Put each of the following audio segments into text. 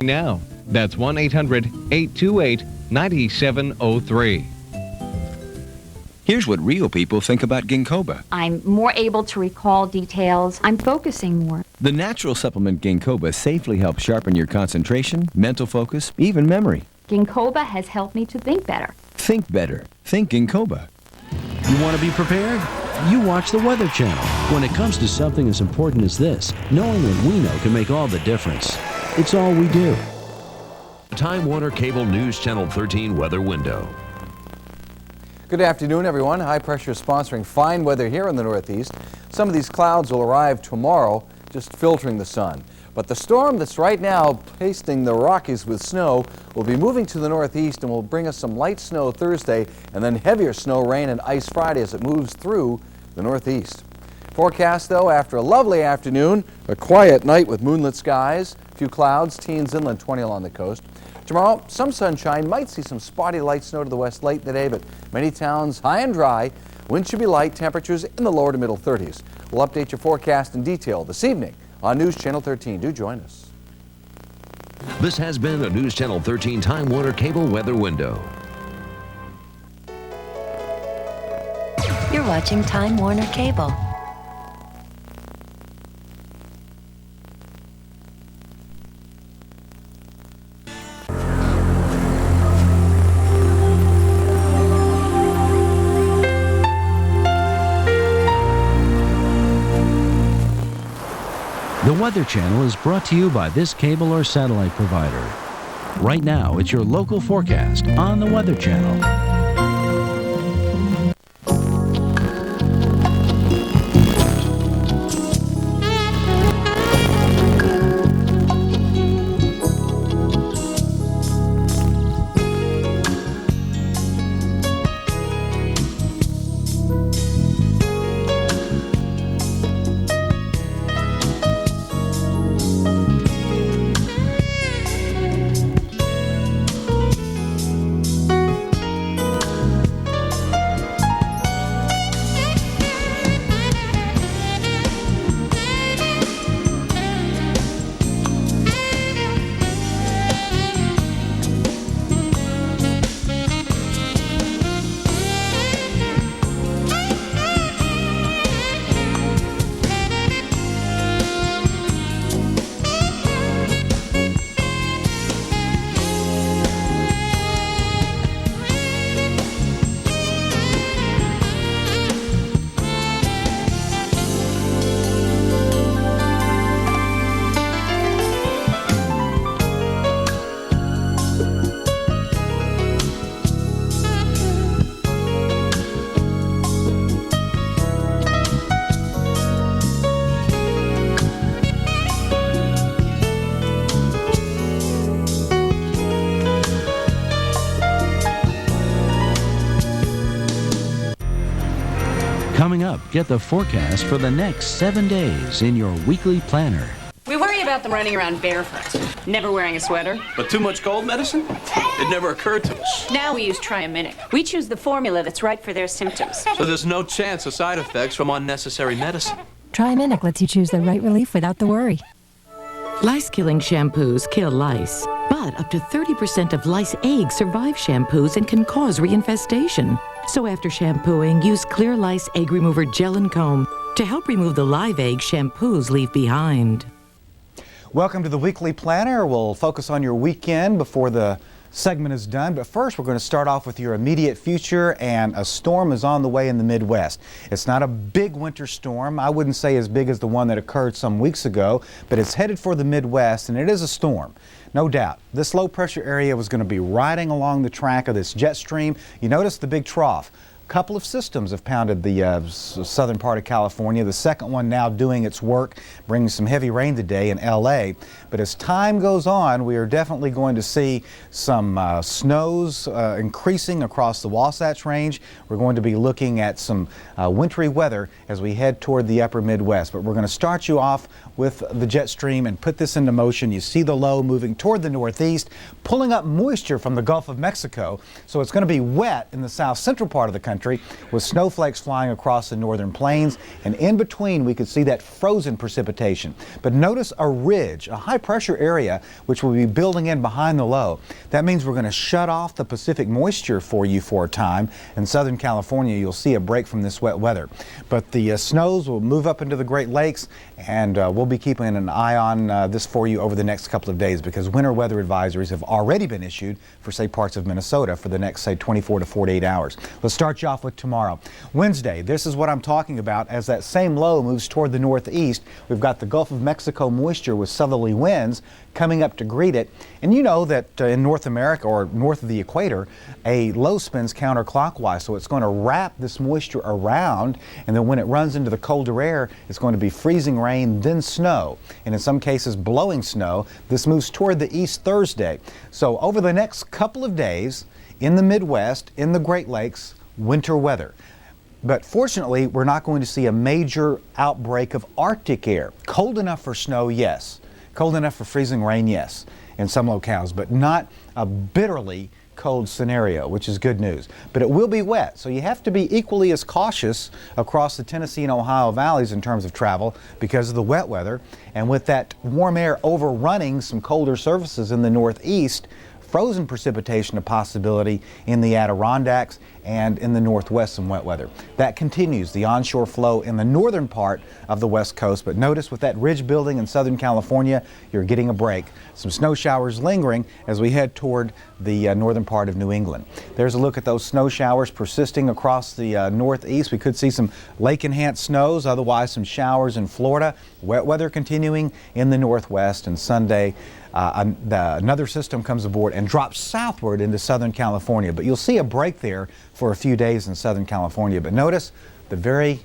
now. That's 1-800-828-9703. Here's what real people think about Ginkgoba. I'm more able to recall details. I'm focusing more. The natural supplement Ginkgoba safely helps sharpen your concentration, mental focus, even memory. Ginkgoba has helped me to think better. Think better. Think Ginkgoba. You want to be prepared? You watch the Weather Channel. When it comes to something as important as this, knowing what we know can make all the difference. It's all we do. Time Warner Cable News Channel 13 weather window. Good afternoon, everyone. High pressure is sponsoring fine weather here in the Northeast. Some of these clouds will arrive tomorrow, just filtering the sun. But the storm that's right now pasting the Rockies with snow will be moving to the northeast and will bring us some light snow Thursday and then heavier snow, rain, and ice Friday as it moves through the northeast. Forecast, though, after a lovely afternoon, a quiet night with moonlit skies, a few clouds, teens inland, 20 along the coast. Tomorrow, some sunshine, might see some spotty light snow to the west late in the day, but many towns high and dry. Winds should be light, temperatures in the lower to middle 30s. We'll update your forecast in detail this evening on News Channel 13. Do join us. This has been a News Channel 13 Time Warner Cable weather window. You're watching Time Warner Cable. The Weather Channel is brought to you by this cable or satellite provider. Right now, it's your local forecast on the Weather Channel. Coming up, get the forecast for the next 7 days in your weekly planner. We worry about them running around barefoot, never wearing a sweater. But too much cold medicine? It never occurred to us. Now we use Triaminic. We choose the formula that's right for their symptoms. So there's no chance of side effects from unnecessary medicine. Triaminic lets you choose the right relief without the worry. Lice-killing shampoos kill lice, but up to 30% of lice eggs survive shampoos and can cause reinfestation. So after shampooing, use Clear Lice Egg Remover Gel and Comb to help remove the live eggs shampoos leave behind. Welcome to the Weekly Planner. We'll focus on your weekend before the segment is done, but first we're going to start off with your immediate future, and a storm is on the way in the Midwest. It's not a big winter storm. I wouldn't say as big as the one that occurred some weeks ago, but it's headed for the Midwest, and it is a storm. No doubt. This low pressure area was going to be riding along the track of this jet stream. You notice the big trough. A couple of systems have pounded the southern part of California. The second one now doing its work, bringing some heavy rain today in LA. But as time goes on, we are definitely going to see some snows increasing across the Wasatch Range. We're going to be looking at some wintry weather as we head toward the upper Midwest. But we're going to start you off with the jet stream and put this into motion. You see the low moving toward the northeast, pulling up moisture from the Gulf of Mexico. So it's going to be wet in the south central part of the country. country, with snowflakes flying across the northern plains, and in between we could see that frozen precipitation. But notice a ridge, a high pressure area, which will be building in behind the low. That means we're going to shut off the Pacific moisture for you for a time. In Southern California, you'll see a break from this wet weather. But the snows will move up into the Great Lakes, and we'll be keeping an eye on this for you over the next couple of days, because winter weather advisories have already been issued for, say, parts of Minnesota for the next, say, 24 to 48 hours. Let's start you off with tomorrow. Wednesday, this is what I'm talking about. As that same low moves toward the northeast, we've got the Gulf of Mexico moisture with southerly winds coming up to greet it. And you know that in North America, or north of the equator, a low spins counterclockwise, so it's going to wrap this moisture around, and then when it runs into the colder air, it's going to be freezing rain, then snow, and in some cases blowing snow. This moves toward the east Thursday. So over the next couple of days, in the Midwest, in the Great Lakes, winter weather. But fortunately, we're not going to see a major outbreak of Arctic air. Cold enough for snow, yes. Cold enough for freezing rain, yes, in some locales, but not a bitterly cold scenario, which is good news. But it will be wet, so you have to be equally as cautious across the Tennessee and Ohio valleys in terms of travel because of the wet weather. And with that warm air overrunning some colder surfaces in the northeast, frozen precipitation a possibility in the Adirondacks and in the northwest, some wet weather. That continues the onshore flow in the northern part of the west coast, but notice with that ridge building in Southern California, you're getting a break. Some snow showers lingering as we head toward the northern part of New England. There's a look at those snow showers persisting across the northeast. We could see some lake-enhanced snows, otherwise some showers in Florida. Wet weather continuing in the northwest, and Sunday another system comes aboard and drops southward into Southern California. But you'll see a break there for a few days in Southern California. But notice the very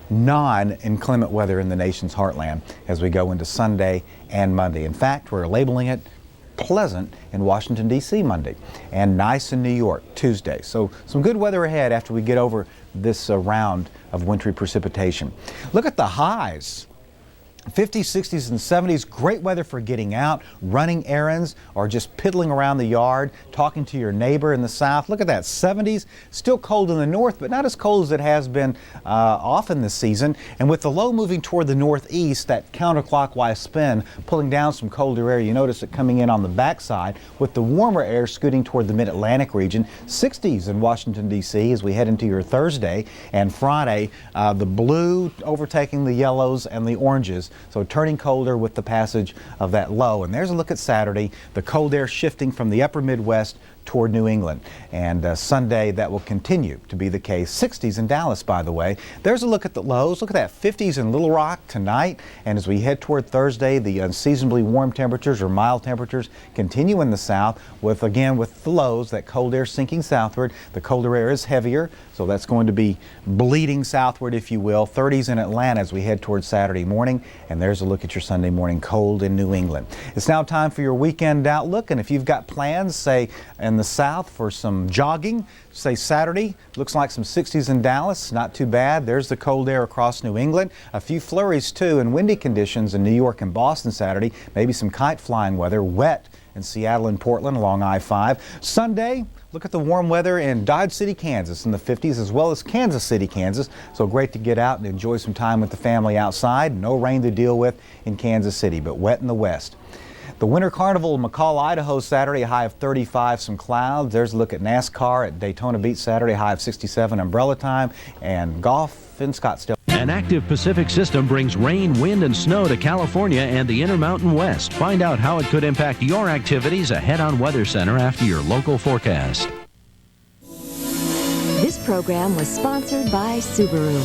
non-inclement weather in the nation's heartland as we go into Sunday and Monday. In fact, we're labeling it pleasant in Washington, D.C. Monday, and nice in New York Tuesday. So some good weather ahead after we get over this round of wintry precipitation. Look at the highs. 50s, 60s, and 70s, great weather for getting out, running errands, or just piddling around the yard, talking to your neighbor in the south. Look at that, 70s, still cold in the north, but not as cold as it has been often this season. And with the low moving toward the northeast, that counterclockwise spin pulling down some colder air, you notice it coming in on the backside, with the warmer air scooting toward the mid-Atlantic region. 60s in Washington, D.C. as we head into your Thursday and Friday, the blue overtaking the yellows and the oranges. So turning colder with the passage of that low. And there's a look at Saturday, the cold air shifting from the upper Midwest toward New England. And Sunday, that will continue to be the case. 60s in Dallas, by the way. There's a look at the lows. Look at that, 50s in Little Rock tonight. And as we head toward Thursday, the unseasonably warm temperatures or mild temperatures continue in the south with, again, with the lows, that cold air sinking southward. The colder air is heavier, so that's going to be bleeding southward, if you will. 30s in Atlanta as we head toward Saturday morning. And there's a look at your Sunday morning, cold in New England. It's now time for your weekend outlook. And if you've got plans, say, in the south for some jogging, say Saturday, looks like some 60s in Dallas, not too bad. There's the cold air across New England. A few flurries too, and windy conditions in New York and Boston Saturday. Maybe some kite flying weather, wet in Seattle and Portland along I-5. Sunday, look at the warm weather in Dodge City, Kansas in the 50s, as well as Kansas City, Kansas. So great to get out and enjoy some time with the family outside. No rain to deal with in Kansas City, but wet in the west. The Winter Carnival in McCall, Idaho, Saturday, a high of 35, some clouds. There's a look at NASCAR at Daytona Beach, Saturday, high of 67, umbrella time, and golf in Scottsdale. An active Pacific system brings rain, wind, and snow to California and the Intermountain West. Find out how it could impact your activities ahead on Weather Center after your local forecast. This program was sponsored by Subaru.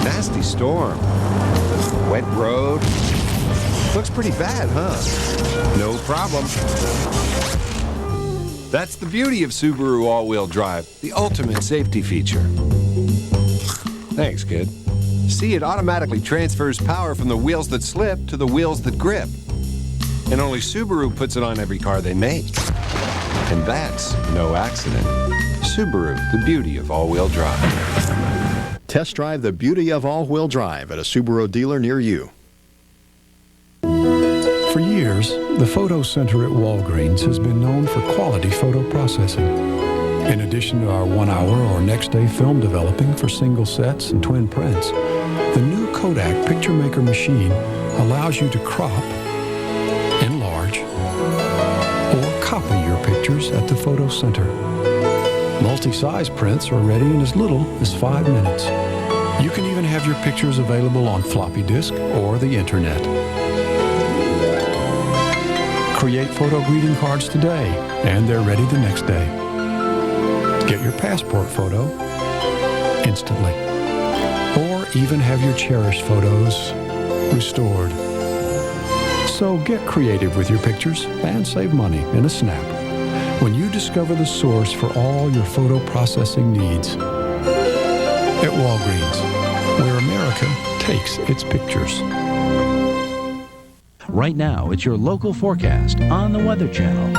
Nasty storm. Wet road. Looks pretty bad, huh? No problem. That's the beauty of Subaru all-wheel drive, the ultimate safety feature. Thanks, kid. See, it automatically transfers power from the wheels that slip to the wheels that grip. And only Subaru puts it on every car they make. And that's no accident. Subaru, the beauty of all-wheel drive. Test drive the beauty of all-wheel drive at a Subaru dealer near you. For years, the photo center at Walgreens has been known for quality photo processing. In addition to our 1 hour or next day film developing for single sets and twin prints, the new Kodak Picture Maker machine allows you to crop, enlarge, or copy your pictures at the photo center. Multi-size prints are ready in as little as 5 minutes. You can even have your pictures available on floppy disk or the internet. Create photo greeting cards today, and they're ready the next day. Get your passport photo instantly, or even have your cherished photos restored. So get creative with your pictures and save money in a snap when you discover the source for all your photo processing needs. At Walgreens, where America takes its pictures. Right now, it's your local forecast on the Weather Channel.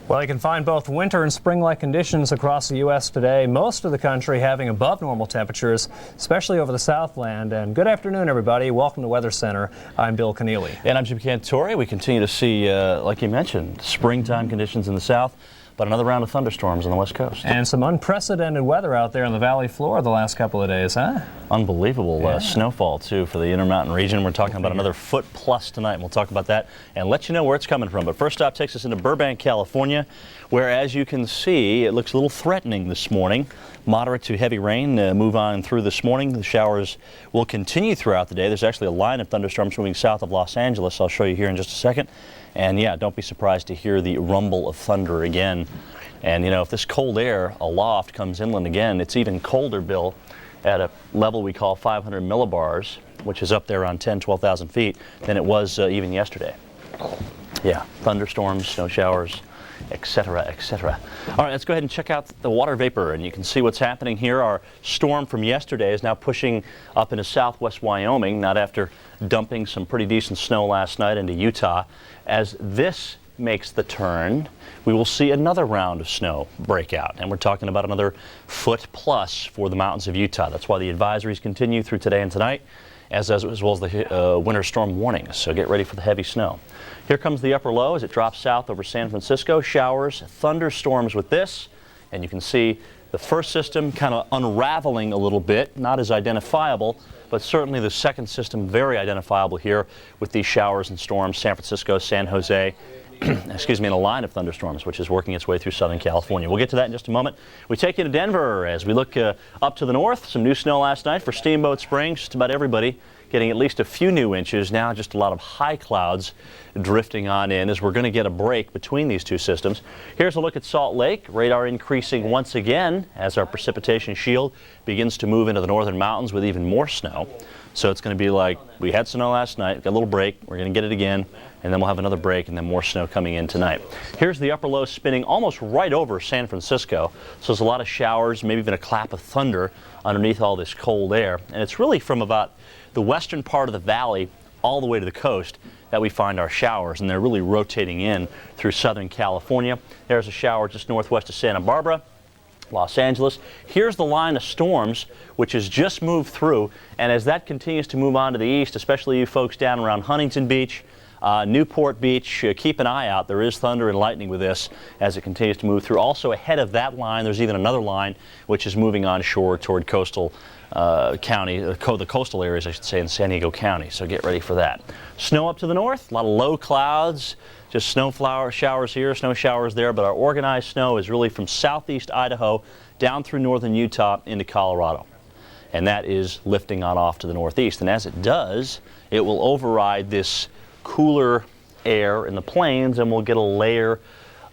Well, you can find both winter and spring-like conditions across the U.S. today. Most of the country having above normal temperatures, especially over the Southland. And good afternoon, everybody. Welcome to Weather Center. I'm Bill Keneally. And I'm Jim Cantore. We continue to see, like you mentioned, springtime conditions in the south, but another round of thunderstorms on the west coast. And some unprecedented weather out there on the valley floor the last couple of days, huh? Unbelievable snowfall, too, for the Intermountain region. We're talking about another foot plus tonight, and we'll talk about that and let you know where it's coming from. But first stop takes us into Burbank, California, where, as you can see, it looks a little threatening this morning. Moderate to heavy rain move on through this morning. The showers will continue throughout the day. There's actually a line of thunderstorms moving south of Los Angeles. I'll show you here in just a second. And yeah, don't be surprised to hear the rumble of thunder again. And you know, if this cold air aloft comes inland again, it's even colder, Bill, at a level we call 500 millibars, which is up there around 12,000 feet, than it was even yesterday. Yeah, thunderstorms, snow showers, etc., etc. All right, let's go ahead and check out the water vapor, and you can see what's happening here. Our storm from yesterday is now pushing up into southwest Wyoming, not after dumping some pretty decent snow last night into Utah. As this makes the turn, we will see another round of snow break out, and we're talking about another foot plus for the mountains of Utah. That's why the advisories continue through today and tonight, as well as the winter storm warnings. So get ready for the heavy snow. Here comes the upper low as it drops south over San Francisco. Showers, thunderstorms with this, and you can see the first system kind of unraveling a little bit, not as identifiable, but certainly the second system very identifiable here with these showers and storms. San Francisco, San Jose, excuse me, in a line of thunderstorms, which is working its way through Southern California. We'll get to that in just a moment. We take you to Denver as we look up to the north. Some new snow last night for Steamboat Springs. Just about everybody getting at least a few new inches. Now just a lot of high clouds drifting on in as we're going to get a break between these two systems. Here's a look at Salt Lake. Radar increasing once again as our precipitation shield begins to move into the northern mountains with even more snow. So it's going to be like we had snow last night, got a little break, we're going to get it again, and then we'll have another break and then more snow coming in tonight. Here's the upper low spinning almost right over San Francisco. So there's a lot of showers, maybe even a clap of thunder underneath all this cold air. And it's really from about the western part of the valley all the way to the coast that we find our showers, and they're really rotating in through Southern California. There's a shower just northwest of Santa Barbara, Los Angeles. Here's the line of storms which has just moved through, and as that continues to move on to the east, especially you folks down around Huntington Beach, Newport Beach, keep an eye out. There is thunder and lightning with this as it continues to move through. Also ahead of that line, there's even another line which is moving onshore toward coastal county, the coastal areas, I should say, in San Diego County. So get ready for that. Snow up to the north, a lot of low clouds, just snow showers here, snow showers there, but our organized snow is really from southeast Idaho down through northern Utah into Colorado. And that is lifting on off to the northeast. And as it does, it will override this cooler air in the plains, and we'll get a layer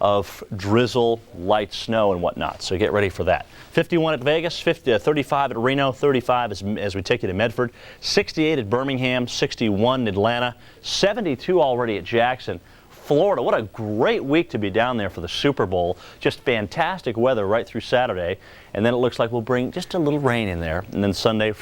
of drizzle, light snow, and whatnot. So get ready for that. 51 at Vegas, 35 at Reno, 35 as we take you to Medford, 68 at Birmingham, 61 in Atlanta, 72 already at Jackson. Florida, what a great week to be down there for the Super Bowl. Just fantastic weather right through Saturday. And then it looks like we'll bring just a little rain in there. And then Sunday,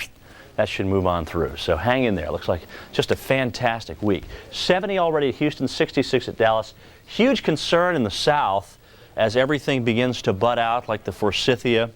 that should move on through. So hang in there. Looks like just a fantastic week. 70 already at Houston, 66 at Dallas. Huge concern in the south as everything begins to bud out, like the forsythia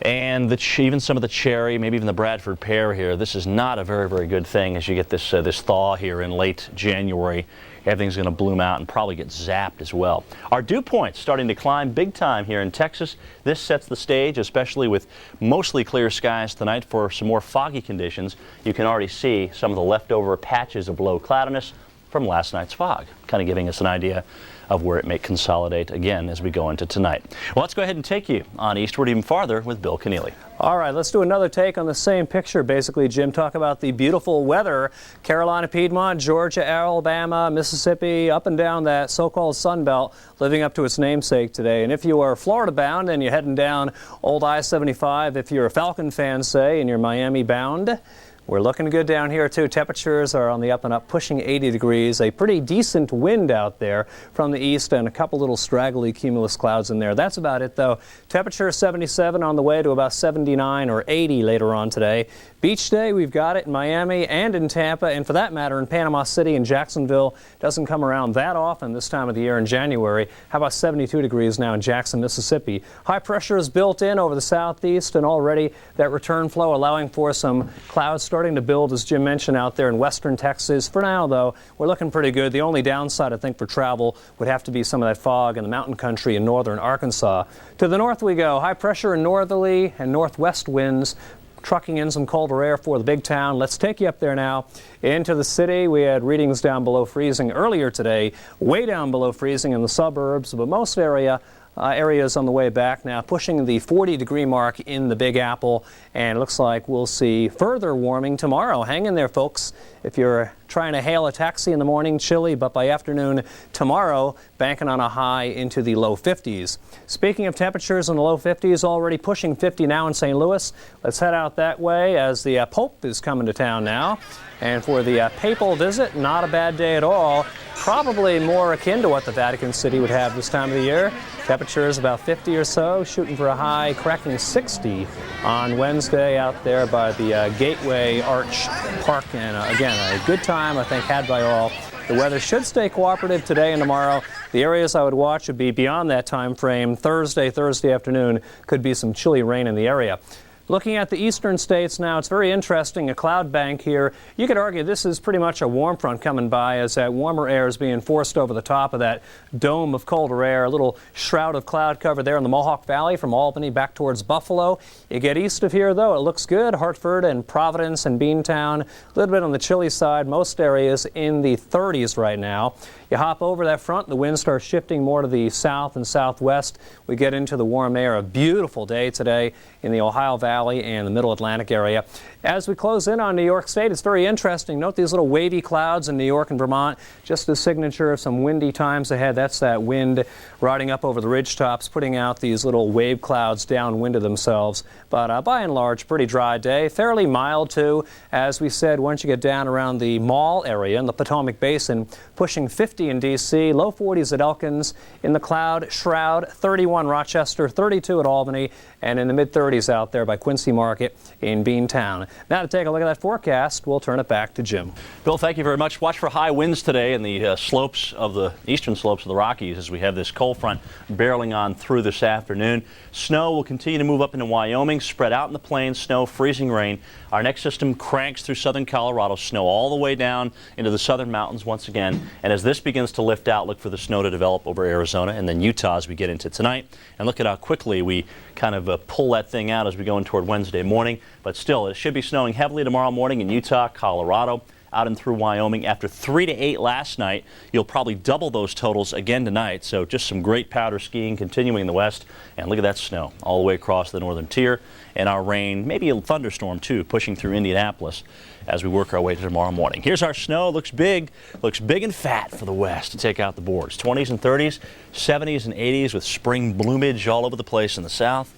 and even some of the cherry, maybe even the Bradford pear here. This is not a very, very good thing as you get this thaw here in late January. Everything's going to bloom out and probably get zapped as well. Our dew points starting to climb big time here in Texas. This sets the stage, especially with mostly clear skies tonight, for some more foggy conditions. You can already see some of the leftover patches of low cloudiness from last night's fog, kind of giving us an idea of where it may consolidate again as we go into tonight. Well, let's go ahead and take you on eastward even farther with Bill Keneally. All right, let's do another take on the same picture. Basically, Jim, talk about the beautiful weather. Carolina, Piedmont, Georgia, Alabama, Mississippi, up and down that so-called Sun Belt, living up to its namesake today. And if you are Florida bound and you're heading down old I-75, if you're a Falcon fan, say, and you're Miami bound, we're looking good down here, too. Temperatures are on the up and up, pushing 80 degrees. A pretty decent wind out there from the east and a couple little straggly cumulus clouds in there. That's about it, though. Temperature 77 on the way to about 79 or 80 later on today. Beach day, we've got it in Miami and in Tampa, and for that matter, in Panama City and Jacksonville. Doesn't come around that often this time of the year in January. How about 72 degrees now in Jackson, Mississippi? High pressure is built in over the southeast, and already that return flow allowing for some clouds starting to build, as Jim mentioned, out there in western Texas. For now, though, we're looking pretty good. The only downside, I think, for travel would have to be some of that fog in the mountain country in northern Arkansas. To the north we go. High pressure and northerly and northwest winds trucking in some colder air for the big town. Let's take you up there now into the city. We had readings down below freezing earlier today, way down below freezing in the suburbs, but most areas on the way back now, pushing the 40-degree mark in the Big Apple, and it looks like we'll see further warming tomorrow. Hang in there, folks. If you're trying to hail a taxi in the morning, chilly, but by afternoon tomorrow, banking on a high into the low 50s. Speaking of temperatures in the low 50s, already pushing 50 now in St. Louis. Let's head out that way as the Pope is coming to town now. And for the papal visit, not a bad day at all. Probably more akin to what the Vatican City would have this time of the year. Temperatures about 50 or so, shooting for a high, cracking 60 on Wednesday out there by the Gateway Arch Park. And again, a good time, I think, had by all. The weather should stay cooperative today and tomorrow. The areas I would watch would be beyond that time frame. Thursday afternoon, could be some chilly rain in the area. Looking at the eastern states now, it's very interesting, a cloud bank here. You could argue this is pretty much a warm front coming by as that warmer air is being forced over the top of that dome of colder air. A little shroud of cloud cover there in the Mohawk Valley from Albany back towards Buffalo. You get east of here, though, it looks good. Hartford and Providence and Beantown, a little bit on the chilly side. Most areas in the 30s right now. You hop over that front, the wind starts shifting more to the south and southwest. We get into the warm air. A beautiful day today in the Ohio Valley. Valley and the Middle Atlantic area. As we close in on New York State, it's very interesting. Note these little wavy clouds in New York and Vermont, just a signature of some windy times ahead. That's that wind riding up over the ridge tops, putting out these little wave clouds downwind of themselves. But by and large, pretty dry day. Fairly mild, too. As we said, once you get down around the Mall area in the Potomac Basin, pushing 50 in D.C., low 40s at Elkins, in the cloud shroud, 31 Rochester, 32 at Albany, and in the mid-30s out there by Quincy Market in Beantown. Now to take a look at that forecast, we'll turn it back to Jim. Bill, thank you very much. Watch for high winds today in the slopes of the eastern slopes of the Rockies as we have this cold front barreling on through this afternoon. Snow will continue to move up into Wyoming, spread out in the plains, snow, freezing rain. Our next system cranks through southern Colorado, snow all the way down into the southern mountains once again. And as this begins to lift out, look for the snow to develop over Arizona and then Utah as we get into tonight. And look at how quickly we kind of pull that thing out as we go in toward Wednesday morning. But still, it should be snowing heavily tomorrow morning in Utah, Colorado, out and through Wyoming. After 3 to 8 last night, you'll probably double those totals again tonight. So just some great powder skiing continuing in the west. And look at that snow all the way across the northern tier. And our rain, maybe a thunderstorm too, pushing through Indianapolis as we work our way to tomorrow morning. Here's our snow. Looks big and fat for the west to take out the boards. 20s and 30s, 70s and 80s with spring bloomage all over the place in the south.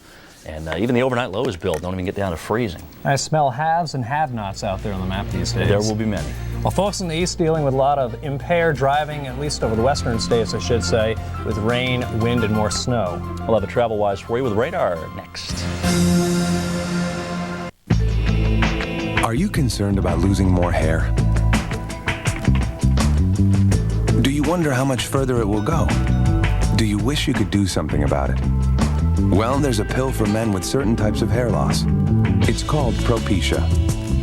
And even the overnight lows, Bill, don't even get down to freezing. I smell haves and have-nots out there on the map these days. There will be many. Well, folks in the east dealing with a lot of impaired driving, at least over the western states, I should say, with rain, wind, and more snow. We'll have a travel-wise for you with radar next. Are you concerned about losing more hair? Do you wonder how much further it will go? Do you wish you could do something about it? Well, there's a pill for men with certain types of hair loss. It's called Propecia.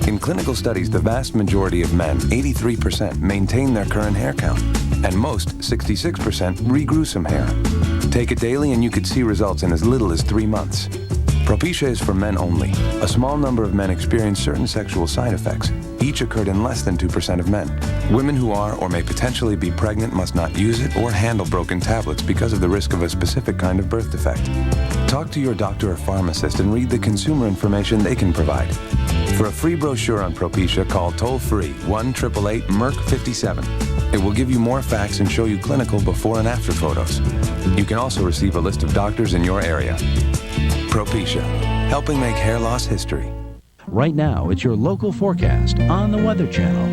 In clinical studies, the vast majority of men, 83%, maintain their current hair count, and most, 66%, regrew some hair. Take it daily and you could see results in as little as 3 months. Propecia is for men only. A small number of men experience certain sexual side effects. Each occurred in less than 2% of men. Women who are or may potentially be pregnant must not use it or handle broken tablets because of the risk of a specific kind of birth defect. Talk to your doctor or pharmacist and read the consumer information they can provide. For a free brochure on Propecia, call toll-free 1-888-MERC-57. It will give you more facts and show you clinical before and after photos. You can also receive a list of doctors in your area. Propecia, helping make hair loss history. Right now, it's your local forecast on the Weather Channel.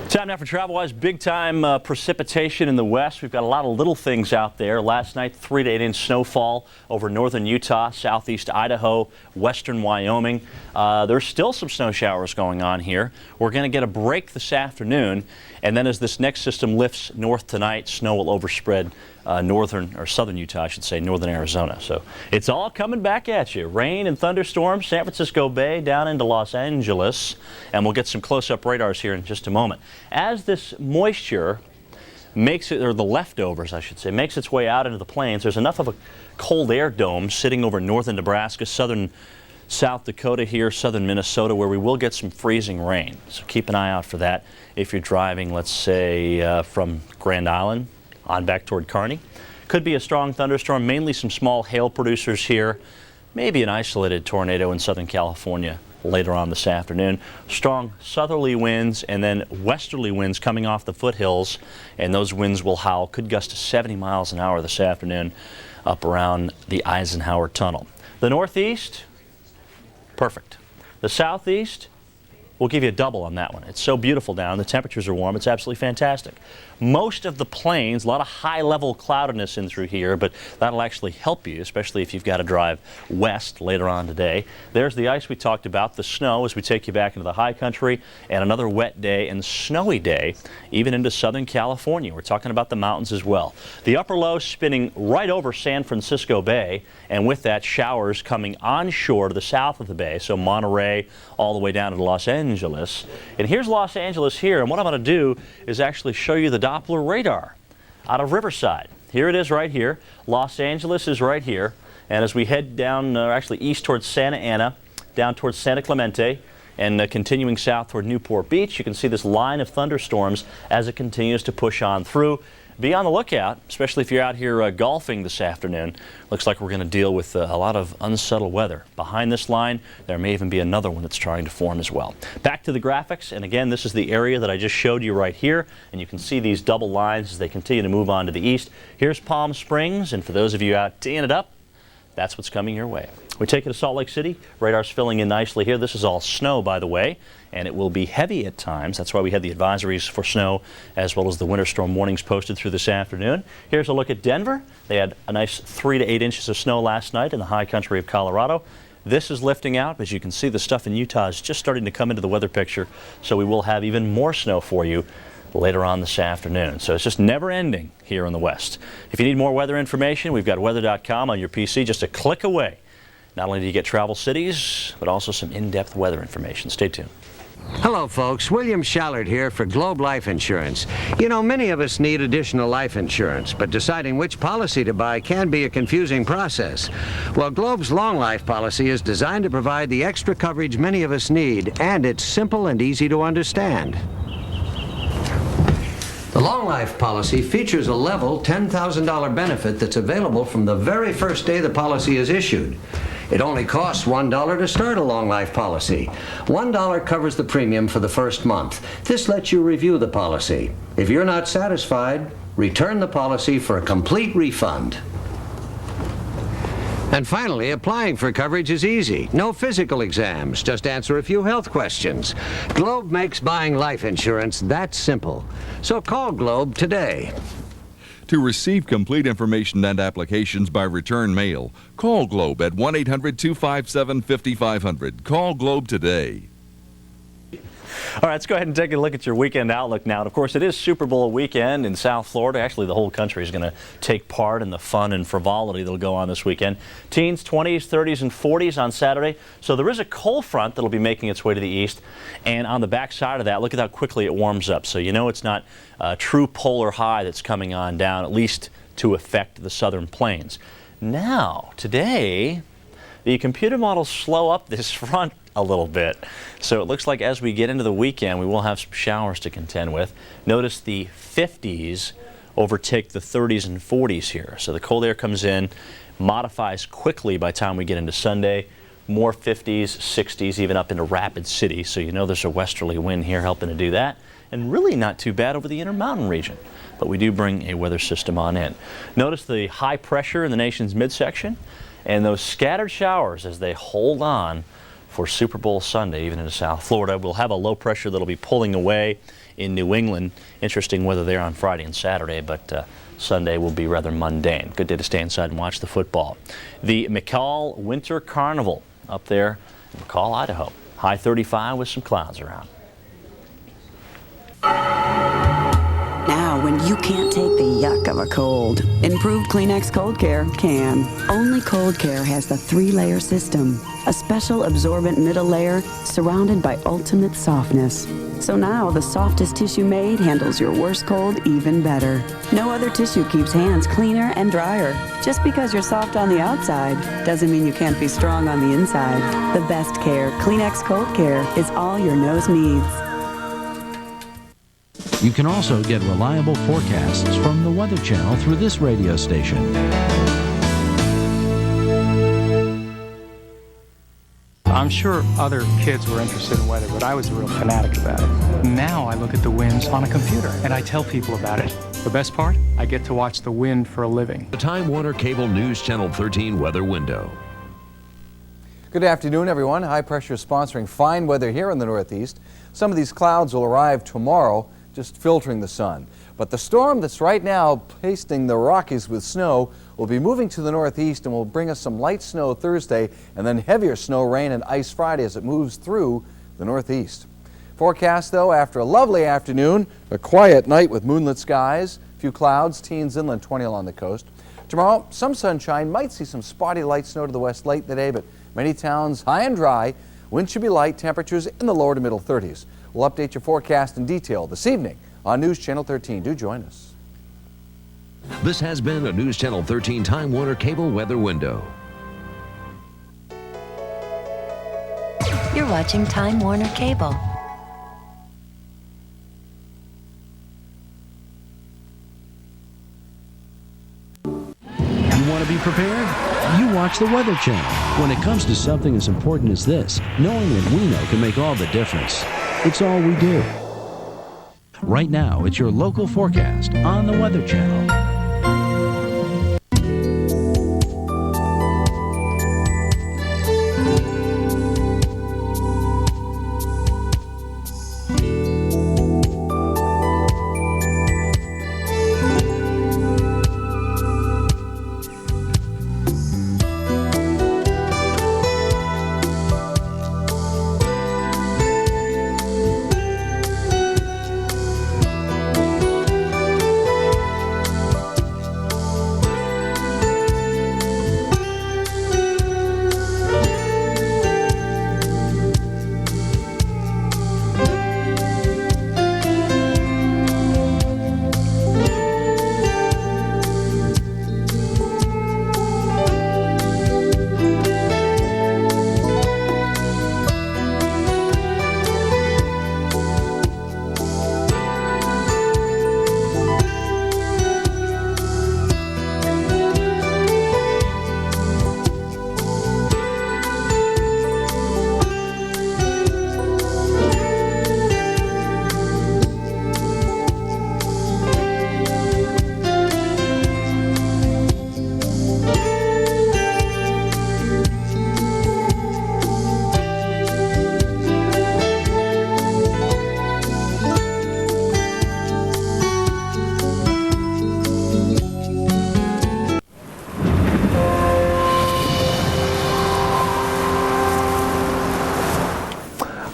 Time now for travel-wise, big-time precipitation in the west. We've got a lot of little things out there. Last night, 3 to 8 inch snowfall over northern Utah, southeast Idaho, western Wyoming. There's still some snow showers going on here. We're going to get a break this afternoon, and then as this next system lifts north tonight, snow will overspread northern or southern Utah, I should say, northern Arizona. So it's all coming back at you. Rain and thunderstorms, San Francisco Bay down into Los Angeles, and we'll get some close-up radars here in just a moment. As this moisture makes it, or the leftovers, I should say, makes its way out into the plains, there's enough of a cold air dome sitting over northern Nebraska, southern South Dakota here, southern Minnesota, where we will get some freezing rain. So keep an eye out for that if you're driving, let's say, from Grand Island on back toward Kearney. Could be a strong thunderstorm, mainly some small hail producers here, maybe an isolated tornado in Southern California later on this afternoon. Strong southerly winds and then westerly winds coming off the foothills, and those winds will howl, could gust to 70 miles an hour this afternoon up around the Eisenhower Tunnel. The northeast, perfect. The southeast, we'll give you a double on that one. It's so beautiful down. The temperatures are warm. It's absolutely fantastic. Most of the plains, a lot of high-level cloudiness in through here, but that'll actually help you, especially if you've got to drive west later on today. There's the ice we talked about, the snow as we take you back into the high country, and another wet day and snowy day, even into Southern California. We're talking about the mountains as well. The upper low spinning right over San Francisco Bay, and with that, showers coming onshore to the south of the bay, so Monterey all the way down to Los Angeles. And here's Los Angeles here, and what I'm going to do is actually show you the Doppler radar out of Riverside. Here it is right here. Los Angeles is right here. And as we head down, actually east towards Santa Ana, down towards Santa Clemente, and continuing south toward Newport Beach, you can see this line of thunderstorms as it continues to push on through. Be on the lookout, especially if you're out here golfing this afternoon. Looks like we're going to deal with a lot of unsettled weather. Behind this line, there may even be another one that's trying to form as well. Back to the graphics, and again, this is the area that I just showed you right here, and you can see these double lines as they continue to move on to the east. Here's Palm Springs, and for those of you out teeing it up, that's what's coming your way. We take it to Salt Lake City. Radar's filling in nicely here. This is all snow, by the way, and it will be heavy at times. That's why we had the advisories for snow as well as the winter storm warnings posted through this afternoon. Here's a look at Denver. They had a nice 3 to 8 inches of snow last night in the high country of Colorado. This is lifting out. As you can see, the stuff in Utah is just starting to come into the weather picture, so we will have even more snow for you later on this afternoon. So it's just never ending here in the West. If you need more weather information, we've got weather.com on your PC, just a click away. Not only do you get travel cities, but also some in-depth weather information. Stay tuned. Hello, folks. William Shallard here for Globe Life Insurance. You know, many of us need additional life insurance, but deciding which policy to buy can be a confusing process. Well, Globe's long life policy is designed to provide the extra coverage many of us need, and it's simple and easy to understand. The long life policy features a level $10,000 benefit that's available from the very first day the policy is issued. It only costs $1 to start a long life policy. $1 covers the premium for the first month. This lets you review the policy. If you're not satisfied, return the policy for a complete refund. And finally, applying for coverage is easy. No physical exams, just answer a few health questions. Globe makes buying life insurance that simple. So call Globe today. To receive complete information and applications by return mail, call Globe at 1-800-257-5500. Call Globe today. All right, let's go ahead and take a look at your weekend outlook now. And of course, it is Super Bowl weekend in South Florida. Actually, the whole country is going to take part in the fun and frivolity that will go on this weekend. Teens, 20s, 30s, and 40s on Saturday. So there is a cold front that will be making its way to the east. And on the back side of that, look at how quickly it warms up. So you know it's not a true polar high that's coming on down, at least to affect the southern plains. Now, today, the computer models slow up this front a little bit. So it looks like as we get into the weekend, we will have some showers to contend with. Notice the 50s overtake the 30s and 40s here. So the cold air comes in, modifies quickly by the time we get into Sunday. More 50s, 60s, even up into Rapid City. So you know there's a westerly wind here helping to do that. And really not too bad over the Intermountain region. But we do bring a weather system on in. Notice the high pressure in the nation's midsection and those scattered showers as they hold on for Super Bowl Sunday, even into South Florida. We'll have a low pressure that'll be pulling away in New England. Interesting weather there on Friday and Saturday, but Sunday will be rather mundane. Good day to stay inside and watch the football. The McCall Winter Carnival up there in McCall, Idaho. High 35 with some clouds around. Now now when you can't take the yuck of a cold? Improved Kleenex Cold Care can. Only Cold Care has the 3-layer system, a special absorbent middle layer surrounded by ultimate softness. So now the softest tissue made handles your worst cold even better. No other tissue keeps hands cleaner and drier. Just because you're soft on the outside doesn't mean you can't be strong on the inside. The best care, Kleenex Cold Care, is all your nose needs. You can also get reliable forecasts from the Weather Channel through this radio station. I'm sure other kids were interested in weather, but I was a real fanatic about it. Now I look at the winds on a computer, and I tell people about it. The best part? I get to watch the wind for a living. The Time Warner Cable News Channel 13 Weather Window. Good afternoon, everyone. High pressure is sponsoring fine weather here in the Northeast. Some of these clouds will arrive tomorrow, just filtering the sun. But the storm that's right now pasting the Rockies with snow will be moving to the northeast and will bring us some light snow Thursday and then heavier snow, rain, and ice Friday as it moves through the northeast. Forecast, though, after a lovely afternoon, a quiet night with moonlit skies, a few clouds, teens inland, 20 along the coast. Tomorrow, some sunshine, might see some spotty light snow to the west late in the day, but many towns high and dry. Wind should be light, temperatures in the lower to middle 30s. We'll update your forecast in detail this evening on News Channel 13. Do join us. This has been a News Channel 13 Time Warner Cable Weather Window. You're watching Time Warner Cable. You want to be prepared? You watch the Weather Channel. When it comes to something as important as this, knowing what we know can make all the difference. It's all we do. Right now, it's your local forecast on the Weather Channel.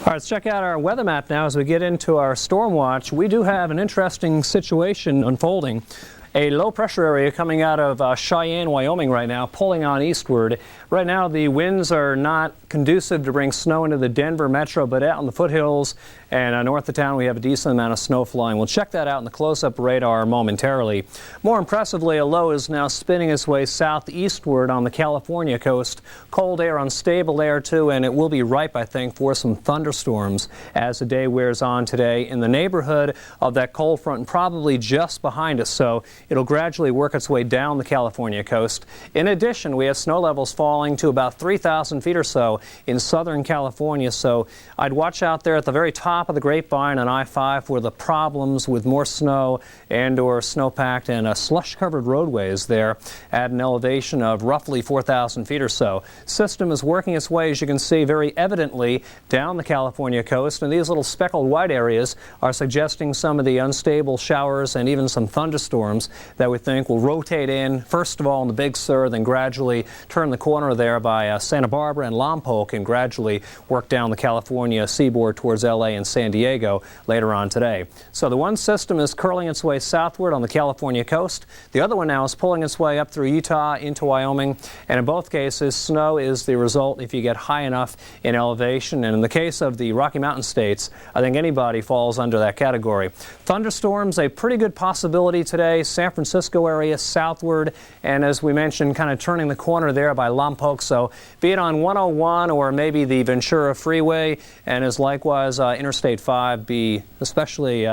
Let's check out our weather map now as we get into our storm watch. We do have an interesting situation unfolding. A low pressure area coming out of Cheyenne, Wyoming right now, pulling on eastward. Right now the winds are not conducive to bring snow into the Denver metro, but out in the foothills and north of town we have a decent amount of snow flying. We'll check that out in the close-up radar momentarily. More impressively, a low is now spinning its way southeastward on the California coast. Cold air, unstable air too, and it will be ripe, I think, for some thunderstorms as the day wears on today in the neighborhood of that cold front and probably just behind us. So it'll gradually work its way down the California coast. In addition, we have snow levels falling to about 3,000 feet or so in southern California, so I'd watch out there at the very top of the Grapevine on I-5 for the problems with more snow and or snow-packed and slush-covered roadways there at an elevation of roughly 4,000 feet or so. System is working its way, as you can see, very evidently down the California coast, and these little speckled white areas are suggesting some of the unstable showers and even some thunderstorms that we think will rotate in, first of all in the Big Sur, then gradually turn the corner there by Santa Barbara and Lompoc, and gradually work down the California seaboard towards LA and San Diego later on today. So the one system is curling its way southward on the California coast. The other one now is pulling its way up through Utah into Wyoming, and in both cases snow is the result if you get high enough in elevation. And in the case of the Rocky Mountain states, I think anybody falls under that category. Thunderstorms, a pretty good possibility today. San Francisco area southward, and as we mentioned, kind of turning the corner there by Lompoc. So be it on 101 or maybe the Ventura Freeway, and as likewise Interstate 5, be especially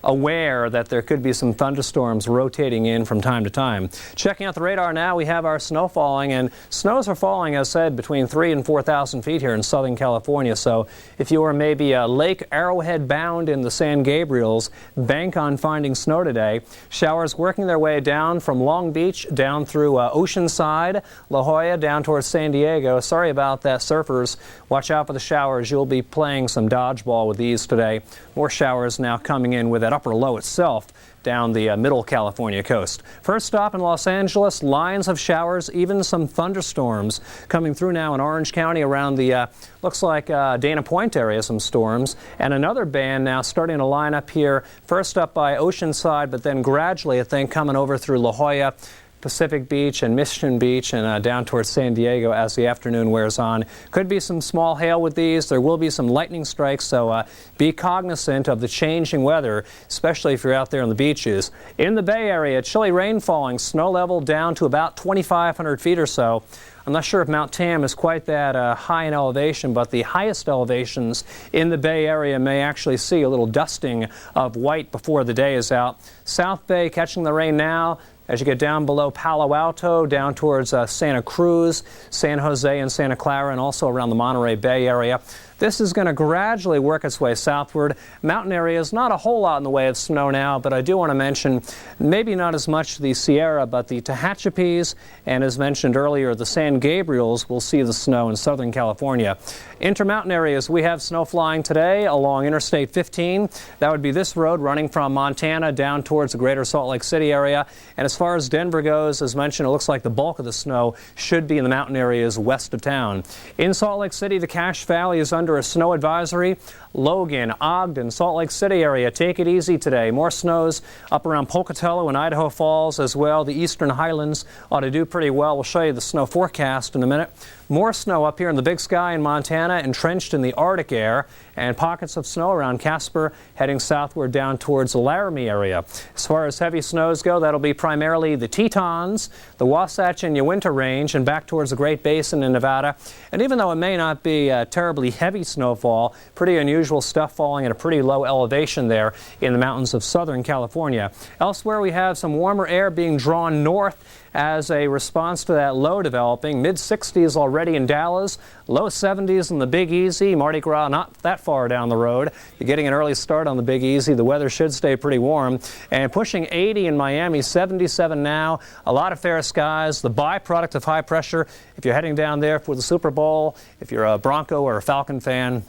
aware that there could be some thunderstorms rotating in from time to time. Checking out the radar now, we have our snow falling, and snows are falling, as said, between 3,000 and 4,000 feet here in Southern California. So if you are maybe Lake Arrowhead bound in the San Gabriels, bank on finding snow today. Showers working their way down from Long Beach down through Oceanside, La Jolla, down towards San Diego. Sorry about that, surfers. Watch out for the showers. You'll be playing some dodgeball with these today. More showers now coming in with that upper low itself down the middle California coast. First stop in Los Angeles, lines of showers, even some thunderstorms coming through now in Orange County around the, looks like Dana Point area, some storms. And another band now starting to line up here, first up by Oceanside, but then gradually, I think, coming over through La Jolla, Pacific Beach and Mission Beach, and down towards San Diego as the afternoon wears on. Could be some small hail with these. There will be some lightning strikes, so be cognizant of the changing weather, especially if you're out there on the beaches. In the Bay Area, chilly rain falling, snow level down to about 2,500 feet or so. I'm not sure if Mount Tam is quite that high in elevation, but the highest elevations in the Bay Area may actually see a little dusting of white before the day is out. South Bay catching the rain now. As you get down below Palo Alto, down towards Santa Cruz, San Jose and Santa Clara, and also around the Monterey Bay area. This is going to gradually work its way southward. Mountain areas, not a whole lot in the way of snow now, but I do want to mention maybe not as much the Sierra, but the Tehachapis, and as mentioned earlier, the San Gabriels will see the snow in Southern California. Intermountain areas, we have snow flying today along Interstate 15. That would be this road running from Montana down towards the greater Salt Lake City area. And as far as Denver goes, as mentioned, it looks like the bulk of the snow should be in the mountain areas west of town. In Salt Lake City, the Cache Valley is under a snow advisory. Logan, Ogden, Salt Lake City area, take it easy today. More snows up around Pocatello and Idaho Falls as well. The eastern highlands ought to do pretty well. We'll show you the snow forecast in a minute. More snow up here in the Big Sky in Montana, entrenched in the Arctic air, and pockets of snow around Casper, heading southward down towards the Laramie area. As far as heavy snows go, that'll be primarily the Tetons, the Wasatch and Uinta Range, and back towards the Great Basin in Nevada. And even though it may not be terribly heavy snowfall, pretty unusual stuff falling at a pretty low elevation there in the mountains of Southern California. Elsewhere, we have some warmer air being drawn north as a response to that low developing. Mid-60s already in Dallas, low 70s in the Big Easy. Mardi Gras not that far down the road. You're getting an early start on the Big Easy. The weather should stay pretty warm. And pushing 80 in Miami, 77 now. A lot of fair skies, the byproduct of high pressure. If you're heading down there for the Super Bowl, if you're a Bronco or a Falcon fan,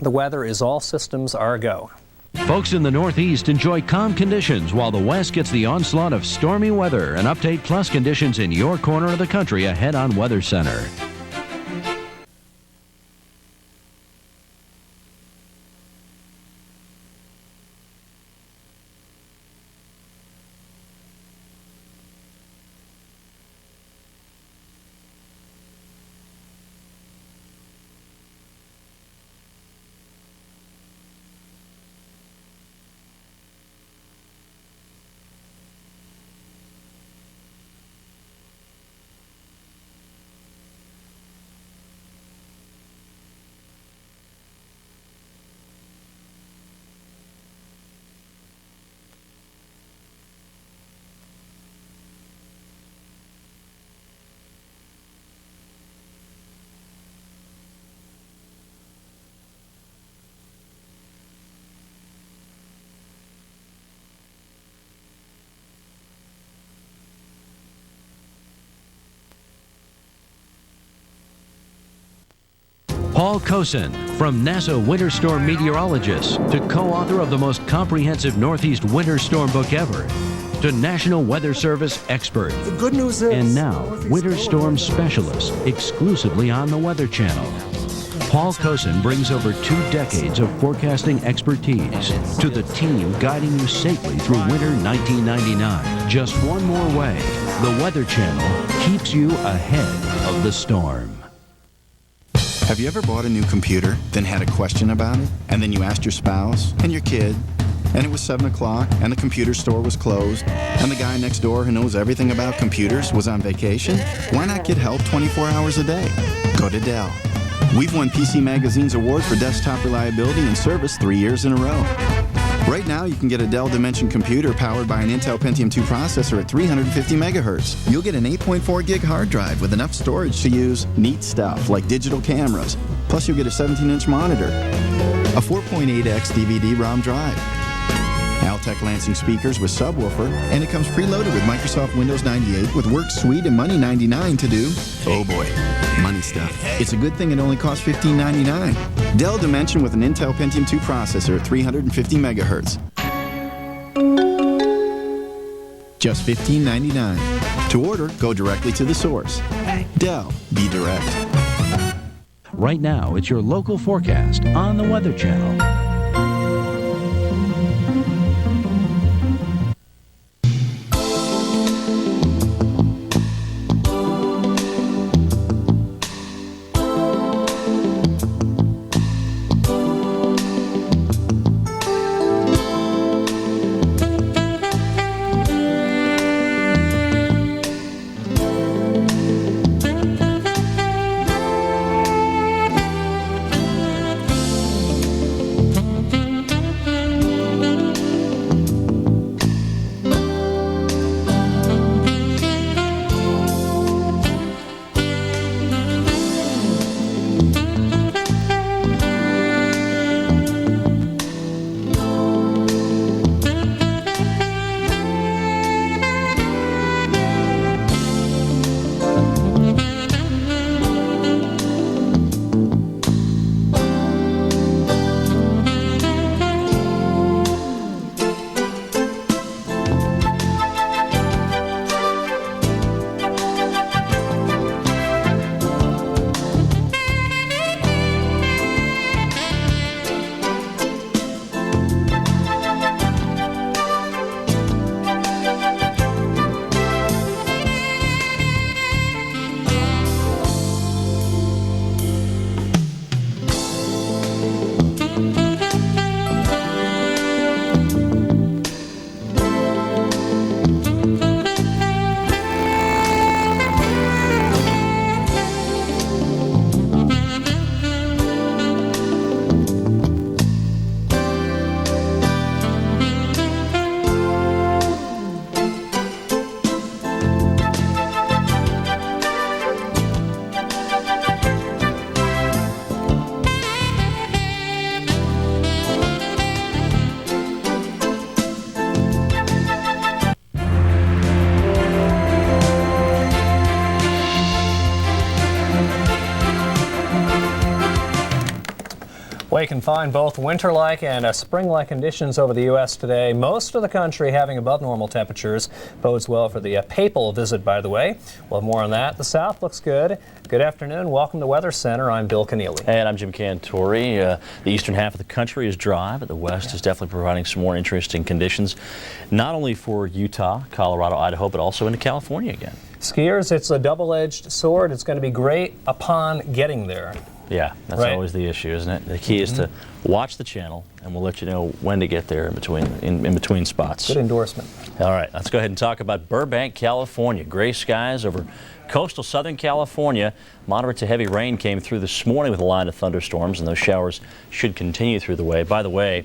the weather is all systems are go. Folks in the Northeast enjoy calm conditions while the West gets the onslaught of stormy weather. An update plus conditions in your corner of the country ahead on Weather Center. Paul Cosin, from NASA winter storm meteorologist to co-author of the most comprehensive Northeast winter storm book ever. to National Weather Service expert. The good news is... And now, winter storm specialist, exclusively on the Weather Channel. Paul Cosin brings over 2 decades of forecasting expertise to the team guiding you safely through winter 1999. Just one more way, the Weather Channel keeps you ahead of the storm. Have you ever bought a new computer, then had a question about it, and then you asked your spouse and your kid, and it was 7 o'clock, and the computer store was closed, and the guy next door who knows everything about computers was on vacation? Why not get help 24 hours a day? Go to Dell. We've won PC Magazine's award for desktop reliability and service 3 years in a row. Right now, you can get a Dell Dimension computer powered by an Intel Pentium 2 processor at 350 megahertz. You'll get an 8.4 gig hard drive with enough storage to use neat stuff like digital cameras. Plus, you'll get a 17-inch monitor, a 4.8x DVD-ROM drive, Altec Lansing speakers with subwoofer, and it comes preloaded with Microsoft Windows 98 with Work Suite and Money 99 to do, oh boy, money stuff. It's a good thing it only costs $15.99. Dell Dimension with an Intel Pentium 2 processor at 350 megahertz. Just $15.99. To order, go directly to the source. Dell, be direct. Right now, it's your local forecast on the Weather Channel. Well, you can find both winter-like and spring-like conditions over the U.S. today. Most of the country having above normal temperatures. Bodes well for the Papal visit, by the way. We'll have more on that. The South looks good. Good afternoon. Welcome to Weather Center. I'm Bill Keneally. And I'm Jim Cantori. The eastern half of the country is dry, but the west is definitely providing some more interesting conditions, not only for Utah, Colorado, Idaho, but also into California again. Skiers, it's a double-edged sword. It's going to be great upon getting there. Yeah, that's always the issue, isn't it? The key is to watch the channel, and we'll let you know when to get there in between spots. Good endorsement. All right, let's go ahead and talk about Burbank, California. Gray skies over coastal Southern California. Moderate to heavy rain came through this morning with a line of thunderstorms, and those showers should continue through the way. By the way,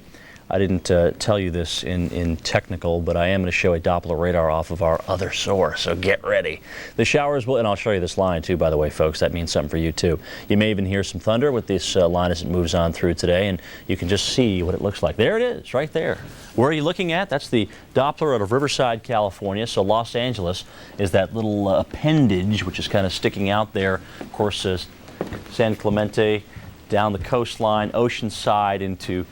I didn't tell you this in technical, but I am going to show a Doppler radar off of our other source, so get ready. The showers will, and I'll show you this line too, by the way, folks. That means something for you too. You may even hear some thunder with this line as it moves on through today, and you can just see what it looks like. There it is, right there. Where are you looking at? That's the Doppler out of Riverside, California. So Los Angeles is that little appendage which is kind of sticking out there. Of course, San Clemente, down the coastline, Oceanside into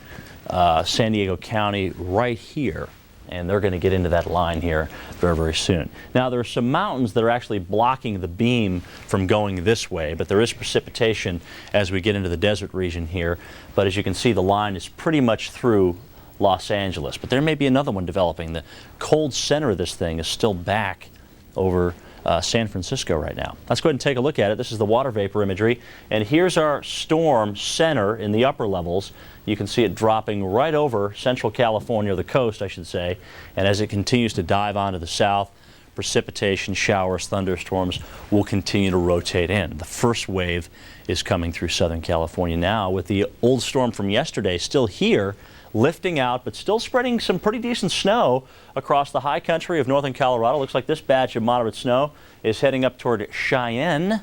San Diego County right here. and they're going to get into that line here very, very soon. Now, there are some mountains that are actually blocking the beam from going this way, but there is precipitation as we get into the desert region here. But as you can see, the line is pretty much through Los Angeles. But there may be another one developing. The cold center of this thing is still back over San Francisco right now. Let's go ahead and take a look at it. This is the water vapor imagery, and here's our storm center in the upper levels. You can see it dropping right over central California, or the coast, I should say, and as it continues to dive onto the south, precipitation, showers, thunderstorms will continue to rotate in. The first wave is coming through Southern California now, with the old storm from yesterday still here, lifting out, but still spreading some pretty decent snow across the high country of northern Colorado. Looks like this batch of moderate snow is heading up toward Cheyenne.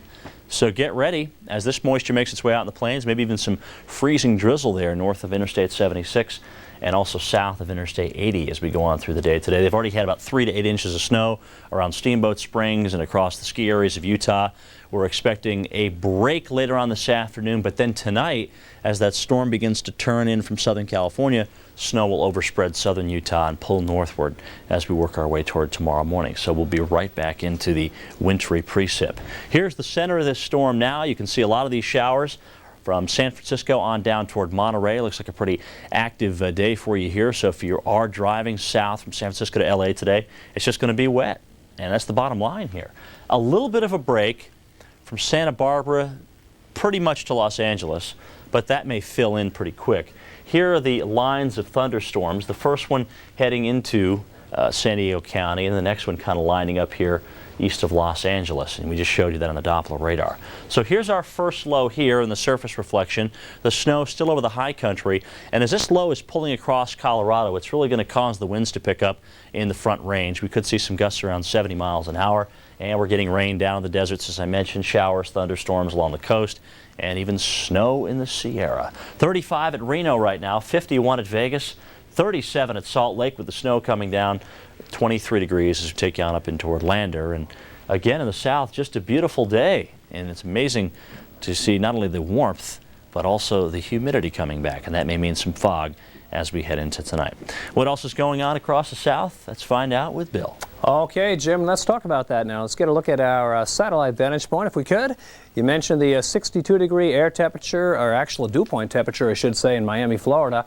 So get ready as this moisture makes its way out in the plains, maybe even some freezing drizzle there north of Interstate 76 and also south of Interstate 80 as we go on through the day today. They've already had about 3 to 8 inches of snow around Steamboat Springs and across the ski areas of Utah. We're expecting a break later on this afternoon, but then tonight, as that storm begins to turn in from Southern California, snow will overspread southern Utah and pull northward as we work our way toward tomorrow morning. So we'll be right back into the wintry precip. Here's the center of this storm now. You can see a lot of these showers from San Francisco on down toward Monterey. Looks like a pretty active day for you here. So if you are driving south from San Francisco to LA today, it's just going to be wet. And that's the bottom line here. A little bit of a break from Santa Barbara pretty much to Los Angeles, but that may fill in pretty quick. Here are the lines of thunderstorms. The first one heading into San Diego County, and the next one kind of lining up here east of Los Angeles, and we just showed you that on the Doppler radar. So here's our first low here in the surface reflection. The snow still over the high country, and as this low is pulling across Colorado, it's really going to cause the winds to pick up in the front range. We could see some gusts around 70 miles an hour, and we're getting rain down in the deserts, as I mentioned, showers, thunderstorms along the coast, and even snow in the Sierra. 35 at Reno right now, 51 at Vegas, 37 at Salt Lake with the snow coming down, 23 degrees as we take you on up into Orlando. And again in the south, just a beautiful day. And it's amazing to see not only the warmth, but also the humidity coming back. And that may mean some fog as we head into tonight. What else is going on across the south? Let's find out with Bill. Okay, Jim, let's talk about that now. Let's get a look at our satellite vantage point, if we could. You mentioned the 62-degree air temperature, or actual dew point temperature, I should say, in Miami, Florida,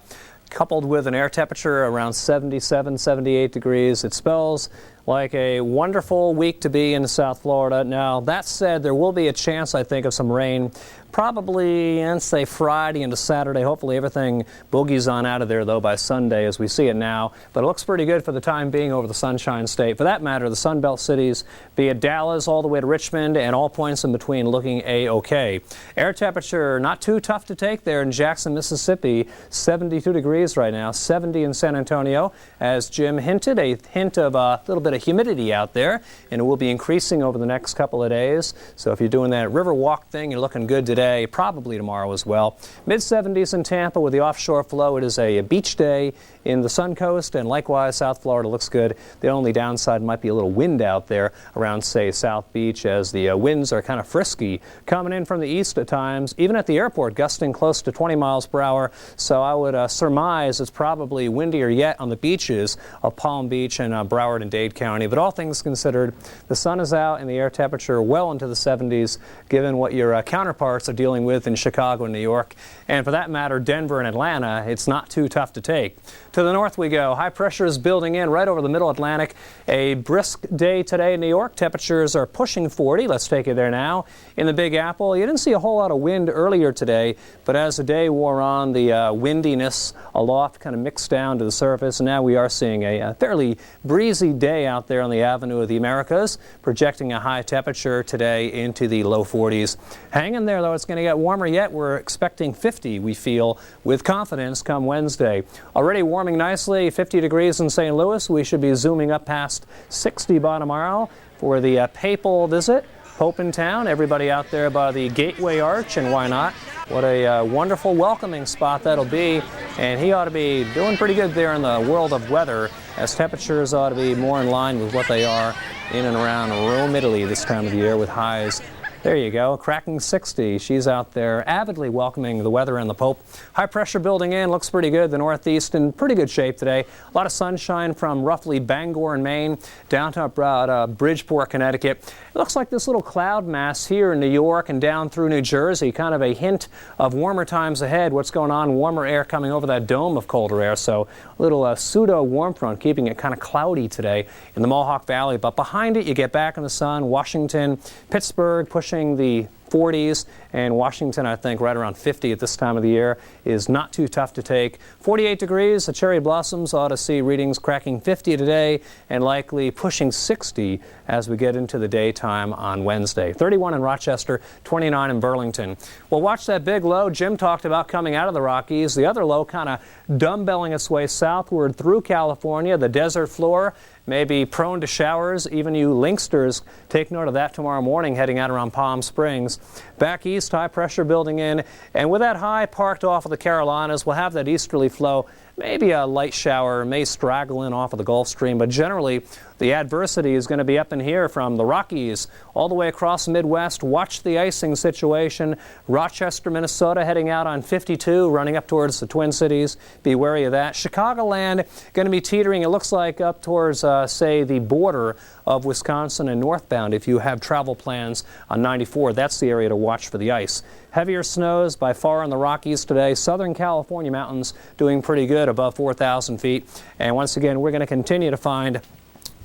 coupled with an air temperature around 77, 78 degrees. It spells like a wonderful week to be in South Florida. Now, that said, there will be a chance, I think, of some rain, probably, say, Friday into Saturday. Hopefully everything boogies on out of there, though, by Sunday as we see it now. But it looks pretty good for the time being over the Sunshine State. For that matter, the Sun Belt cities, be it Dallas all the way to Richmond and all points in between, looking A-OK. Air temperature not too tough to take there in Jackson, Mississippi. 72 degrees right now, 70 in San Antonio. As Jim hinted, a hint of a little bit of humidity out there, and it will be increasing over the next couple of days. So if you're doing that river walk thing, you're looking good today, probably tomorrow as well. Mid-70s in Tampa with the offshore flow. It is a beach day in the Sun Coast, and likewise South Florida looks good. The only downside might be a little wind out there around, say, South Beach, as the winds are kind of frisky coming in from the east at times, even at the airport, gusting close to 20 miles per hour. So I would surmise it's probably windier yet on the beaches of Palm Beach and Broward and Dade County. But all things considered, the sun is out and the air temperature well into the 70s, given what your counterparts are dealing with in Chicago and New York. And for that matter, Denver and Atlanta, it's not too tough to take. To the north we go. High pressure is building in right over the middle Atlantic. A brisk day today in New York. Temperatures are pushing 40. Let's take you there now. In the Big Apple, you didn't see a whole lot of wind earlier today, but as the day wore on, the windiness aloft kind of mixed down to the surface, and now we are seeing a fairly breezy day out there on the Avenue of the Americas, projecting a high temperature today into the low 40s. Hang in there, though. It's going to get warmer yet. We're expecting 50, we feel, with confidence come Wednesday. Already warming nicely, 50 degrees in St. Louis. We should be zooming up past 60 by tomorrow for the papal visit. Pope in town, everybody out there by the Gateway Arch, and why not? What a wonderful welcoming spot that'll be, and he ought to be doing pretty good there in the world of weather, as temperatures ought to be more in line with what they are in and around Rome, Italy this time of the year, with highs There you go, cracking 60. She's out there avidly welcoming the weather and the Pope. High pressure building in, looks pretty good. The Northeast in pretty good shape today. A lot of sunshine from roughly Bangor in Maine down to about Bridgeport, Connecticut. It looks like this little cloud mass here in New York and down through New Jersey, kind of a hint of warmer times ahead. What's going on? Warmer air coming over that dome of colder air. So a little pseudo warm front keeping it kind of cloudy today in the Mohawk Valley. But behind it, you get back in the sun. Washington, Pittsburgh pushing the 40s, and Washington, I think, right around 50 at this time of the year is not too tough to take. 48 degrees, the cherry blossoms ought to see readings cracking 50 today and likely pushing 60 as we get into the daytime on Wednesday. 31 in Rochester, 29 in Burlington. Well, watch that big low Jim talked about coming out of the Rockies. The other low kind of dumbbelling its way southward through California, the desert floor. May be prone to showers. Even you Linksters, take note of that tomorrow morning heading out around Palm Springs. Back east, high pressure building in. And with that high parked off of the Carolinas, we'll have that easterly flow. Maybe a light shower may straggle in off of the Gulf Stream, but generally the adversity is going to be up in here from the Rockies all the way across the Midwest. Watch the icing situation. Rochester, Minnesota heading out on 52, running up towards the Twin Cities. Be wary of that. Chicagoland going to be teetering, it looks like, up towards, say, the border of Wisconsin and northbound. If you have travel plans on 94, that's the area to watch for the ice. Heavier snows by far in the Rockies today. Southern California mountains doing pretty good, above 4,000 feet. And once again, we're going to continue to find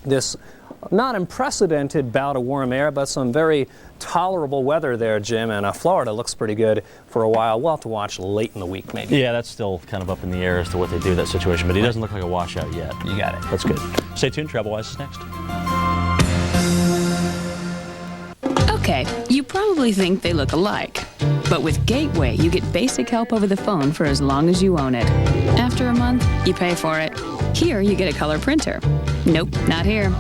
this not unprecedented bout of warm air, but some very tolerable weather there, Jim. And Florida looks pretty good for a while. We'll have to watch late in the week, maybe. Yeah, that's still kind of up in the air as to what they do in that situation, but he doesn't look like a washout yet. You got it. That's good. Stay tuned. Travel-Wise is next. Okay, you probably think they look alike. But with Gateway, you get basic help over the phone for as long as you own it. After a month, you pay for it. Here, you get a color printer. Nope, not here.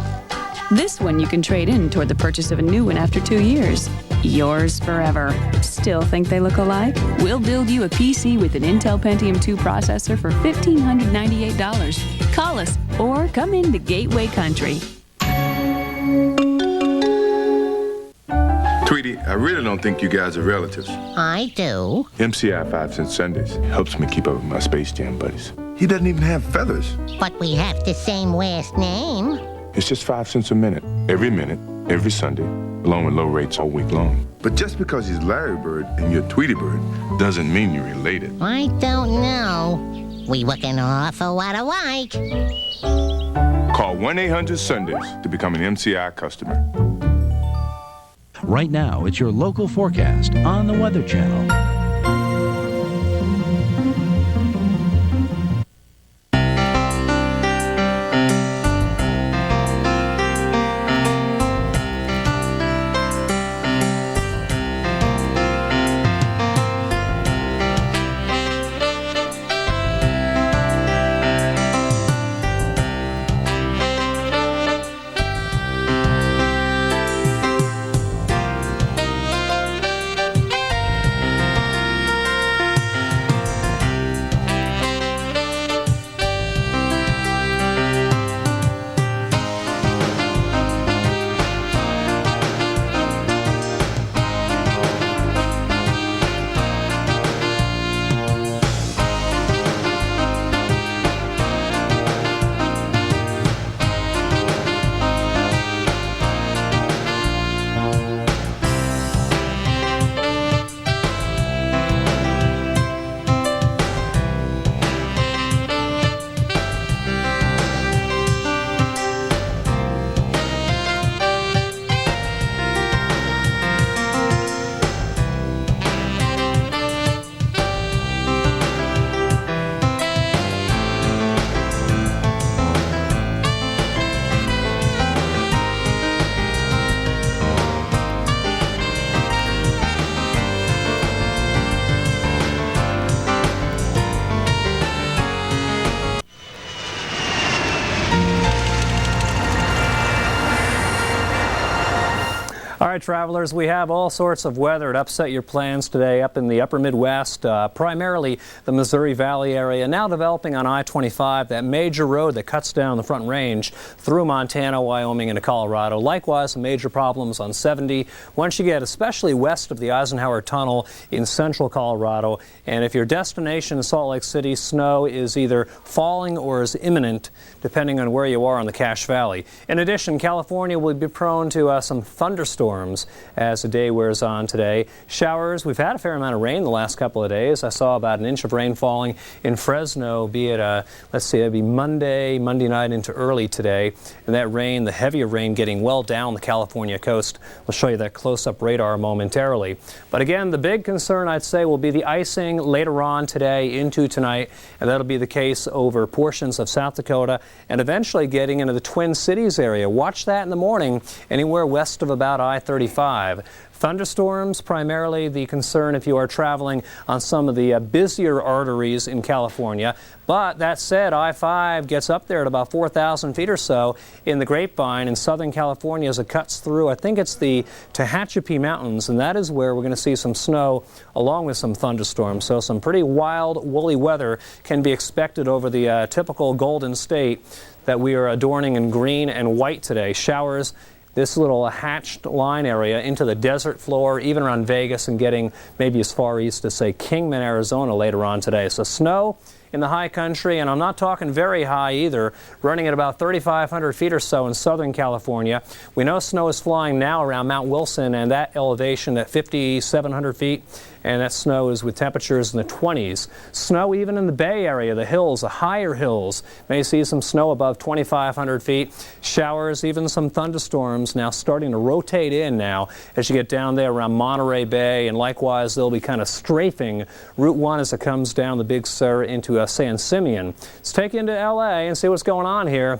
This one you can trade in toward the purchase of a new one after 2 years. Yours forever. Still think they look alike? We'll build you a PC with an Intel Pentium 2 processor for $1,598. Call us or come into Gateway Country. Tweety, I really don't think you guys are relatives. I do. MCI 5 Cent Sundays helps me keep up with my Space Jam buddies. He doesn't even have feathers. But we have the same last name. It's just 5 cents a minute, every Sunday, along with low rates all week long. But just because he's Larry Bird and you're Tweety Bird doesn't mean you're related. I don't know. We look an awful lot alike. Call 1-800-SUNDAYS to become an MCI customer. Right now, it's your local forecast on the Weather Channel. right, travelers, we have all sorts of weather to upset your plans today up in the upper Midwest, primarily the Missouri Valley area, now developing on I-25, that major road that cuts down the Front Range through Montana, Wyoming, into Colorado. Likewise, some major problems on 70 once you get especially west of the Eisenhower Tunnel in central Colorado. And if your destination is Salt Lake City, snow is either falling or is imminent, depending on where you are on the Cache Valley. In addition, California will be prone to some thunderstorms as the day wears on today. Showers, we've had a fair amount of rain the last couple of days. I saw about an inch of rain falling in Fresno, be it, let's see, it'd be Monday night into early today. And that rain, the heavier rain, getting well down the California coast. We'll show you that close-up radar momentarily. But again, the big concern, I'd say, will be the icing later on today into tonight. And that'll be the case over portions of South Dakota and eventually getting into the Twin Cities area. Watch that in the morning, anywhere west of about I-35. Thunderstorms, primarily the concern if you are traveling on some of the busier arteries in California. But that said, I-5 gets up there at about 4,000 feet or so in the Grapevine in Southern California as it cuts through, I think it's the Tehachapi Mountains, and that is where we're going to see some snow along with some thunderstorms. So some pretty wild, woolly weather can be expected over the typical Golden State that we are adorning in green and white today. Showers, this little hatched line area into the desert floor, even around Vegas, and getting maybe as far east as, say, Kingman, Arizona later on today. So snow in the high country, and I'm not talking very high either, running at about 3,500 feet or so in Southern California. We know snow is flying now around Mount Wilson and that elevation at 5,700 feet, and that snow is with temperatures in the 20s. Snow even in the Bay Area, the hills, the higher hills, may see some snow above 2,500 feet. Showers, even some thunderstorms now starting to rotate in now as you get down there around Monterey Bay, and likewise they'll be kind of strafing Route 1 as it comes down the Big Sur into San Simeon. Let's take you into LA and see what's going on here.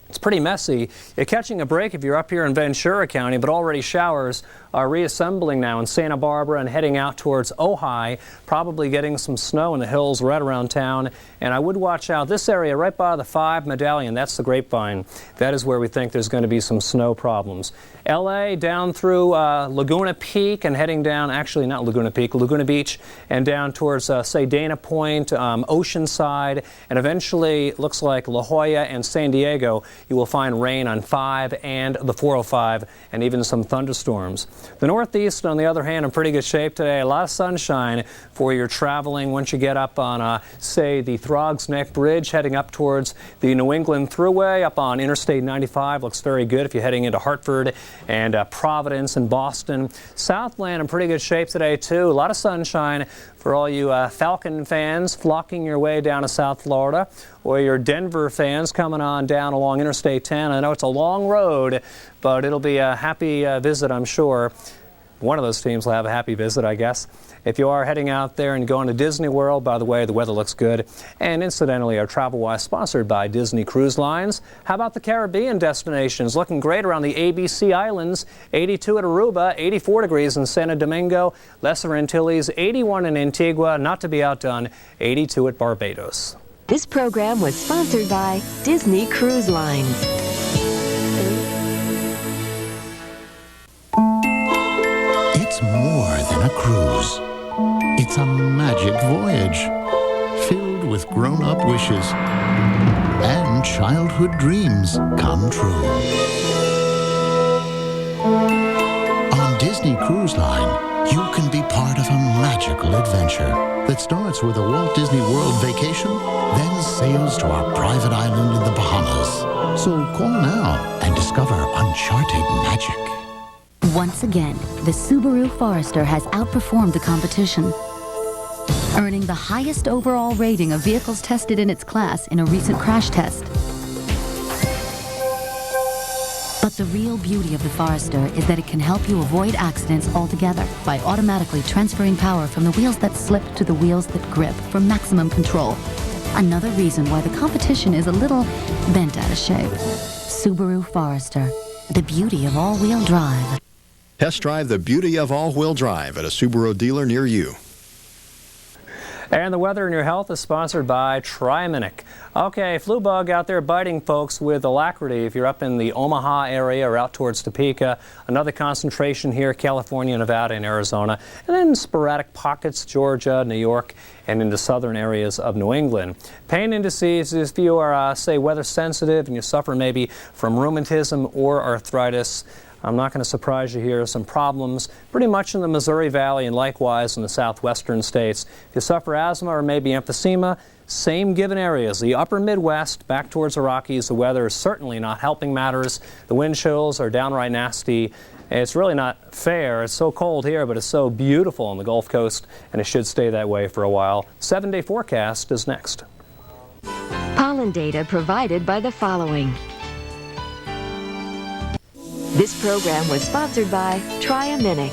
It's pretty messy. You're catching a break if you're up here in Ventura County, but already showers are reassembling now in Santa Barbara and heading out towards Ojai, probably getting some snow in the hills right around town. And I would watch out this area right by the 5 Medallion. That's the Grapevine. That is where we think there's going to be some snow problems. LA down through Laguna Peak and heading down, actually not Laguna Peak, Laguna Beach, and down towards, say, Dana Point, Oceanside, and eventually looks like La Jolla and San Diego. You will find rain on 5 and the 405 and even some thunderstorms. The Northeast, on the other hand, in pretty good shape today. A lot of sunshine for your traveling once you get up on, say, the Throgs Neck Bridge, heading up towards the New England Thruway, up on Interstate 95. Looks very good if you're heading into Hartford and Providence and Boston. Southland in pretty good shape today, too. A lot of sunshine for all you Falcon fans flocking your way down to South Florida, or your Denver fans coming on down along Interstate 10. I know it's a long road, but it'll be a happy visit, I'm sure. One of those teams will have a happy visit, I guess. If you are heading out there and going to Disney World, by the way, the weather looks good. And incidentally, our TravelWise sponsored by Disney Cruise Lines. How about the Caribbean destinations? Looking great around the ABC Islands. 82 at Aruba, 84 degrees in Santo Domingo, Lesser Antilles, 81 in Antigua, not to be outdone, 82 at Barbados. This program was sponsored by Disney Cruise Lines. It's more than a cruise. It's a magic voyage filled with grown-up wishes and childhood dreams come true. On Disney Cruise Line, you can be part of a magical adventure that starts with a Walt Disney World vacation, then sails to our private island in the Bahamas. So call now and discover uncharted magic. Once again, the Subaru Forester has outperformed the competition, earning the highest overall rating of vehicles tested in its class in a recent crash test. But the real beauty of the Forester is that it can help you avoid accidents altogether by automatically transferring power from the wheels that slip to the wheels that grip for maximum control. Another reason why the competition is a little bent out of shape. Subaru Forester, the beauty of all-wheel drive. Test drive the beauty of all-wheel drive at a Subaru dealer near you. And the weather and your health is sponsored by Triaminic. Okay, flu bug out there biting folks with alacrity if you're up in the Omaha area or out towards Topeka. Another concentration here, California, Nevada, and Arizona. And then sporadic pockets, Georgia, New York, and into southern areas of New England. Pain indices, if you are, say, weather sensitive and you suffer maybe from rheumatism or arthritis, I'm not going to surprise you here. Some problems pretty much in the Missouri Valley and likewise in the southwestern states. If you suffer asthma or maybe emphysema, same given areas. The upper Midwest, back towards the Rockies, the weather is certainly not helping matters. The wind chills are downright nasty. It's really not fair. It's so cold here, but it's so beautiful on the Gulf Coast, and it should stay that way for a while. 7-day forecast is next. Pollen data provided by the following. This program was sponsored by Triaminic.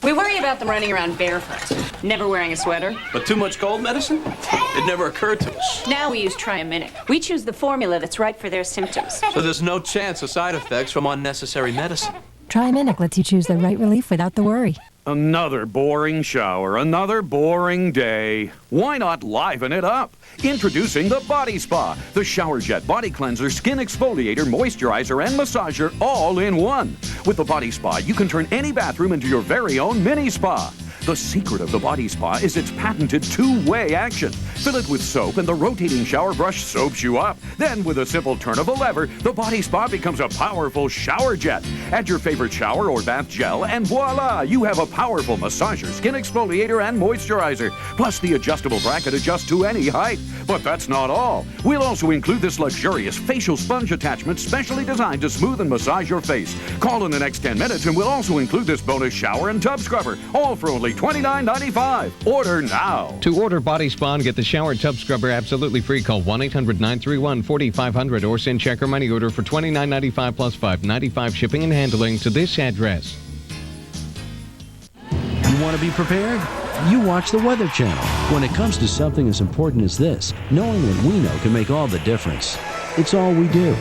We worry about them running around barefoot, never wearing a sweater. But too much cold medicine? It never occurred to us. Now we use Triaminic. We choose the formula that's right for their symptoms. So there's no chance of side effects from unnecessary medicine. Triaminic lets you choose the right relief without the worry. Another boring shower, another boring day. Why not liven it up? Introducing the Body Spa, the shower jet, body cleanser, skin exfoliator, moisturizer, and massager all in one. With the Body Spa, you can turn any bathroom into your very own mini spa. The secret of the Body Spa is its patented two-way action. Fill it with soap and the rotating shower brush soaps you up. Then with a simple turn of a lever, the Body Spa becomes a powerful shower jet. Add your favorite shower or bath gel and voila, you have a powerful massager, skin exfoliator, and moisturizer. Plus the adjustable bracket adjusts to any height. But that's not all. We'll also include this luxurious facial sponge attachment specially designed to smooth and massage your face. Call in the next 10 minutes and we'll also include this bonus shower and tub scrubber, all for only $29.95. Order now. To order Body Spa and get the shower and tub scrubber absolutely free, call 1-800-931-4500 or send check or money order for $29.95 plus $5.95 shipping and handling to this address. You want to be prepared? You watch the Weather Channel. When it comes to something as important as this, knowing what we know can make all the difference. It's all we do.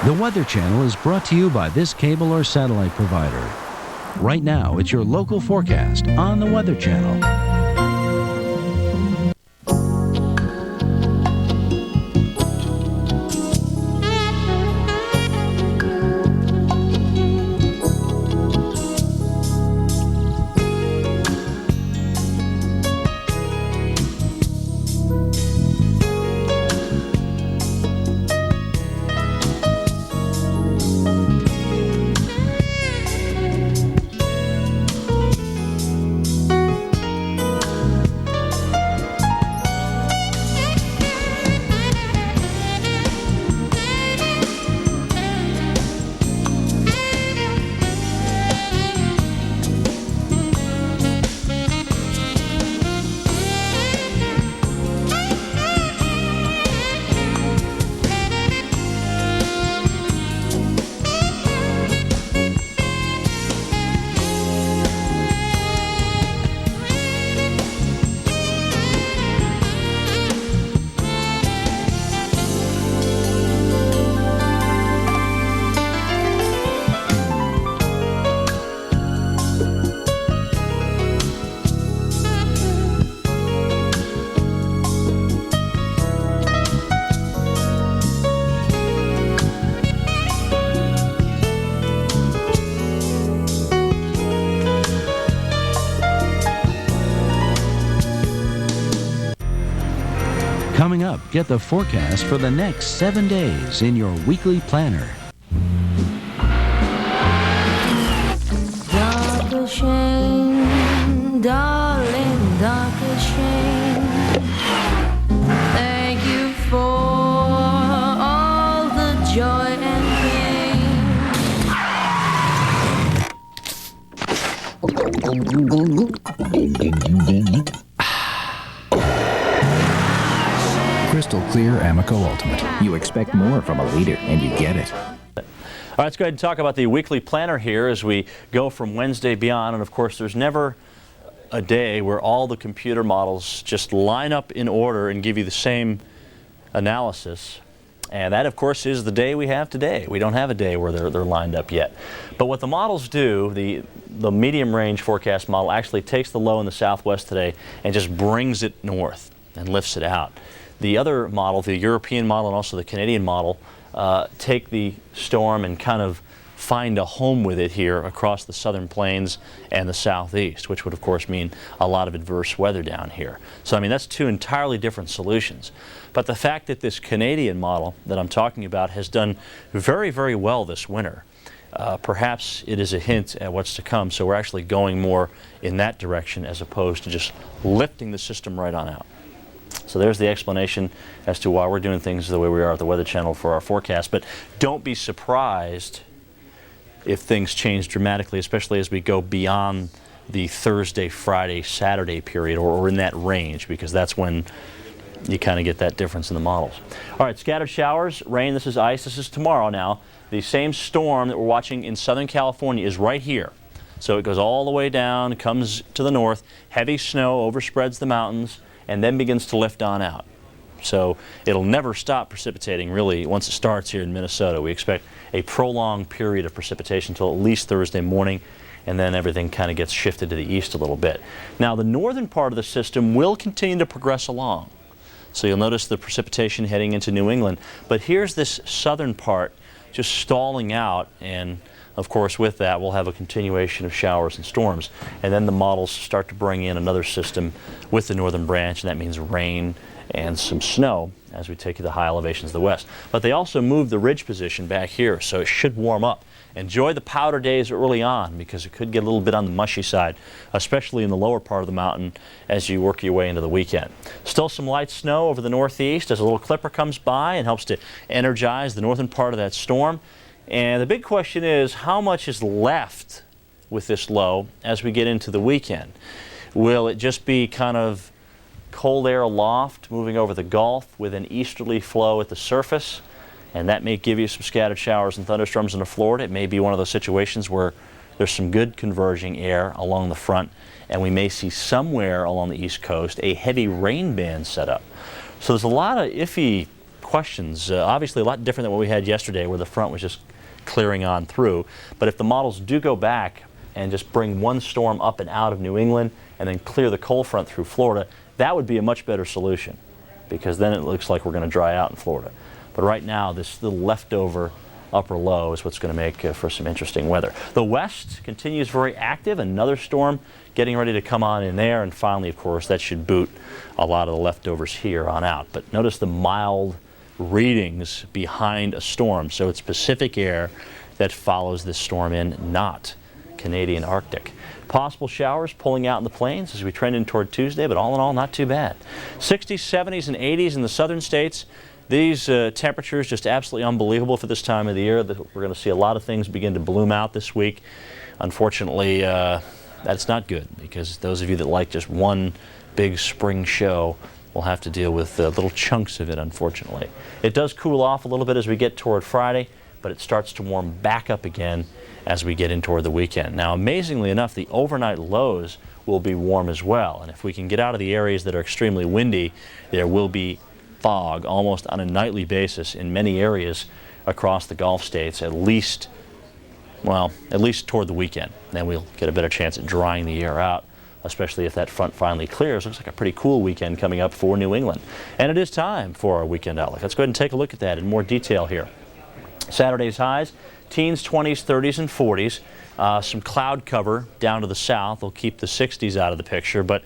The Weather Channel is brought to you by this cable or satellite provider. Right now, it's your local forecast on the Weather Channel. Coming up, get the forecast for the next 7 days in your weekly planner. Dark as shame, darling, dark as shame. Thank you for all the joy and pain. Crystal Clear Amoco Ultimate. You expect more from a leader, and you get it. All right, let's go ahead and talk about the weekly planner here as we go from Wednesday beyond. And of course, there's never a day where all the computer models just line up in order and give you the same analysis. And that, of course, is the day we have today. We don't have a day where they're lined up yet. But what the models do, the medium range forecast model actually takes the low in the southwest today and just brings it north and lifts it out. The other model, the European model and also the Canadian model, take the storm and kind of find a home with it here across the southern plains and the southeast, which would of course mean a lot of adverse weather down here. So I mean, that's two entirely different solutions. But the fact that this Canadian model that I'm talking about has done very, very well this winter, perhaps it is a hint at what's to come. So we're actually going more in that direction as opposed to just lifting the system right on out. So there's the explanation as to why we're doing things the way we are at the Weather Channel for our forecast. But don't be surprised if things change dramatically, especially as we go beyond the Thursday, Friday, Saturday period, or in that range, because that's when you kind of get that difference in the models. All right, scattered showers, rain, this is ice, this is tomorrow now. The same storm that we're watching in Southern California is right here. So it goes all the way down, comes to the north, heavy snow overspreads the mountains, and then begins to lift on out. So it'll never stop precipitating, really, once it starts here in Minnesota. We expect a prolonged period of precipitation until at least Thursday morning, and then everything kind of gets shifted to the east a little bit. Now, the northern part of the system will continue to progress along. So you'll notice the precipitation heading into New England. But here's this southern part just stalling out, and of course with that we'll have a continuation of showers and storms. And then the models start to bring in another system with the northern branch, and that means rain and some snow as we take you to the high elevations of the west. But they also move the ridge position back here, so it should warm up. Enjoy the powder days early on, because it could get a little bit on the mushy side, especially in the lower part of the mountain as you work your way into the weekend. Still some light snow over the northeast as a little clipper comes by and helps to energize the northern part of that storm. And the big question is, how much is left with this low as we get into the weekend? Will it just be kind of cold air aloft moving over the Gulf with an easterly flow at the surface? And that may give you some scattered showers and thunderstorms into Florida. It may be one of those situations where there's some good converging air along the front, and we may see somewhere along the East Coast a heavy rain band set up. So there's a lot of iffy questions, obviously a lot different than what we had yesterday where the front was just clearing on through. But if the models do go back and just bring one storm up and out of New England and then clear the cold front through Florida, that would be a much better solution, because then it looks like we're going to dry out in Florida. But right now, this little leftover upper low is what's going to make for some interesting weather. The west continues very active. Another storm getting ready to come on in there. And finally, of course, that should boot a lot of the leftovers here on out. But notice the mild readings behind a storm. So it's Pacific air that follows this storm in, not Canadian Arctic. Possible showers pulling out in the plains as we trend in toward Tuesday, but all in all, not too bad. 60s, 70s, and 80s in the southern states. These temperatures just absolutely unbelievable for this time of the year. We're going to see a lot of things begin to bloom out this week. Unfortunately, that's not good, because those of you that like just one big spring show will have to deal with little chunks of it, unfortunately. It does cool off a little bit as we get toward Friday, but it starts to warm back up again as we get in toward the weekend. Now, amazingly enough, the overnight lows will be warm as well. And if we can get out of the areas that are extremely windy, there will be fog almost on a nightly basis in many areas across the Gulf states, at least toward the weekend. Then we'll get a better chance at drying the air out, especially if that front finally clears. Looks like a pretty cool weekend coming up for New England. And it is time for our weekend outlook. Let's go ahead and take a look at that in more detail here. Saturday's highs, teens, 20s, 30s, and 40s. Some cloud cover down to the south will keep the 60s out of the picture, but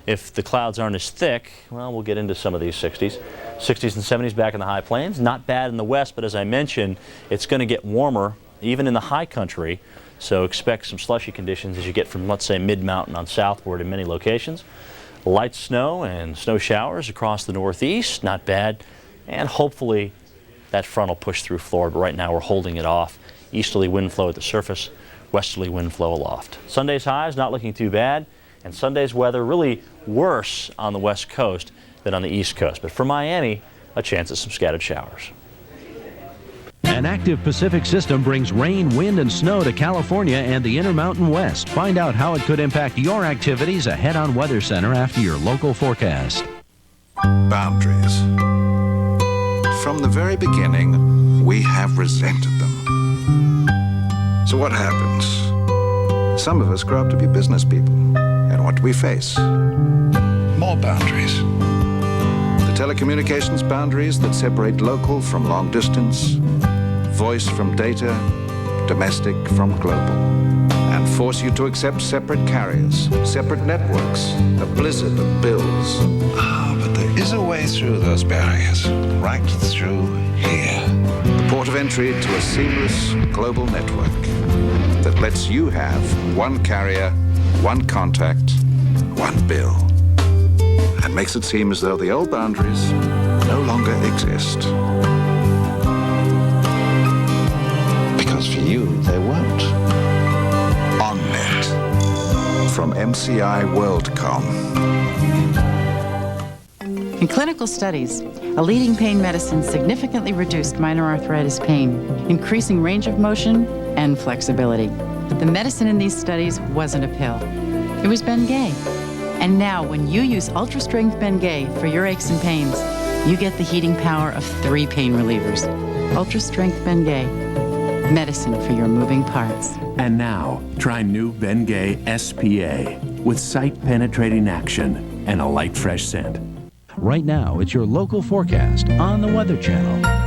If the clouds aren't as thick, well, we'll get into some of these 60s. 60s and 70s back in the high plains. Not bad in the west, but as I mentioned, it's going to get warmer even in the high country. So expect some slushy conditions as you get from, let's say, mid-mountain on southward in many locations. Light snow and snow showers across the northeast, not bad. And hopefully that front will push through Florida. But right now we're holding it off. Easterly wind flow at the surface, westerly wind flow aloft. Sunday's highs not looking too bad. And Sunday's weather really worse on the west coast than on the east coast. But for Miami, a chance of some scattered showers. An active Pacific system brings rain, wind, and snow to California and the Intermountain West. Find out how it could impact your activities ahead on Weather Center after your local forecast. Boundaries. From the very beginning, we have resented them. So what happens? Some of us grow up to be business people. And what do we face? More boundaries. The telecommunications boundaries that separate local from long distance, voice from data, domestic from global, and force you to accept separate carriers, separate networks, a blizzard of bills. But there is a way through those barriers, right through here. The port of entry to a seamless global network that lets you have one carrier, one contact, one bill, and makes it seem as though the old boundaries no longer exist. Because for you, they won't. OnNet from MCI WorldCom. In clinical studies, a leading pain medicine significantly reduced minor arthritis pain, increasing range of motion and flexibility. But the medicine in these studies wasn't a pill. It was Bengay. And now, when you use ultra-strength Bengay for your aches and pains, you get the heating power of 3 pain relievers. Ultra-strength Bengay, medicine for your moving parts. And now, try new Bengay SPA with site-penetrating action and a light, fresh scent. Right now, it's your local forecast on the Weather Channel.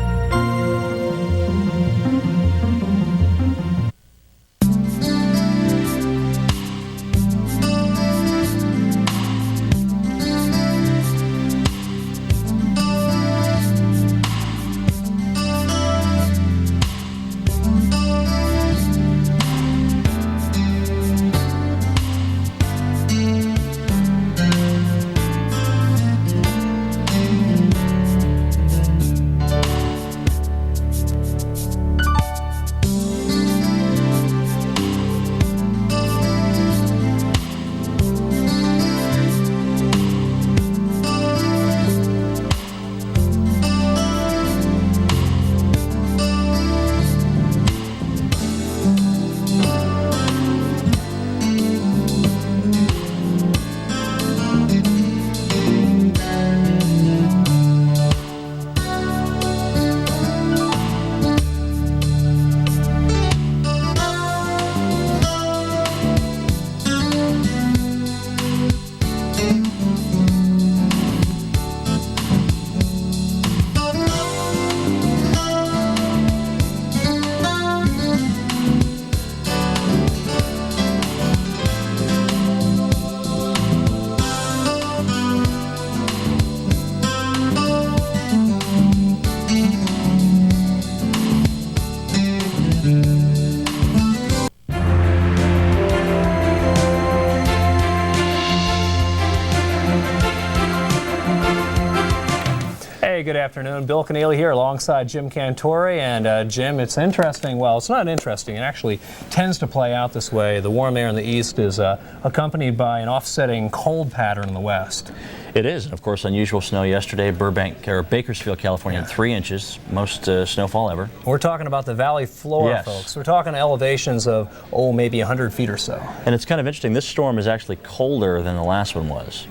Good afternoon. Bill Keneally here alongside Jim Cantore. And Jim, it's interesting. Well, it's not interesting. It actually tends to play out this way. The warm air in the east is accompanied by an offsetting cold pattern in the west. It is. And of course, unusual snow yesterday. Bakersfield, California, 3 inches, most snowfall ever. We're talking about the valley floor, yes, folks. We're talking elevations of, maybe 100 feet or so. And it's kind of interesting. This storm is actually colder than the last one was.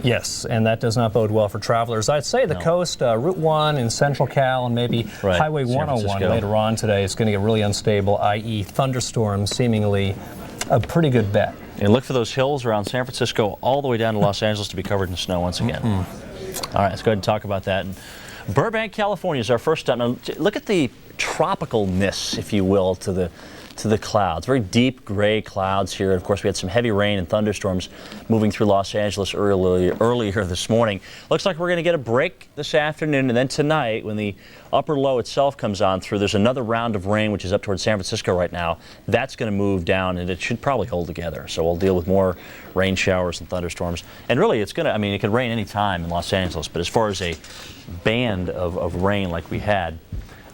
Yes, and that does not bode well for travelers. I'd say the coast, Route 1 in Central Cal and maybe Highway 101 later on today is going to get really unstable, i.e. thunderstorms, seemingly a pretty good bet. And look for those hills around San Francisco all the way down to Los Angeles to be covered in snow once again. All right, let's go ahead and talk about that. And Burbank, California is our first stop. Now, look at the tropicalness, if you will, to to the clouds. Very deep gray clouds here. Of course, we had some heavy rain and thunderstorms moving through Los Angeles earlier this morning. Looks like we're going to get a break this afternoon, and then tonight, when the upper low itself comes on through, there's another round of rain, which is up towards San Francisco right now. That's going to move down, and it should probably hold together. So we'll deal with more rain showers and thunderstorms. And really, it's going to, I mean, it could rain any time in Los Angeles, but as far as a band of rain like we had,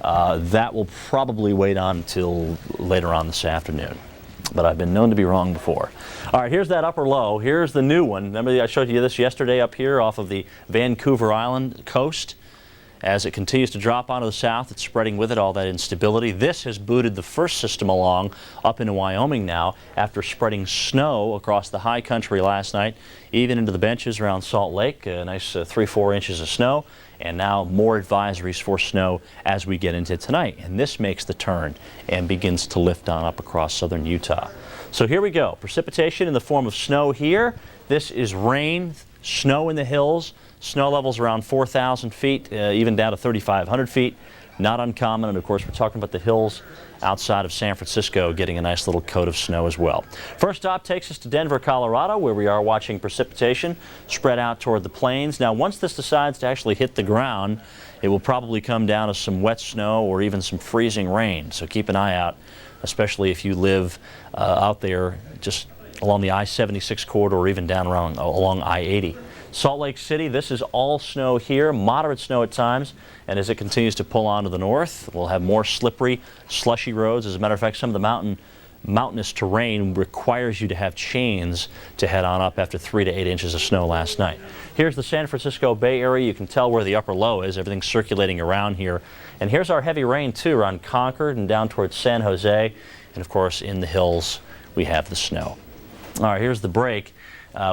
that will probably wait on until later on this afternoon. But I've been known to be wrong before. All right, here's that upper low. Here's the new one. Remember I showed you this yesterday up here off of the Vancouver Island coast? As it continues to drop onto the south, it's spreading with it all that instability. This has booted the first system along up into Wyoming now after spreading snow across the high country last night, even into the benches around Salt Lake. A nice 3-4 inches of snow. And now more advisories for snow as we get into tonight. And this makes the turn and begins to lift on up across southern Utah. So here we go. Precipitation in the form of snow here. This is rain, snow in the hills. Snow levels around 4,000 feet, even down to 3,500 feet. Not uncommon. And of course, we're talking about the hills outside of San Francisco getting a nice little coat of snow as well. First stop takes us to Denver, Colorado, where we are watching precipitation spread out toward the plains. Now, once this decides to actually hit the ground, it will probably come down to some wet snow or even some freezing rain. So keep an eye out, especially if you live out there just along the I-76 corridor or even down around along I-80. Salt Lake City, this is all snow here, moderate snow at times, and as it continues to pull on to the north, we'll have more slippery, slushy roads. As a matter of fact, some of the mountainous terrain requires you to have chains to head on up after 3 to 8 inches of snow last night. Here's the San Francisco Bay Area. You can tell where the upper low is. Everything's circulating around here. And here's our heavy rain, too, around Concord and down towards San Jose. And, of course, in the hills, we have the snow. All right, here's the break.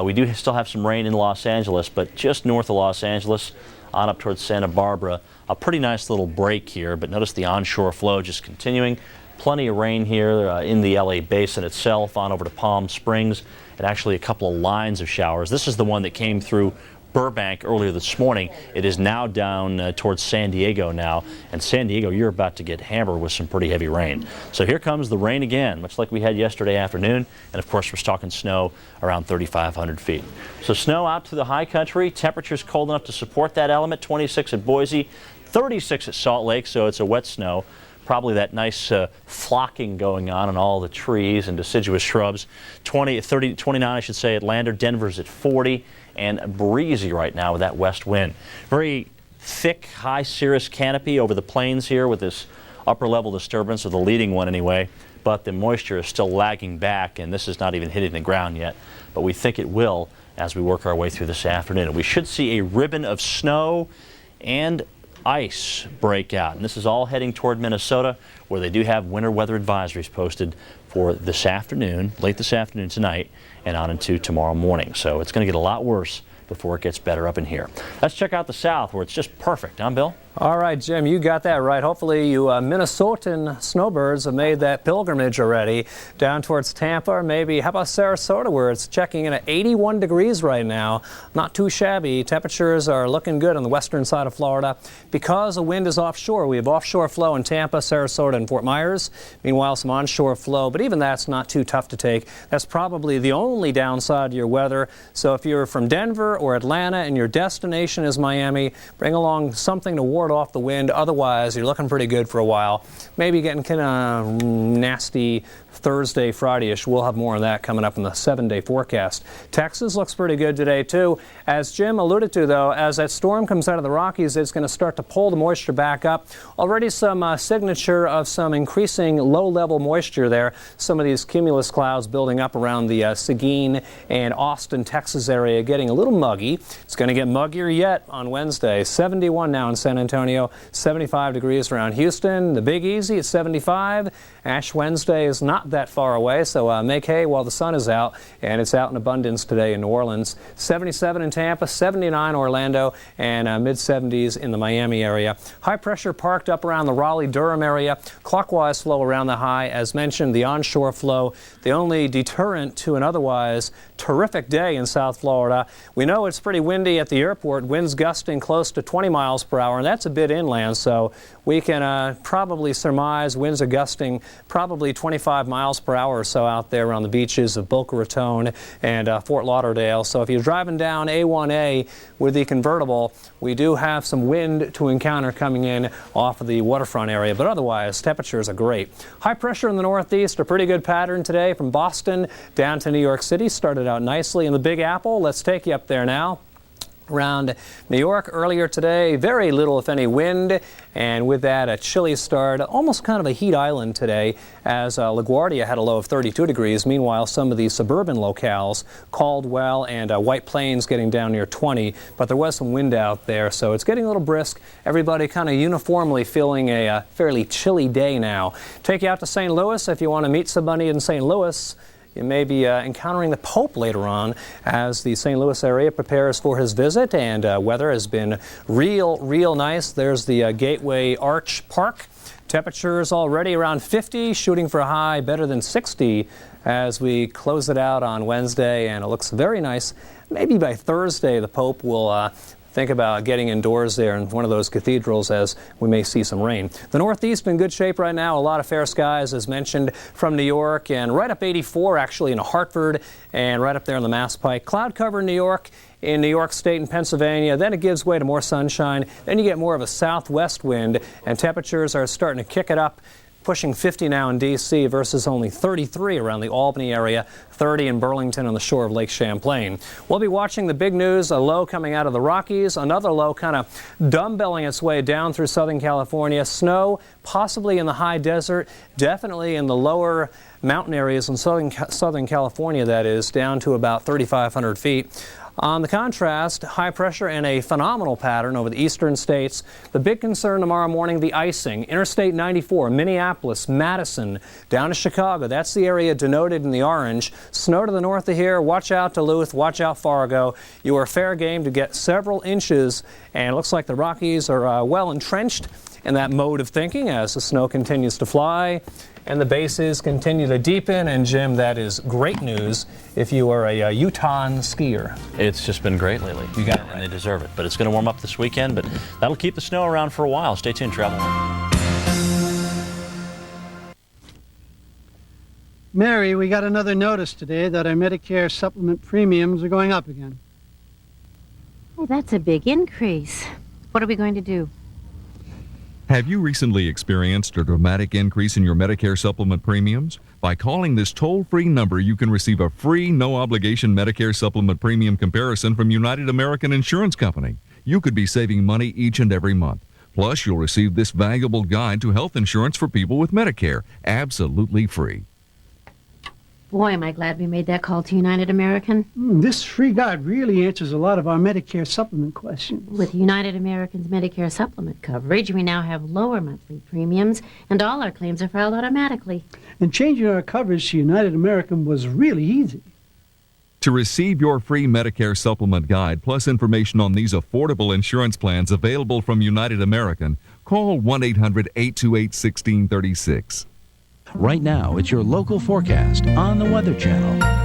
We do still have some rain in Los Angeles, but just north of Los Angeles on up towards Santa Barbara, a pretty nice little break here, but notice the onshore flow just continuing. Plenty of rain here in the LA basin itself on over to Palm Springs, and actually a couple of lines of showers. This is the one that came through Burbank earlier this morning. It is now down towards San Diego now, and San Diego, you're about to get hammered with some pretty heavy rain. So here comes the rain again, much like we had yesterday afternoon, and of course we're talking snow around 3,500 feet. So snow out to the high country, temperatures cold enough to support that element, 26 at Boise, 36 at Salt Lake, so it's a wet snow. Probably that nice flocking going on in all the trees and deciduous shrubs. 29 I should say at Lander. Denver's at 40 and breezy right now with that west wind. Very thick, high cirrus canopy over the plains here with this upper level disturbance, or the leading one anyway. But the moisture is still lagging back, and this is not even hitting the ground yet. But we think it will as we work our way through this afternoon. We should see a ribbon of snow and ice break out. And this is all heading toward Minnesota, where they do have winter weather advisories posted for this afternoon, late this afternoon tonight, and on into tomorrow morning. So it's going to get a lot worse before it gets better up in here. Let's check out the south, where it's just perfect. Huh, Bill? All right, Jim, you got that right. Hopefully you Minnesotan snowbirds have made that pilgrimage already down towards Tampa, or maybe, how about Sarasota, where it's checking in at 81 degrees right now. Not too shabby. Temperatures are looking good on the western side of Florida. Because the wind is offshore, we have offshore flow in Tampa, Sarasota, and Fort Myers. Meanwhile, some onshore flow, but even that's not too tough to take. That's probably the only downside to your weather. So if you're from Denver or Atlanta and your destination is Miami, bring along something to ward off the wind. Otherwise, you're looking pretty good for a while. Maybe getting kind of nasty Thursday, Friday-ish. We'll have more of that coming up in the 7-day forecast. Texas looks pretty good today, too. As Jim alluded to, though, as that storm comes out of the Rockies, it's going to start to pull the moisture back up. Already some signature of some increasing low-level moisture there. Some of these cumulus clouds building up around the Seguin and Austin, Texas area, getting a little muggy. It's going to get muggier yet on Wednesday. 71 now in San Antonio, 75 degrees around Houston. The Big Easy at 75. Ash Wednesday is not not that far away, so make hay while the sun is out, and it's out in abundance today in New Orleans. 77 in Tampa, 79 Orlando, and mid-70s in the Miami area. High pressure parked up around the Raleigh-Durham area. Clockwise flow around the high. As mentioned, the onshore flow, the only deterrent to an otherwise terrific day in South Florida. We know it's pretty windy at the airport, winds gusting close to 20 miles per hour, and that's a bit inland, so we can probably surmise winds are gusting probably 25 miles per hour or so out there around the beaches of Boca Raton and Fort Lauderdale. So if you're driving down A1A with the convertible, we do have some wind to encounter coming in off of the waterfront area, but otherwise temperatures are great. High pressure in the northeast, a pretty good pattern today from Boston down to New York City. Started out nicely in the Big Apple. Let's take you up there now. Around New York earlier today, very little if any wind, and with that a chilly start, almost kind of a heat island today as LaGuardia had a low of 32 degrees. Meanwhile, some of the suburban locales, Caldwell and White Plains getting down near 20, but there was some wind out there, so it's getting a little brisk. Everybody kind of uniformly feeling a fairly chilly day now. Take you out to St. Louis if you want to meet somebody in St. Louis. You may be encountering the Pope later on as the St. Louis area prepares for his visit, and weather has been real nice. There's the Gateway Arch Park. Temperatures already around 50, shooting for a high better than 60 as we close it out on Wednesday, and it looks very nice. Maybe by Thursday the Pope will think about getting indoors there in one of those cathedrals, as we may see some rain. The Northeast in good shape right now. A lot of fair skies, as mentioned, from New York, and right up 84 actually in Hartford, and right up there in the Mass Pike. Cloud cover in New York State and Pennsylvania. Then it gives way to more sunshine. Then you get more of a southwest wind, and temperatures are starting to kick it up, pushing 50 now in D.C. versus only 33 around the Albany area, 30 in Burlington on the shore of Lake Champlain. We'll be watching the big news, a low coming out of the Rockies, another low kind of dumbbelling its way down through Southern California. Snow possibly in the high desert, definitely in the lower mountain areas in Southern California, that is, down to about 3,500 feet. On the contrast, high pressure and a phenomenal pattern over the eastern states. The big concern tomorrow morning, the icing. Interstate 94, Minneapolis, Madison, down to Chicago. That's the area denoted in the orange. Snow to the north of here. Watch out Duluth, watch out Fargo. You are fair game to get several inches, and it looks like the Rockies are well entrenched in that mode of thinking as the snow continues to fly and the bases continue to deepen. And Jim, that is great news if you are a Utah skier. It's just been great lately. You got it right. And they deserve it. But it's going to warm up this weekend, but that'll keep the snow around for a while. Stay tuned, travel. Mary, we got another notice today that our Medicare supplement premiums are going up again. Oh, that's a big increase. What are we going to do? Have you recently experienced a dramatic increase in your Medicare supplement premiums? By calling this toll-free number, you can receive a free, no-obligation Medicare supplement premium comparison from United American Insurance Company. You could be saving money each and every month. Plus, you'll receive this valuable guide to health insurance for people with Medicare, absolutely free. Boy, am I glad we made that call to United American. This free guide really answers a lot of our Medicare supplement questions. With United American's Medicare supplement coverage, we now have lower monthly premiums, and all our claims are filed automatically. And changing our coverage to United American was really easy. To receive your free Medicare supplement guide, plus information on these affordable insurance plans available from United American, call 1-800-828-1636. Right now, it's your local forecast on the Weather Channel.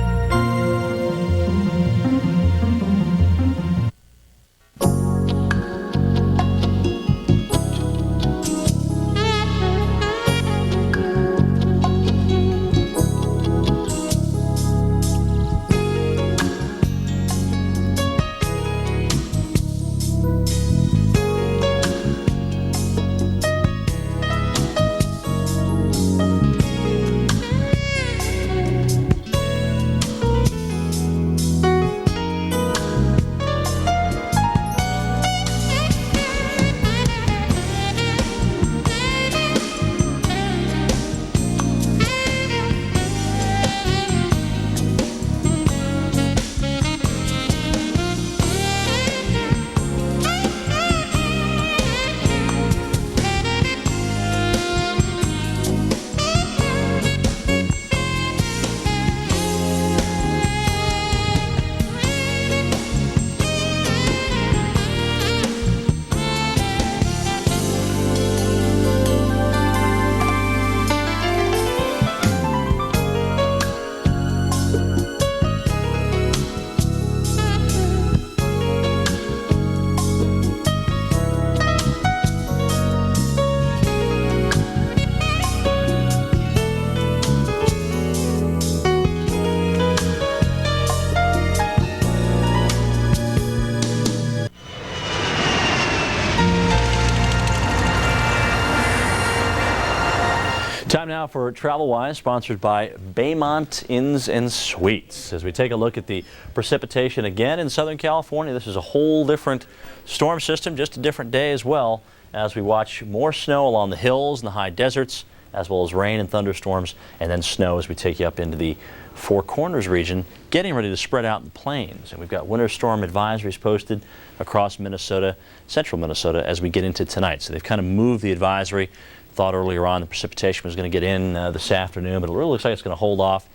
Time now for Travel Wise, sponsored by Baymont Inns and Suites. As we take a look at the precipitation again in Southern California, this is a whole different storm system, just a different day as well, as we watch more snow along the hills and the high deserts, as well as rain and thunderstorms, and then snow as we take you up into the Four Corners region, getting ready to spread out in the plains. And we've got winter storm advisories posted across Minnesota, central Minnesota, as we get into tonight. So they've kind of moved the advisory. Thought earlier on the precipitation was going to get in this afternoon, but it really looks like it's going to hold off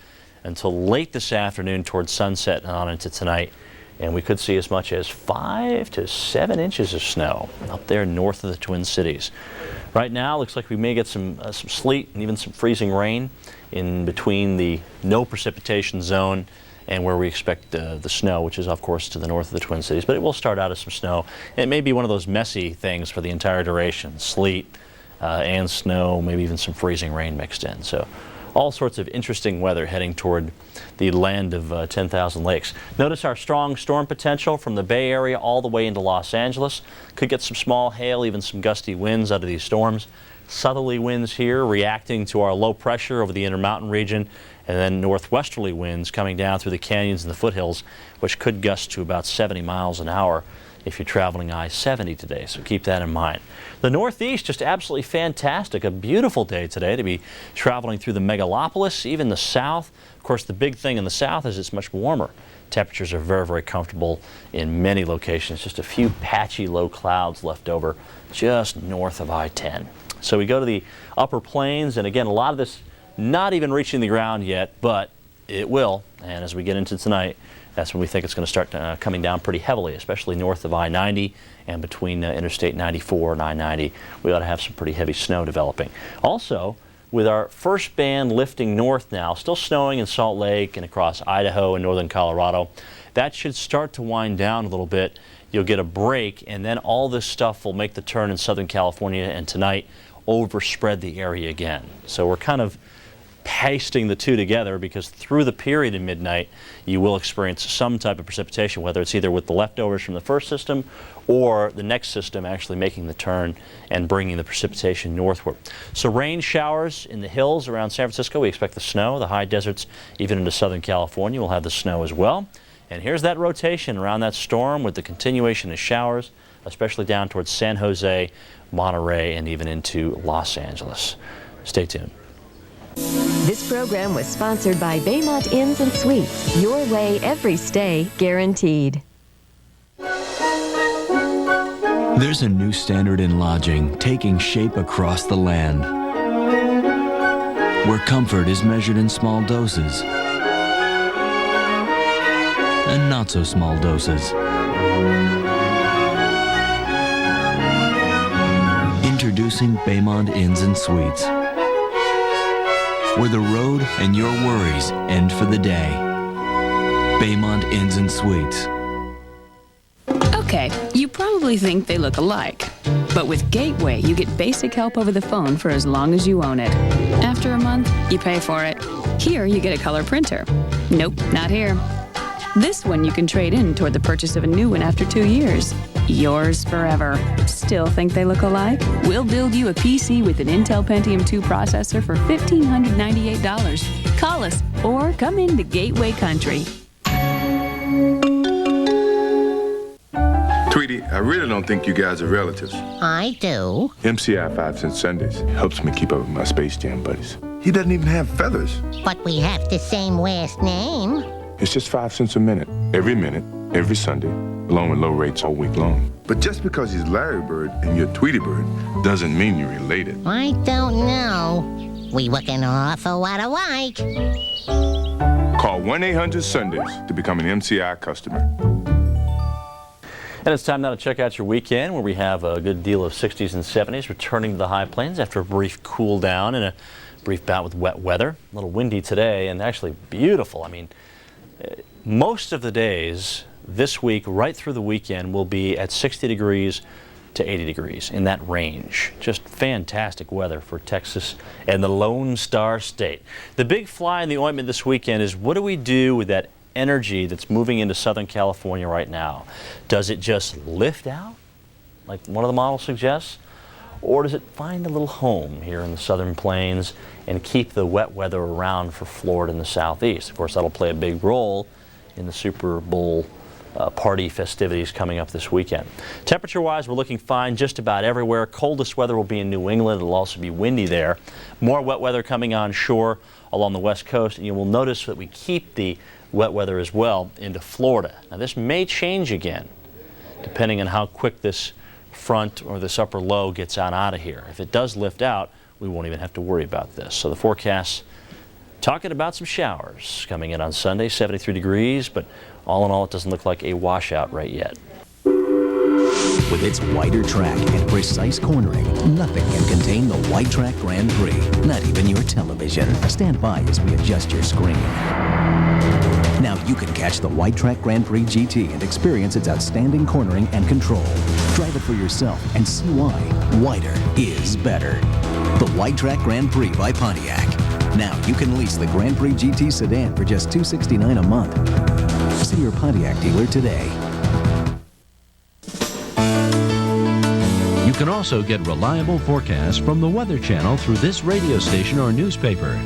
until late this afternoon towards sunset and on into tonight. And we could see as much as 5 to 7 inches of snow up there north of the Twin Cities. Right now, looks like we may get some sleet and even some freezing rain in between the no precipitation zone and where we expect the snow, which is, of course, to the north of the Twin Cities. But it will start out as some snow. It may be one of those messy things for the entire duration, sleet, and snow, maybe even some freezing rain mixed in. So all sorts of interesting weather heading toward the land of 10,000 lakes. Notice our strong storm potential from the Bay Area all the way into Los Angeles. Could get some small hail, even some gusty winds out of these storms. Southerly winds here reacting to our low pressure over the Intermountain region, and then northwesterly winds coming down through the canyons and the foothills, which could gust to about 70 miles an hour if you're traveling I-70 today, so keep that in mind. The Northeast, just absolutely fantastic. A beautiful day today to be traveling through the megalopolis, even the South. Of course, the big thing in the South is it's much warmer. Temperatures are very, very comfortable in many locations. Just a few patchy low clouds left over just north of I-10. So we go to the upper plains, and again, a lot of this not even reaching the ground yet, but it will. And as we get into tonight, that's when we think it's going to start coming down pretty heavily, especially north of I-90 and between Interstate 94 and I-90. We ought to have some pretty heavy snow developing. Also, with our first band lifting north now, still snowing in Salt Lake and across Idaho and northern Colorado, that should start to wind down a little bit. You'll get a break, and then all this stuff will make the turn in Southern California, and tonight overspread the area again. So we're kind of pasting the two together, because through the period of midnight you will experience some type of precipitation, whether it's either with the leftovers from the first system or the next system actually making the turn and bringing the precipitation northward. So rain showers in the hills around San Francisco. We expect the snow. The high deserts even into Southern California will have the snow as well. And here's that rotation around that storm with the continuation of showers, especially down towards San Jose, Monterey, and even into Los Angeles. Stay tuned. This program was sponsored by Baymont Inns and Suites. Your way every stay, guaranteed. There's a new standard in lodging taking shape across the land, where comfort is measured in small doses and not so small doses. Introducing Baymont Inns and Suites, where the road and your worries end for the day. Baymont Inns and Suites. Okay, you probably think they look alike. But with Gateway, you get basic help over the phone for as long as you own it. After a month, you pay for it. Here, you get a color printer. Nope, not here. This one you can trade in toward the purchase of a new one after 2 years. Yours forever. Still think they look alike? We'll build you a PC with an Intel Pentium 2 processor for $1,598. Call us or come into Gateway Country. Tweety, I really don't think you guys are relatives. I do. MCI 5 cent Sundays helps me keep up with my Space Jam buddies. He doesn't even have feathers. But we have the same last name. It's just 5 cents a minute, every Sunday, along with low rates all week long. But just because he's Larry Bird and you're Tweety Bird doesn't mean you're related. I don't know. We look an awful lot alike. Call 1-800-SUNDAYS to become an MCI customer. And it's time now to check out your weekend, where we have a good deal of 60s and 70s returning to the high plains after a brief cool down and a brief bout with wet weather. A little windy today and actually beautiful. I mean, most of the days this week, right through the weekend, will be at 60 degrees to 80 degrees, in that range. Just fantastic weather for Texas and the Lone Star State. The big fly in the ointment this weekend is, what do we do with that energy that's moving into Southern California right now? Does it just lift out, like one of the models suggests? or does it find a little home here in the southern plains and keep the wet weather around for Florida and the southeast? Of course, that'll play a big role in the Super Bowl party festivities coming up this weekend. Temperature-wise, we're looking fine just about everywhere. Coldest weather will be in New England. It'll also be windy there. More wet weather coming on shore along the west coast, and you will notice that we keep the wet weather as well into Florida. Now, this may change again, depending on how quick this front or this upper low gets out of here. If it does lift out, we won't even have to worry about this. So the forecast talking about some showers coming in on Sunday, 73 degrees, but all in all, it doesn't look like a washout right yet. With its wider track and precise cornering, nothing can contain the White Track Grand Prix, not even your television. Stand by as we adjust your screen. Now you can catch the White Track Grand Prix GT and experience its outstanding cornering and control. Drive it for yourself and see why wider is better. The White Track Grand Prix by Pontiac. Now you can lease the Grand Prix GT sedan for just $269 a month. See your Pontiac dealer today. You can also get reliable forecasts from the Weather Channel through this radio station or newspaper.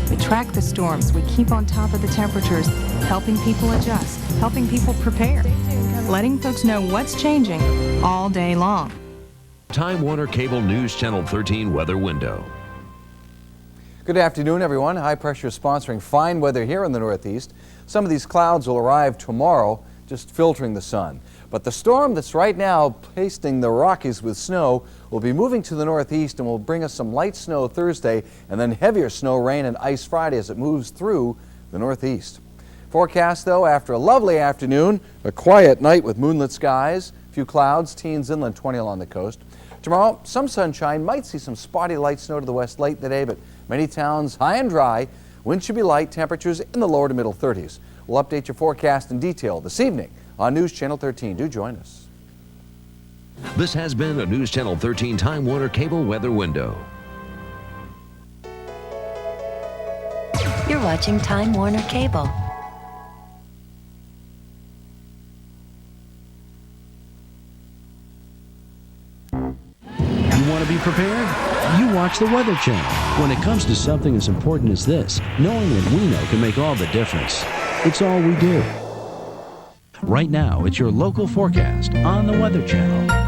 We track the storms, we keep on top of the temperatures, helping people adjust, helping people prepare, letting folks know what's changing all day long. Time Warner Cable News Channel 13 Weather Window. Good afternoon, everyone. High pressure sponsoring fine weather here in the Northeast. Some of these clouds will arrive tomorrow, just filtering the sun. But the storm that's right now pasting the Rockies with snow will be moving to the northeast and will bring us some light snow Thursday and then heavier snow, rain, and ice Friday as it moves through the northeast. Forecast, though, after a lovely afternoon, a quiet night with moonlit skies, a few clouds, teens inland, 20 along the coast. Tomorrow, some sunshine, might see some spotty light snow to the west late today, but many towns high and dry. Wind should be light, temperatures in the lower to middle 30s. We'll update your forecast in detail this evening on News Channel 13. Do join us. This has been a News Channel 13 Time Warner Cable Weather Window. You're watching Time Warner Cable. You want to be prepared? You watch the Weather Channel. When it comes to something as important as this, knowing what we know can make all the difference. It's all we do. Right now, it's your local forecast on the Weather Channel.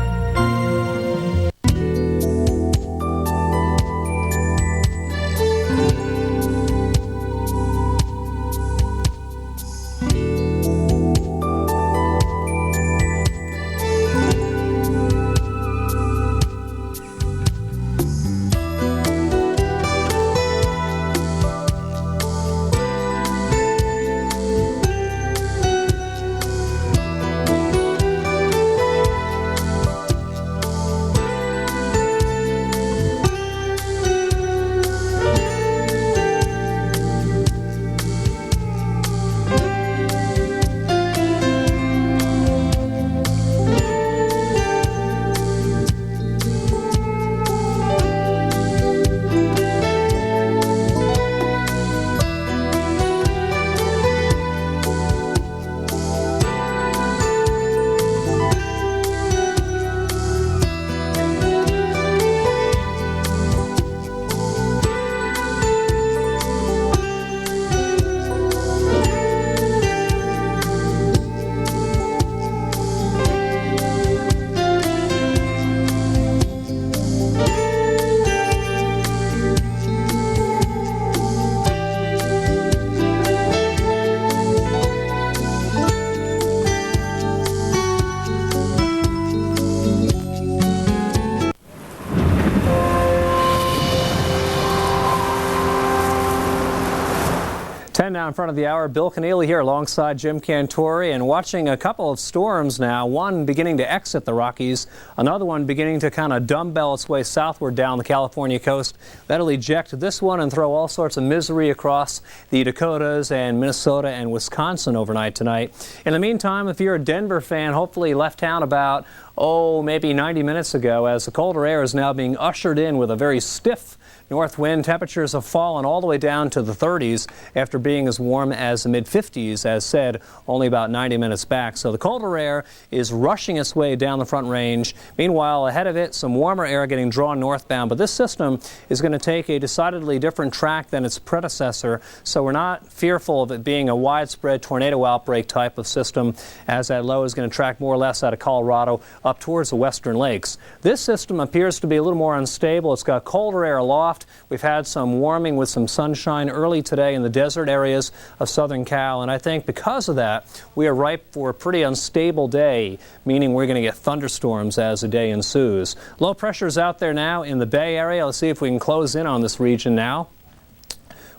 Now in front of the hour, Bill Keneally here alongside Jim Cantori, and watching a couple of storms now, one beginning to exit the Rockies, another one beginning to kind of dumbbell its way southward down the California coast. That'll eject this one and throw all sorts of misery across the Dakotas and Minnesota and Wisconsin overnight tonight. In the meantime, if you're a Denver fan, hopefully you left town about maybe 90 minutes ago, as the colder air is now being ushered in with a very stiff North wind, temperatures have fallen all the way down to the 30s after being as warm as the mid-50s, as said, only about 90 minutes back. So the colder air is rushing its way down the Front Range. Meanwhile, ahead of it, some warmer air getting drawn northbound. But this system is going to take a decidedly different track than its predecessor, so we're not fearful of it being a widespread tornado outbreak type of system, as that low is going to track more or less out of Colorado up towards the western lakes. This system appears to be a little more unstable. It's got colder air aloft. We've had some warming with some sunshine early today in the desert areas of southern Cal, and I think because of that, we are ripe for a pretty unstable day, meaning we're going to get thunderstorms as the day ensues. Low pressure's out there now in the Bay Area. Let's see if we can close in on this region now.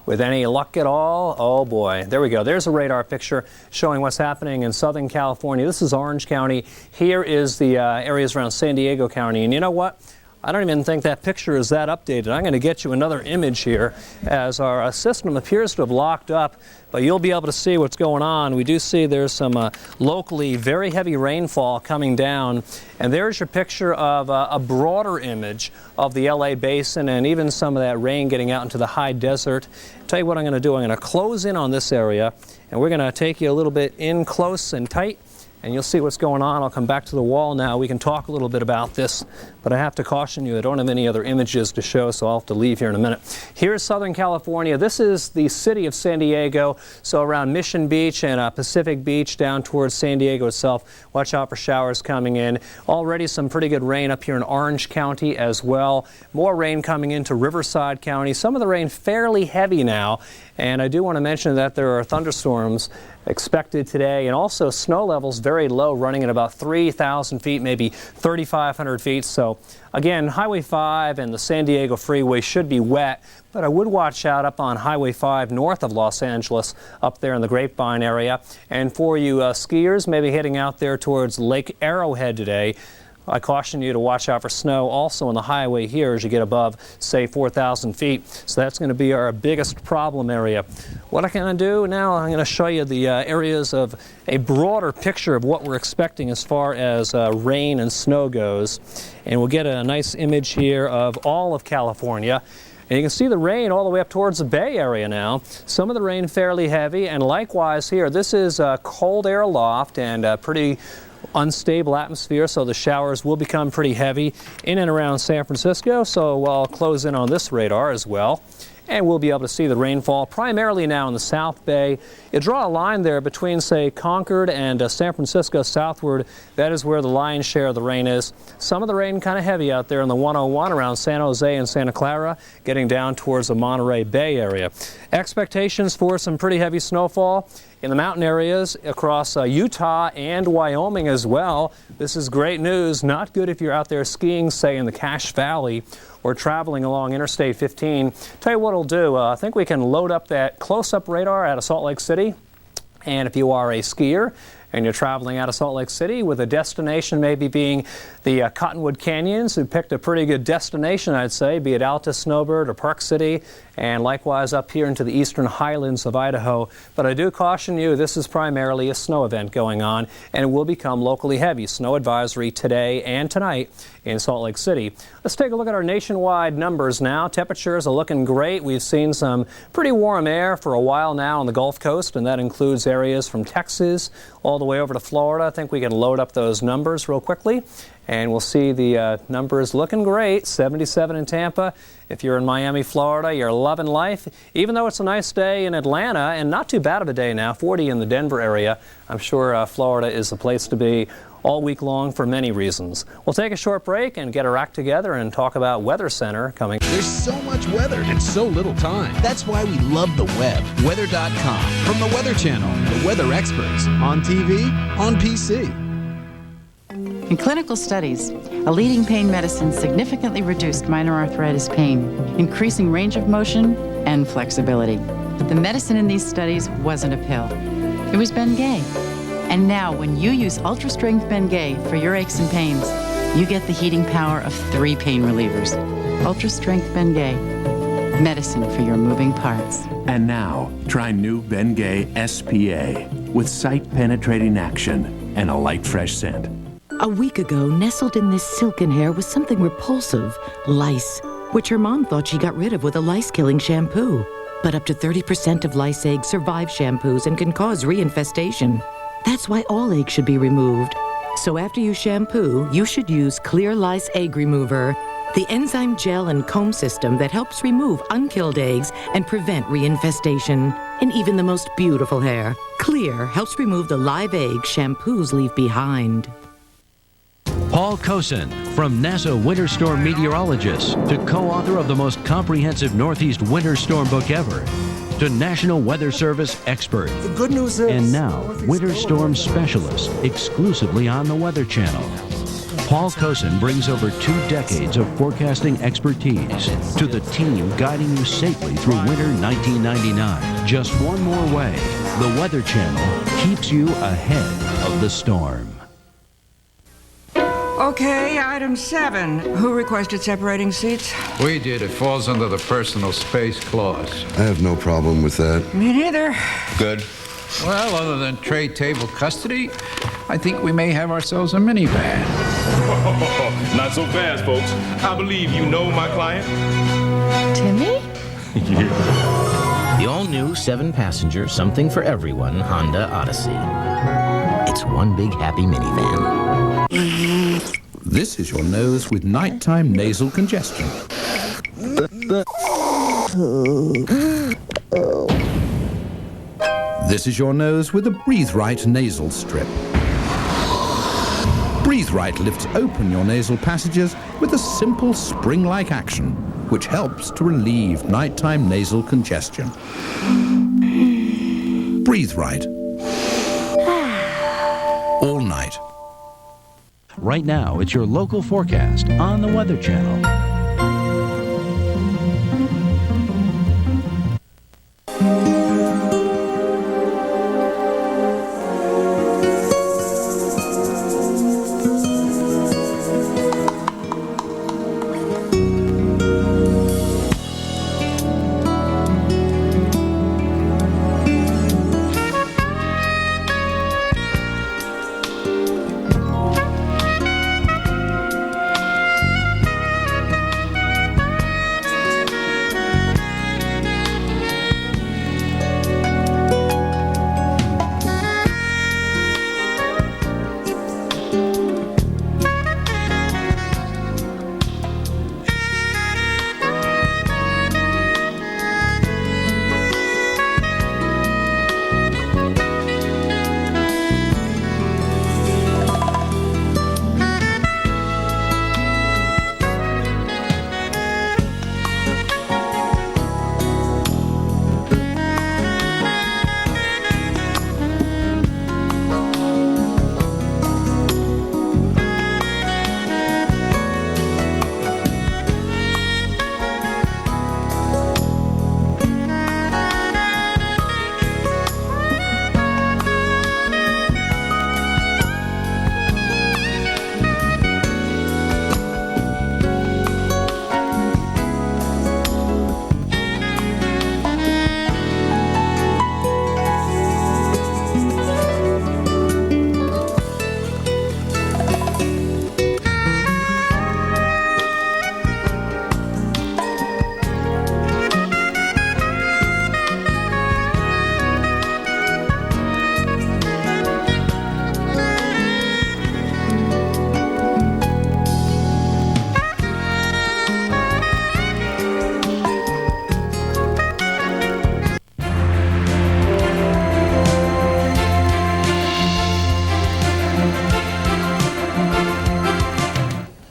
With any luck at all, oh boy, there we go. There's a radar picture showing what's happening in Southern California. This is Orange County. Here is the areas around San Diego County. And you know what? I don't even think that picture is that updated. I'm going to get you another image here as our system appears to have locked up, but you'll be able to see what's going on. We do see there's some locally very heavy rainfall coming down, and there's your picture of a broader image of the LA basin and even some of that rain getting out into the high desert. Tell you what I'm going to do. I'm going to close in on this area, and we're going to take you a little bit in close and tight, and you'll see what's going on. I'll come back to the wall now. We can talk a little bit about this, but I have to caution you, I don't have any other images to show, so I'll have to leave here in a minute. Here's Southern California. This is the city of San Diego, so around Mission Beach and Pacific Beach down towards San Diego itself. Watch out for showers coming in. Already some pretty good rain up here in Orange County as well. More rain coming into Riverside County. Some of the rain fairly heavy now, and I do want to mention that there are thunderstorms expected today, and also snow levels very low, running at about 3,000 feet, maybe 3,500 feet. So again, Highway 5 and the San Diego Freeway should be wet, but I would watch out up on Highway 5 north of Los Angeles, up there in the Grapevine area. And for you skiers, maybe heading out there towards Lake Arrowhead today, I caution you to watch out for snow also on the highway here as you get above, say, 4,000 feet. So that's going to be our biggest problem area. What I'm going to do now, I'm going to show you the areas of a broader picture of what we're expecting as far as rain and snow goes. And we'll get a nice image here of all of California. And you can see the rain all the way up towards the Bay Area now. Some of the rain fairly heavy, and likewise here, this is cold air aloft and pretty unstable atmosphere, so the showers will become pretty heavy in and around San Francisco. So I'll close in on this radar as well, and we'll be able to see the rainfall primarily now in the South Bay. You draw a line there between, say, Concord and San Francisco southward. That is where the lion's share of the rain is. Some of the rain kind of heavy out there in the 101 around San Jose and Santa Clara, getting down towards the Monterey Bay area. Expectations for some pretty heavy snowfall in the mountain areas across Utah and Wyoming as well. This is great news. Not good if you're out there skiing, say, in the Cache Valley or traveling along Interstate 15. Tell you what it'll do. I think we can load up that close-up radar out of Salt Lake City. And if you are a skier and you're traveling out of Salt Lake City with a destination maybe being the Cottonwood Canyons, who picked a pretty good destination, I'd say, be it Alta, Snowbird, or Park City, and likewise up here into the eastern highlands of Idaho. But I do caution you, this is primarily a snow event going on, and it will become locally heavy. Snow advisory today and tonight in Salt Lake City. Let's take a look at our nationwide numbers now. Temperatures are looking great. We've seen some pretty warm air for a while now on the Gulf Coast, and that includes areas from Texas all the way over to Florida. I think we can load up those numbers real quickly, and we'll see the numbers looking great. 77 in Tampa. If you're in Miami, Florida, you're loving life. Even though it's a nice day in Atlanta, and not too bad of a day now, 40 in the Denver area, I'm sure Florida is the place to be all week long for many reasons. We'll take a short break and get our act together and talk about Weather Center coming. There's so much weather and so little time. That's why we love the web. Weather.com. From the Weather Channel, the weather experts. On TV, on PC. In clinical studies, a leading pain medicine significantly reduced minor arthritis pain, increasing range of motion and flexibility. But the medicine in these studies wasn't a pill. It was Bengay. And now, when you use ultra-strength Bengay for your aches and pains, you get the heating power of 3 pain relievers. Ultra-strength Bengay. Medicine for your moving parts. And now, try new Bengay SPA with sight-penetrating action and a light, fresh scent. A week ago, nestled in this silken hair was something repulsive, lice. which her mom thought she got rid of with a lice-killing shampoo. But up to 30% of lice eggs survive shampoos and can cause reinfestation. That's why all eggs should be removed. So after you shampoo, you should use Clear Lice Egg Remover, the enzyme gel and comb system that helps remove unkilled eggs and prevent reinfestation. And even the most beautiful hair, Clear helps remove the live eggs shampoos leave behind. Paul Cosin, from NASA winter storm meteorologist to co-author of the most comprehensive Northeast winter storm book ever, to National Weather Service expert. The good news is... And now, winter storm specialist, exclusively on the Weather Channel. Paul Cosin brings over 2 decades of forecasting expertise to the team guiding you safely through winter 1999. Just one more way, the Weather Channel keeps you ahead of the storm. Okay, item 7. Who requested separating seats? We did. It falls under the personal space clause. I have no problem with that. Me neither. Good. Well, other than tray table custody, I think we may have ourselves a minivan. Not so fast, folks. I believe you know my client. Timmy? The all-new 7-passenger, something for everyone Honda Odyssey. It's one big happy minivan. This is your nose with nighttime nasal congestion. This is your nose with a Breathe Right nasal strip. Breathe Right lifts open your nasal passages with a simple spring-like action, which helps to relieve nighttime nasal congestion. Breathe Right. All night. Right now, it's your local forecast on the Weather Channel.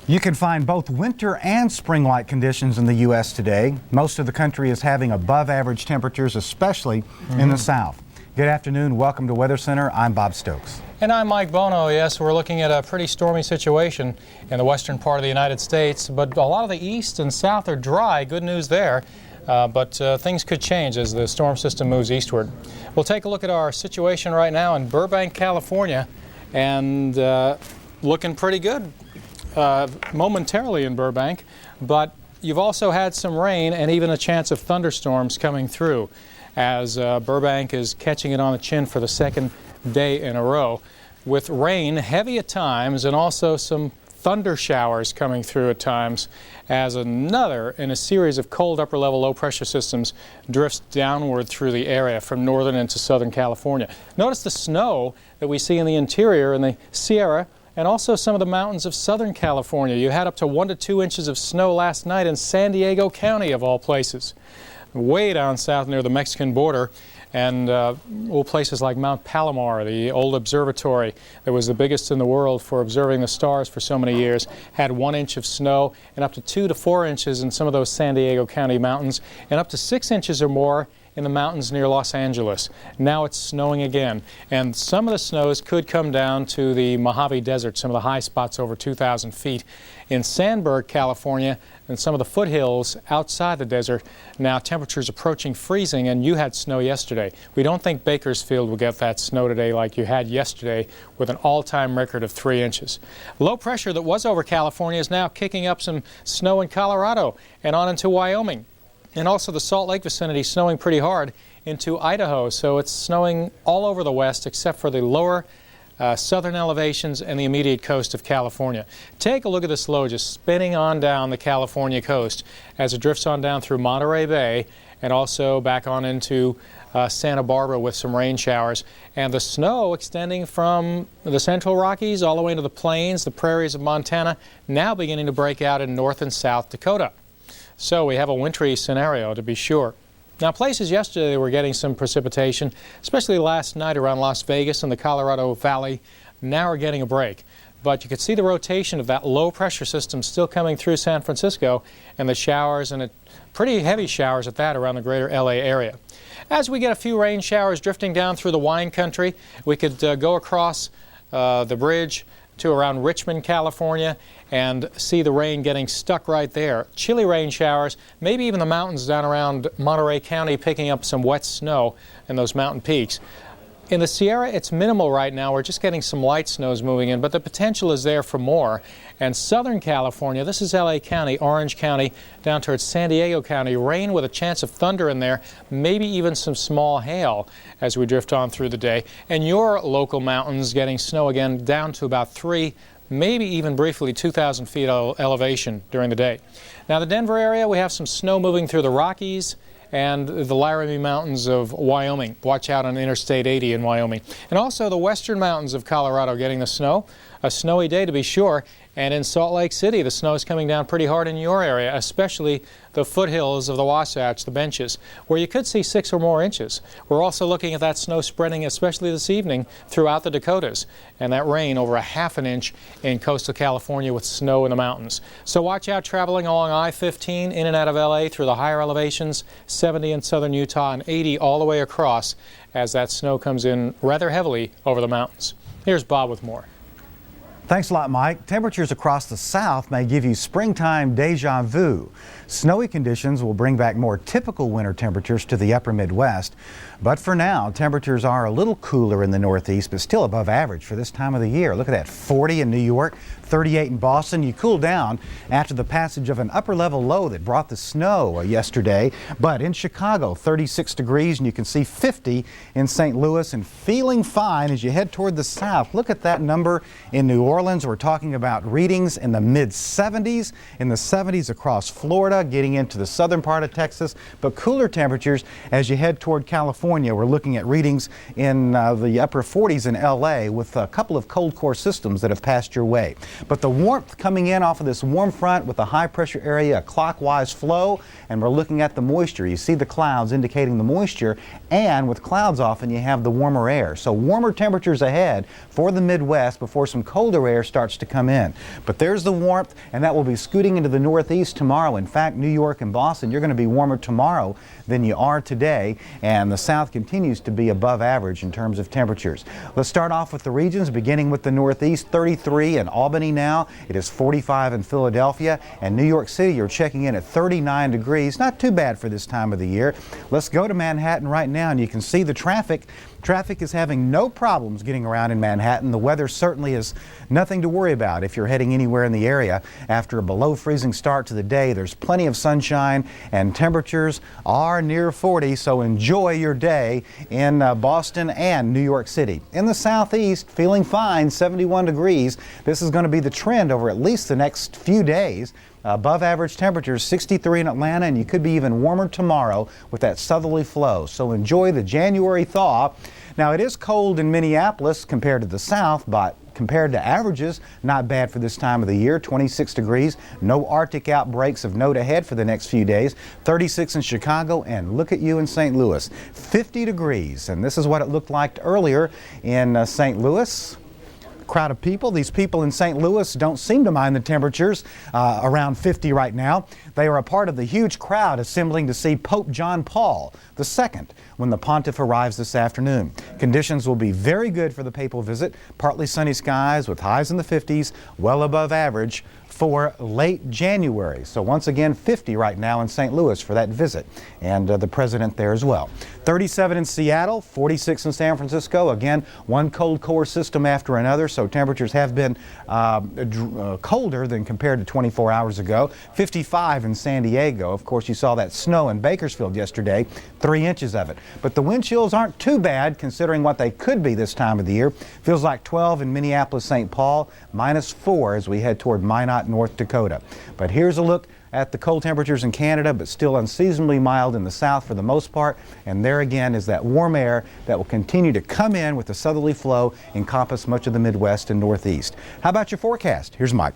You can find both winter and spring-like conditions in the U.S. today. Most of the country is having above-average temperatures, especially in the south. Good afternoon. Welcome to Weather Center. I'm Bob Stokes. And I'm Mike Bono. Yes, we're looking at a pretty stormy situation in the western part of the United States, but a lot of the east and south are dry. Good news there. But things could change as the storm system moves eastward. We'll take a look at our situation right now in Burbank, California, and looking pretty good momentarily in Burbank, but you've also had some rain and even a chance of thunderstorms coming through as Burbank is catching it on the chin for the second day in a row with rain, heavy at times, and also some thunder showers coming through at times as another in a series of cold upper level low pressure systems drifts downward through the area from northern into southern California. Notice the snow that we see in the interior in the Sierra and also some of the mountains of southern California. You had up to 1 to 2 inches of snow last night in San Diego County of all places. Way down south near the Mexican border, and places like Mount Palomar, the old observatory that was the biggest in the world for observing the stars for so many years, had 1 inch of snow, and up to 2 to 4 inches in some of those San Diego County mountains, and up to 6 inches or more in the mountains near Los Angeles. Now it's snowing again, and some of the snows could come down to the Mojave Desert, some of the high spots over 2,000 feet. In Sandburg, California, and some of the foothills outside the desert, now temperatures approaching freezing, and you had snow yesterday. We don't think Bakersfield will get that snow today like you had yesterday with an all-time record of 3 inches. Low pressure that was over California is now kicking up some snow in Colorado and on into Wyoming. And also the Salt Lake vicinity snowing pretty hard into Idaho. So it's snowing all over the west except for the lower southern elevations and the immediate coast of California. Take a look at this low just spinning on down the California coast as it drifts on down through Monterey Bay and also back on into Santa Barbara with some rain showers. And the snow extending from the Central Rockies all the way into the plains, the prairies of Montana, now beginning to break out in North and South Dakota. So we have a wintry scenario to be sure. Now places yesterday were getting some precipitation, especially last night around Las Vegas and the Colorado Valley, now are getting a break. But you could see the rotation of that low pressure system still coming through San Francisco and the showers, and pretty heavy showers at that, around the greater LA area. As we get a few rain showers drifting down through the wine country, we could go across the bridge to around Richmond, California, and see the rain getting stuck right there. Chilly rain showers, maybe even the mountains down around Monterey County picking up some wet snow in those mountain peaks. In the Sierra, it's minimal right now. We're just getting some light snows moving in, but the potential is there for more. And Southern California, this is LA County, Orange County, down towards San Diego County, rain with a chance of thunder in there, maybe even some small hail as we drift on through the day. And your local mountains getting snow again down to about 3, maybe even briefly 2,000 feet elevation during the day. Now the Denver area, we have some snow moving through the Rockies and the Laramie Mountains of Wyoming. Watch out on Interstate 80 in Wyoming. And also the western mountains of Colorado getting the snow. A snowy day to be sure. And in Salt Lake City, the snow is coming down pretty hard in your area, especially the foothills of the Wasatch, the benches, where you could see 6 or more inches. We're also looking at that snow spreading, especially this evening, throughout the Dakotas, and that rain over a ½ inch in coastal California with snow in the mountains. So watch out traveling along I-15 in and out of LA through the higher elevations, 70 in southern Utah and 80 all the way across as that snow comes in rather heavily over the mountains. Here's Bob with more. Thanks a lot, Mike. Temperatures across the south may give you springtime deja vu. Snowy conditions will bring back more typical winter temperatures to the upper Midwest. But for now, temperatures are a little cooler in the Northeast, but still above average for this time of the year. Look at that, 40 in New York, 38 in Boston. You cool down after the passage of an upper-level low that brought the snow yesterday. But in Chicago, 36 degrees, and you can see 50 in St. Louis, and feeling fine as you head toward the south. Look at that number in New Orleans. We're talking about readings in the mid-70s, in the 70s across Florida, getting into the southern part of Texas, but cooler temperatures as you head toward California. We're looking at readings in the upper 40s in LA with a couple of cold core systems that have passed your way. But the warmth coming in off of this warm front with a high pressure area, a clockwise flow, and we're looking at the moisture. You see the clouds indicating the moisture, and with clouds often you have the warmer air. So warmer temperatures ahead for the Midwest before some colder air starts to come in. But there's the warmth, and that will be scooting into the Northeast tomorrow. In fact, New York and Boston, you're going to be warmer tomorrow than you are today, and the South continues to be above average in terms of temperatures. Let's start off with the regions, beginning with the Northeast. 33 in Albany now. It is 45 in Philadelphia, and New York City, you're checking in at 39 degrees. Not too bad for this time of the year. Let's go to Manhattan right now, and you can see the traffic Traffic is having no problems getting around in Manhattan. The weather certainly is nothing to worry about if you're heading anywhere in the area. After a below freezing start to the day, there's plenty of sunshine and temperatures are near 40, so enjoy your day in Boston and New York City. In the southeast, feeling fine, 71 degrees. This is going to be the trend over at least the next few days. Above average temperatures, 63 in Atlanta, and you could be even warmer tomorrow with that southerly flow. So enjoy the January thaw. Now, it is cold in Minneapolis compared to the south, but compared to averages, not bad for this time of the year. 26 degrees, no Arctic outbreaks of note ahead for the next few days. 36 in Chicago, and look at you in St. Louis, 50 degrees. And this is what it looked like earlier in St. Louis. Crowd of people. These people in St. Louis don't seem to mind the temperatures around 50 right now. They are a part of the huge crowd assembling to see Pope John Paul II when the pontiff arrives this afternoon. Conditions will be very good for the papal visit. Partly sunny skies with highs in the 50s, well above average for late January. So once again, 50 right now in St. Louis for that visit, and the president there as well. 37 in Seattle, 46 in San Francisco. Again, one cold core system after another, so temperatures have been colder than compared to 24 hours ago. 55 in San Diego. Of course, you saw that snow in Bakersfield yesterday, 3 inches of it. But the wind chills aren't too bad considering what they could be this time of the year. Feels like 12 in Minneapolis, St. Paul, -4 as we head toward Minot, North Dakota. But here's a look at the cold temperatures in Canada, but still unseasonably mild in the south for the most part. And there again is that warm air that will continue to come in with the southerly flow, encompass much of the Midwest and Northeast. How about your forecast? Here's Mike.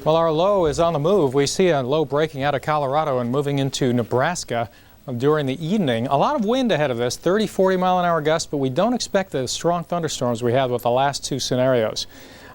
Well, our low is on the move. We see a low breaking out of Colorado and moving into Nebraska during the evening. A lot of wind ahead of this, 30, 40 mile an hour gusts, but we don't expect the strong thunderstorms we had with the last two scenarios.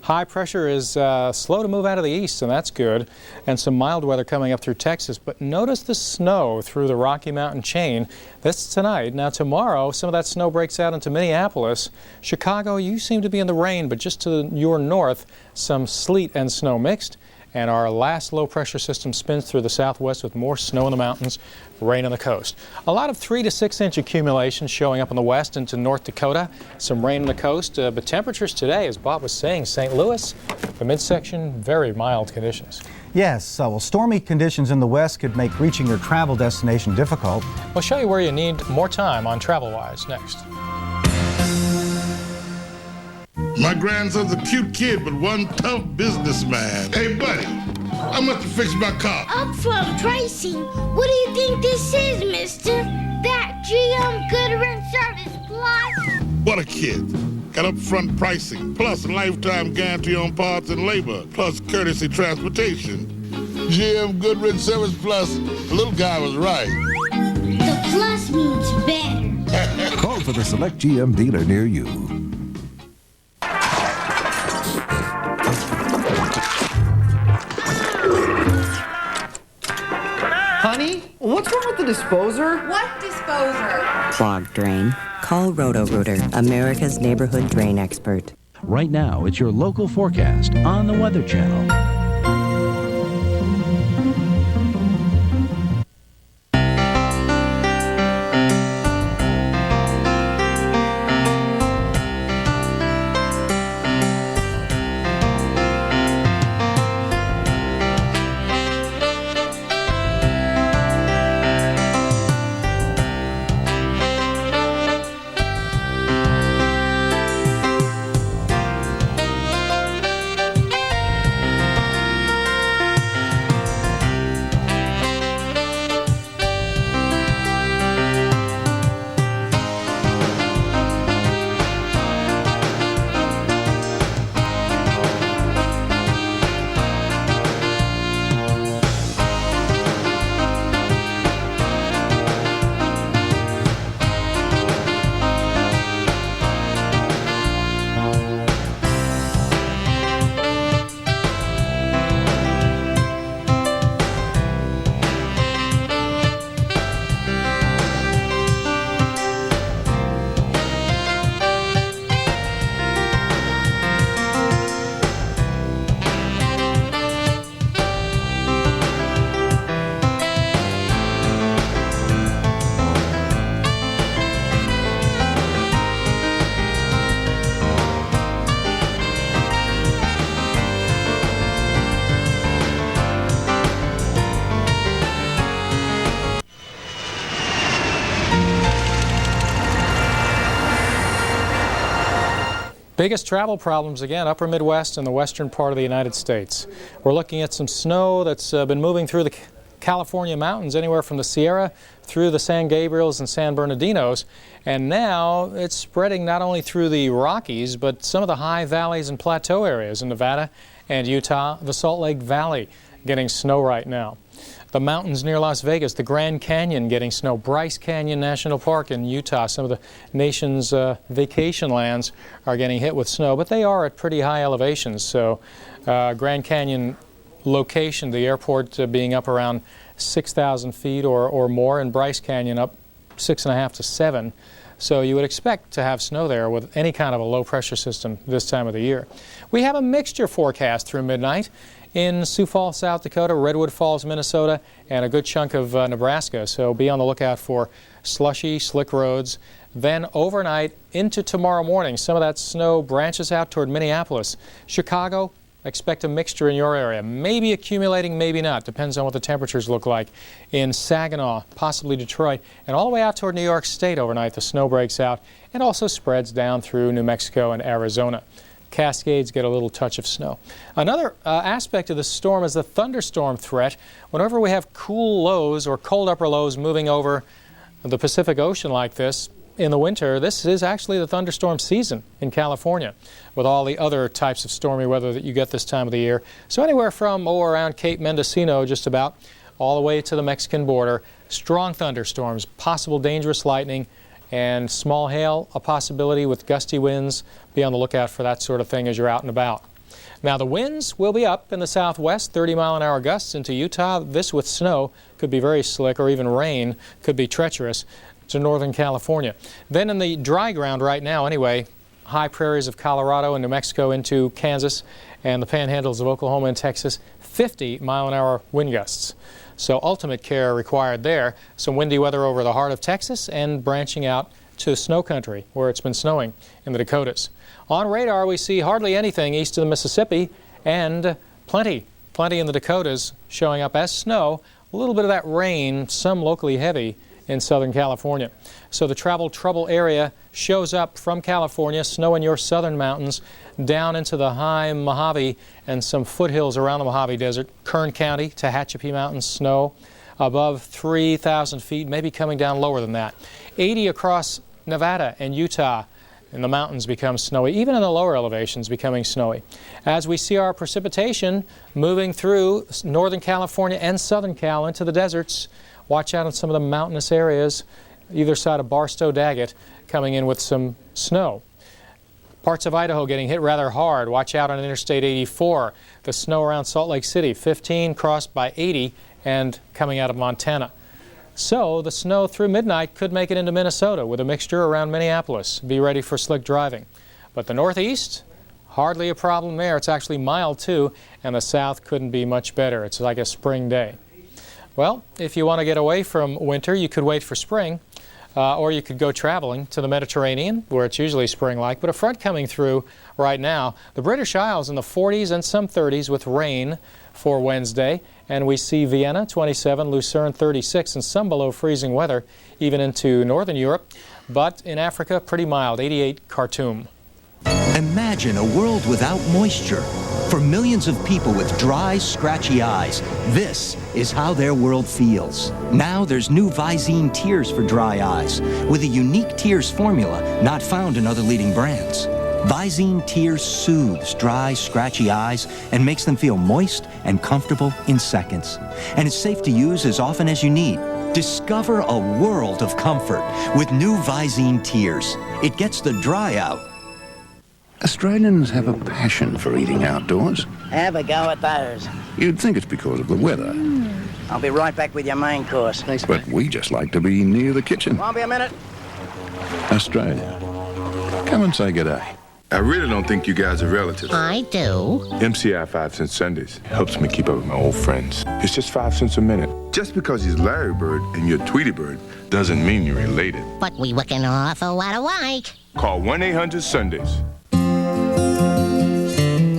High pressure is slow to move out of the east, and that's good, and some mild weather coming up through Texas. But notice the snow through the Rocky Mountain chain. That's tonight. Now tomorrow, some of that snow breaks out into Minneapolis. Chicago, you seem to be in the rain, but just to your north, some sleet and snow mixed. And our last low pressure system spins through the southwest with more snow in the mountains, rain on the coast. A lot of 3 to 6 inch accumulation showing up in the west into North Dakota. Some rain on the coast, but temperatures today, as Bob was saying, St. Louis, the midsection, very mild conditions. Yes, well, stormy conditions in the west could make reaching your travel destination difficult. We'll show you where you need more time on TravelWise next. My grandson's a cute kid, but one tough businessman. Hey, buddy, how much to fix my car? Upfront pricing? What do you think this is, mister? That GM Goodrich Service Plus? What a kid. Got upfront pricing, plus lifetime guarantee on parts and labor, plus courtesy transportation. GM Goodrich Service Plus, the little guy was right. The plus means better. Call for the select GM dealer near you. Honey, what's wrong with the disposer? What disposer? Clogged drain? Call Roto-Rooter, America's neighborhood drain expert. Right now, it's your local forecast on the Weather Channel. Biggest travel problems, again, upper Midwest and the western part of the United States. We're looking at some snow that's been moving through the California mountains, anywhere from the Sierra through the San Gabriels and San Bernardinos, and now it's spreading not only through the Rockies, but some of the high valleys and plateau areas in Nevada and Utah, the Salt Lake Valley getting snow right now. The mountains near Las Vegas, the Grand Canyon getting snow, Bryce Canyon National Park in Utah, some of the nation's vacation lands are getting hit with snow, but they are at pretty high elevations. So Grand Canyon location, the airport being up around 6,000 feet or more, and Bryce Canyon up 6.5 to 7. So you would expect to have snow there with any kind of a low pressure system this time of the year. We have a mixture forecast through midnight in Sioux Falls, South Dakota, Redwood Falls, Minnesota, and a good chunk of Nebraska. So be on the lookout for slushy, slick roads. Then overnight into tomorrow morning, some of that snow branches out toward Minneapolis. Chicago, expect a mixture in your area. Maybe accumulating, maybe not. Depends on what the temperatures look like. In Saginaw, possibly Detroit, and all the way out toward New York State overnight, the snow breaks out and also spreads down through New Mexico and Arizona. Cascades get a little touch of snow. Another aspect of the storm is the thunderstorm threat. Whenever we have cool lows or cold upper lows moving over the Pacific Ocean like this in the winter, this is actually the thunderstorm season in California with all the other types of stormy weather that you get this time of the year. So anywhere from around Cape Mendocino just about all the way to the Mexican border, strong thunderstorms, possible dangerous lightning, and small hail, a possibility with gusty winds. Be on the lookout for that sort of thing as you're out and about. Now the winds will be up in the southwest, 30-mile-an-hour gusts into Utah. This with snow could be very slick, or even rain could be treacherous to northern California. Then in the dry ground right now anyway, high prairies of Colorado and New Mexico into Kansas and the panhandles of Oklahoma and Texas, 50-mile-an-hour wind gusts. So ultimate care required there. Some windy weather over the heart of Texas and branching out to snow country where it's been snowing in the Dakotas. On radar we see hardly anything east of the Mississippi and plenty in the Dakotas showing up as snow. A little bit of that rain, some locally heavy in Southern California. So the travel trouble area shows up from California, snow in your southern mountains, down into the high Mojave and some foothills around the Mojave Desert, Kern County, Tehachapi Mountains, snow above 3,000 feet, maybe coming down lower than that. 80 across Nevada and Utah, and the mountains become snowy, even in the lower elevations becoming snowy. As we see our precipitation moving through northern California and southern Cal into the deserts, watch out on some of the mountainous areas, either side of Barstow-Daggett, coming in with some snow. Parts of Idaho getting hit rather hard. Watch out on Interstate 84. The snow around Salt Lake City, 15 crossed by 80 and coming out of Montana. So the snow through midnight could make it into Minnesota with a mixture around Minneapolis. Be ready for slick driving. But the Northeast, hardly a problem there. It's actually mild too, and the South couldn't be much better. It's like a spring day. Well, if you want to get away from winter, you could wait for spring, or you could go traveling to the Mediterranean, where it's usually spring-like. But a front coming through right now, the British Isles in the 40s and some 30s with rain for Wednesday. And we see Vienna, 27, Lucerne, 36, and some below freezing weather, even into northern Europe. But in Africa, pretty mild, 88 Khartoum. Imagine a world without moisture. For millions of people with dry, scratchy eyes, this is how their world feels. Now there's new Visine Tears for dry eyes, with a unique tears formula not found in other leading brands. Visine Tears soothes dry, scratchy eyes and makes them feel moist and comfortable in seconds. And it's safe to use as often as you need. Discover a world of comfort with new Visine Tears. It gets the dry out. Australians have a passion for eating outdoors. Have a go at those. You'd think it's because of the weather. I'll be right back with your main course. Thanks, but we just like to be near the kitchen. Won't be a minute. Australia. Come and say g'day. I really don't think you guys are relatives. I do. MCI 5 cents Sundays helps me keep up with my old friends. It's just 5 cents a minute. Just because he's Larry Bird and you're Tweety Bird doesn't mean you're related. But we look an awful lot alike. Call 1-800-Sundays.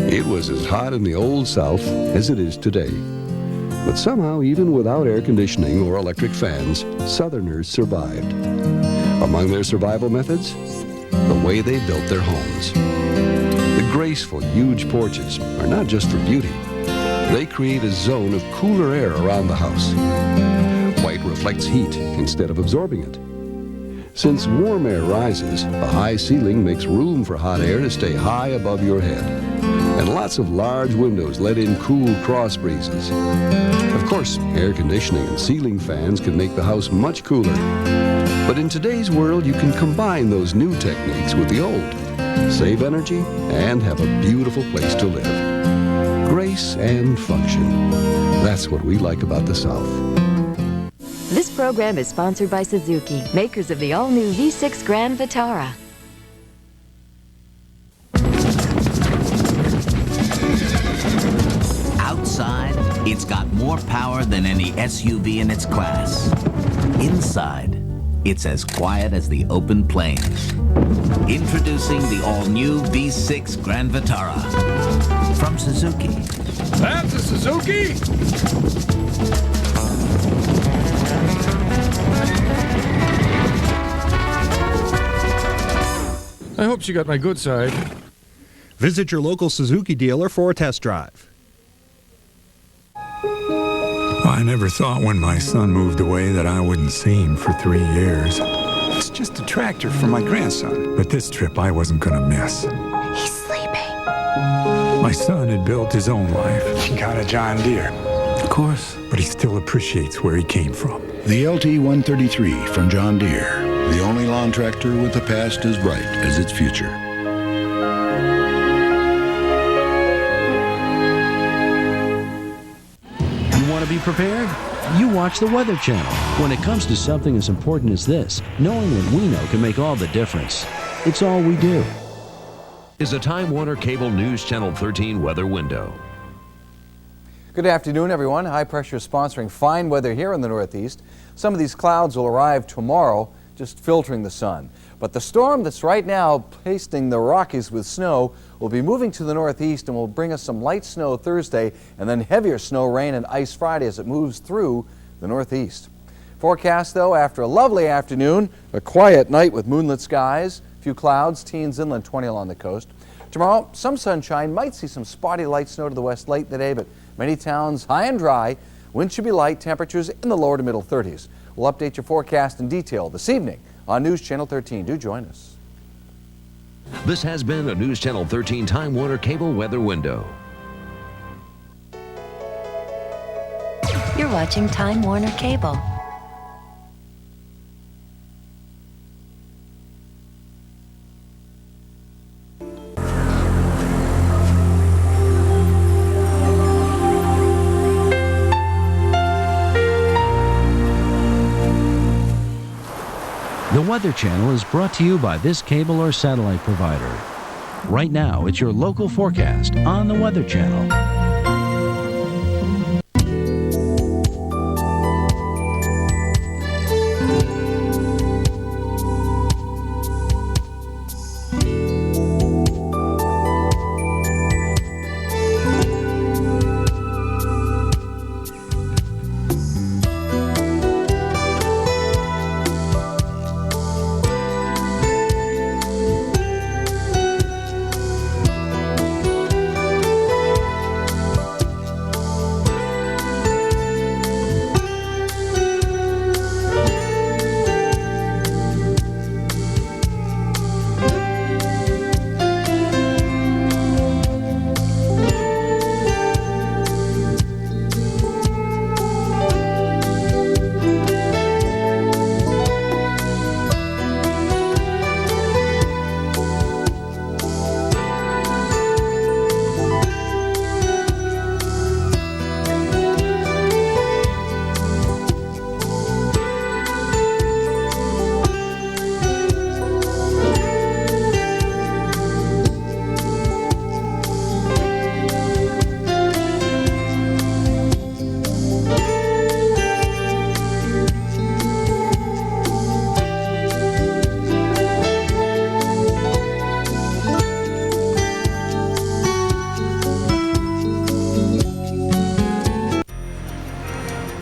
It was as hot in the Old South as it is today. But somehow, even without air conditioning or electric fans, Southerners survived. Among their survival methods, the way they built their homes. Graceful, huge porches are not just for beauty. They create a zone of cooler air around the house. White reflects heat instead of absorbing it. Since warm air rises, a high ceiling makes room for hot air to stay high above your head. And lots of large windows let in cool cross breezes. Of course, air conditioning and ceiling fans can make the house much cooler. But in today's world, you can combine those new techniques with the old. Save energy and have a beautiful place to live. Grace and function. That's what we like about the South. This program is sponsored by Suzuki, makers of the all-new V6 Grand Vitara. Outside, it's got more power than any SUV in its class. Inside, it's as quiet as the open plains. Introducing the all-new V6 Grand Vitara from Suzuki. That's a Suzuki! I hope she got my good side. Visit your local Suzuki dealer for a test drive. I never thought when my son moved away that I wouldn't see him for 3 years. It's just a tractor for my grandson. But this trip I wasn't going to miss. He's sleeping. My son had built his own life. He got a John Deere. Of course. But he still appreciates where he came from. The LT-133 from John Deere. The only lawn tractor with a past as bright as its future. You want to be prepared? You watch the Weather Channel. When it comes to something as important as this, knowing what we know can make all the difference. It's all we do. Is a Time Warner Cable News Channel 13 weather window. Good afternoon, everyone. High pressure is sponsoring fine weather here in the Northeast. Some of these clouds will arrive tomorrow, just filtering the sun. But the storm that's right now pasting the Rockies with snow will be moving to the northeast and will bring us some light snow Thursday and then heavier snow, rain, and ice Friday as it moves through the northeast. Forecast, though, after a lovely afternoon, a quiet night with moonlit skies, a few clouds, teens inland, 20 along the coast. Tomorrow, some sunshine, might see some spotty light snow to the west late today, but many towns high and dry. Wind should be light, temperatures in the lower to middle 30s. We'll update your forecast in detail this evening on News Channel 13. Do join us. This has been a News Channel 13 Time Warner Cable weather window. You're watching Time Warner Cable. The Weather Channel is brought to you by this cable or satellite provider. Right now, it's your local forecast on the Weather Channel.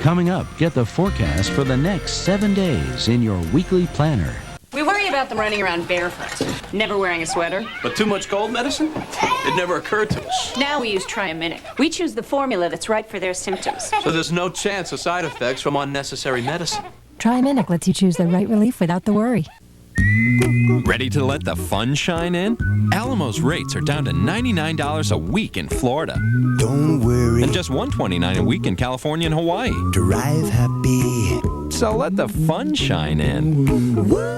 Coming up, get the forecast for the next 7 days in your weekly planner. We worry about them running around barefoot, never wearing a sweater. But too much cold medicine? It never occurred to us. Now we use Triaminic. We choose the formula that's right for their symptoms. So there's no chance of side effects from unnecessary medicine. Triaminic lets you choose the right relief without the worry. Ready to let the fun shine in? Alamo's rates are down to $99 a week in Florida. Don't worry. And just $129 a week in California and Hawaii. Drive happy. So let the fun shine in.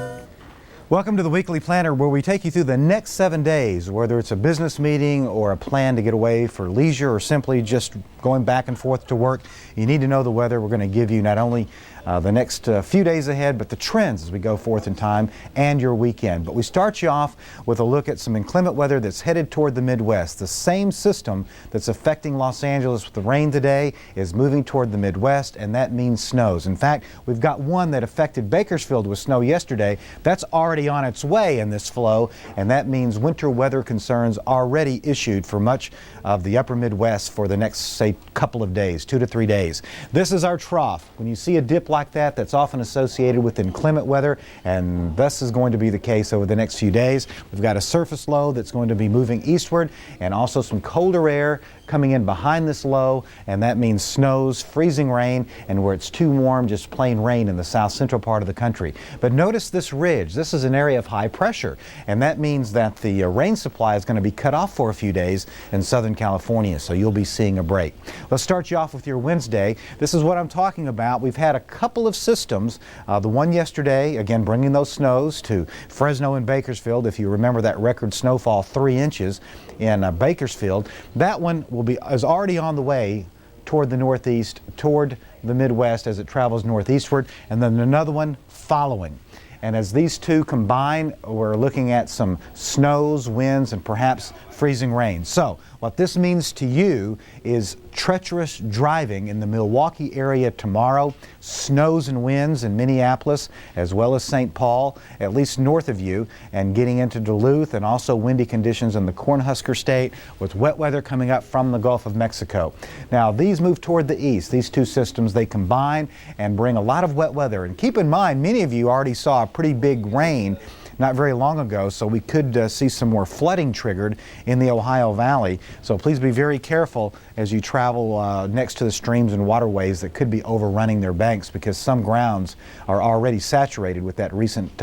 Welcome to the Weekly Planner, where we take you through the next 7 days, whether it's a business meeting or a plan to get away for leisure or simply just going back and forth to work. You need to know the weather. We're going to give you not only the next few days ahead, but the trends as we go forth in time and your weekend. But we start you off with a look at some inclement weather that's headed toward the Midwest. The same system that's affecting Los Angeles with the rain today is moving toward the Midwest, and that means snows. In fact, we've got one that affected Bakersfield with snow yesterday. That's already on its way in this flow, and that means winter weather concerns already issued for much of the upper Midwest for the next, say, couple of days, 2 to 3 days. This is our trough. When you see a dip like that, that's often associated with inclement weather, and this is going to be the case over the next few days. We've got a surface low that's going to be moving eastward, and also some colder air coming in behind this low, and that means snows, freezing rain, and where it's too warm, just plain rain in the south central part of the country. But notice this ridge. This is an area of high pressure, and that means that the rain supply is going to be cut off for a few days in Southern California, so you'll be seeing a break. Let's start you off with your Wednesday. This is what I'm talking about. We've had a couple of systems. The one yesterday, again, bringing those snows to Fresno and Bakersfield. If you remember that record snowfall, 3 inches in Bakersfield. That one is already on the way toward the northeast, toward the Midwest as it travels northeastward, and then another one following. And as these two combine, we're looking at some snows, winds, and perhaps freezing rain. So what this means to you is treacherous driving in the Milwaukee area tomorrow, snows and winds in Minneapolis as well as St. Paul, at least north of you, and getting into Duluth, and also windy conditions in the Cornhusker State with wet weather coming up from the Gulf of Mexico. Now these move toward the east. These two systems, they combine and bring a lot of wet weather. And keep in mind, many of you already saw a pretty big rain not very long ago, so we could see some more flooding triggered in the Ohio Valley. So please be very careful as you travel next to the streams and waterways that could be overrunning their banks, because some grounds are already saturated with that recent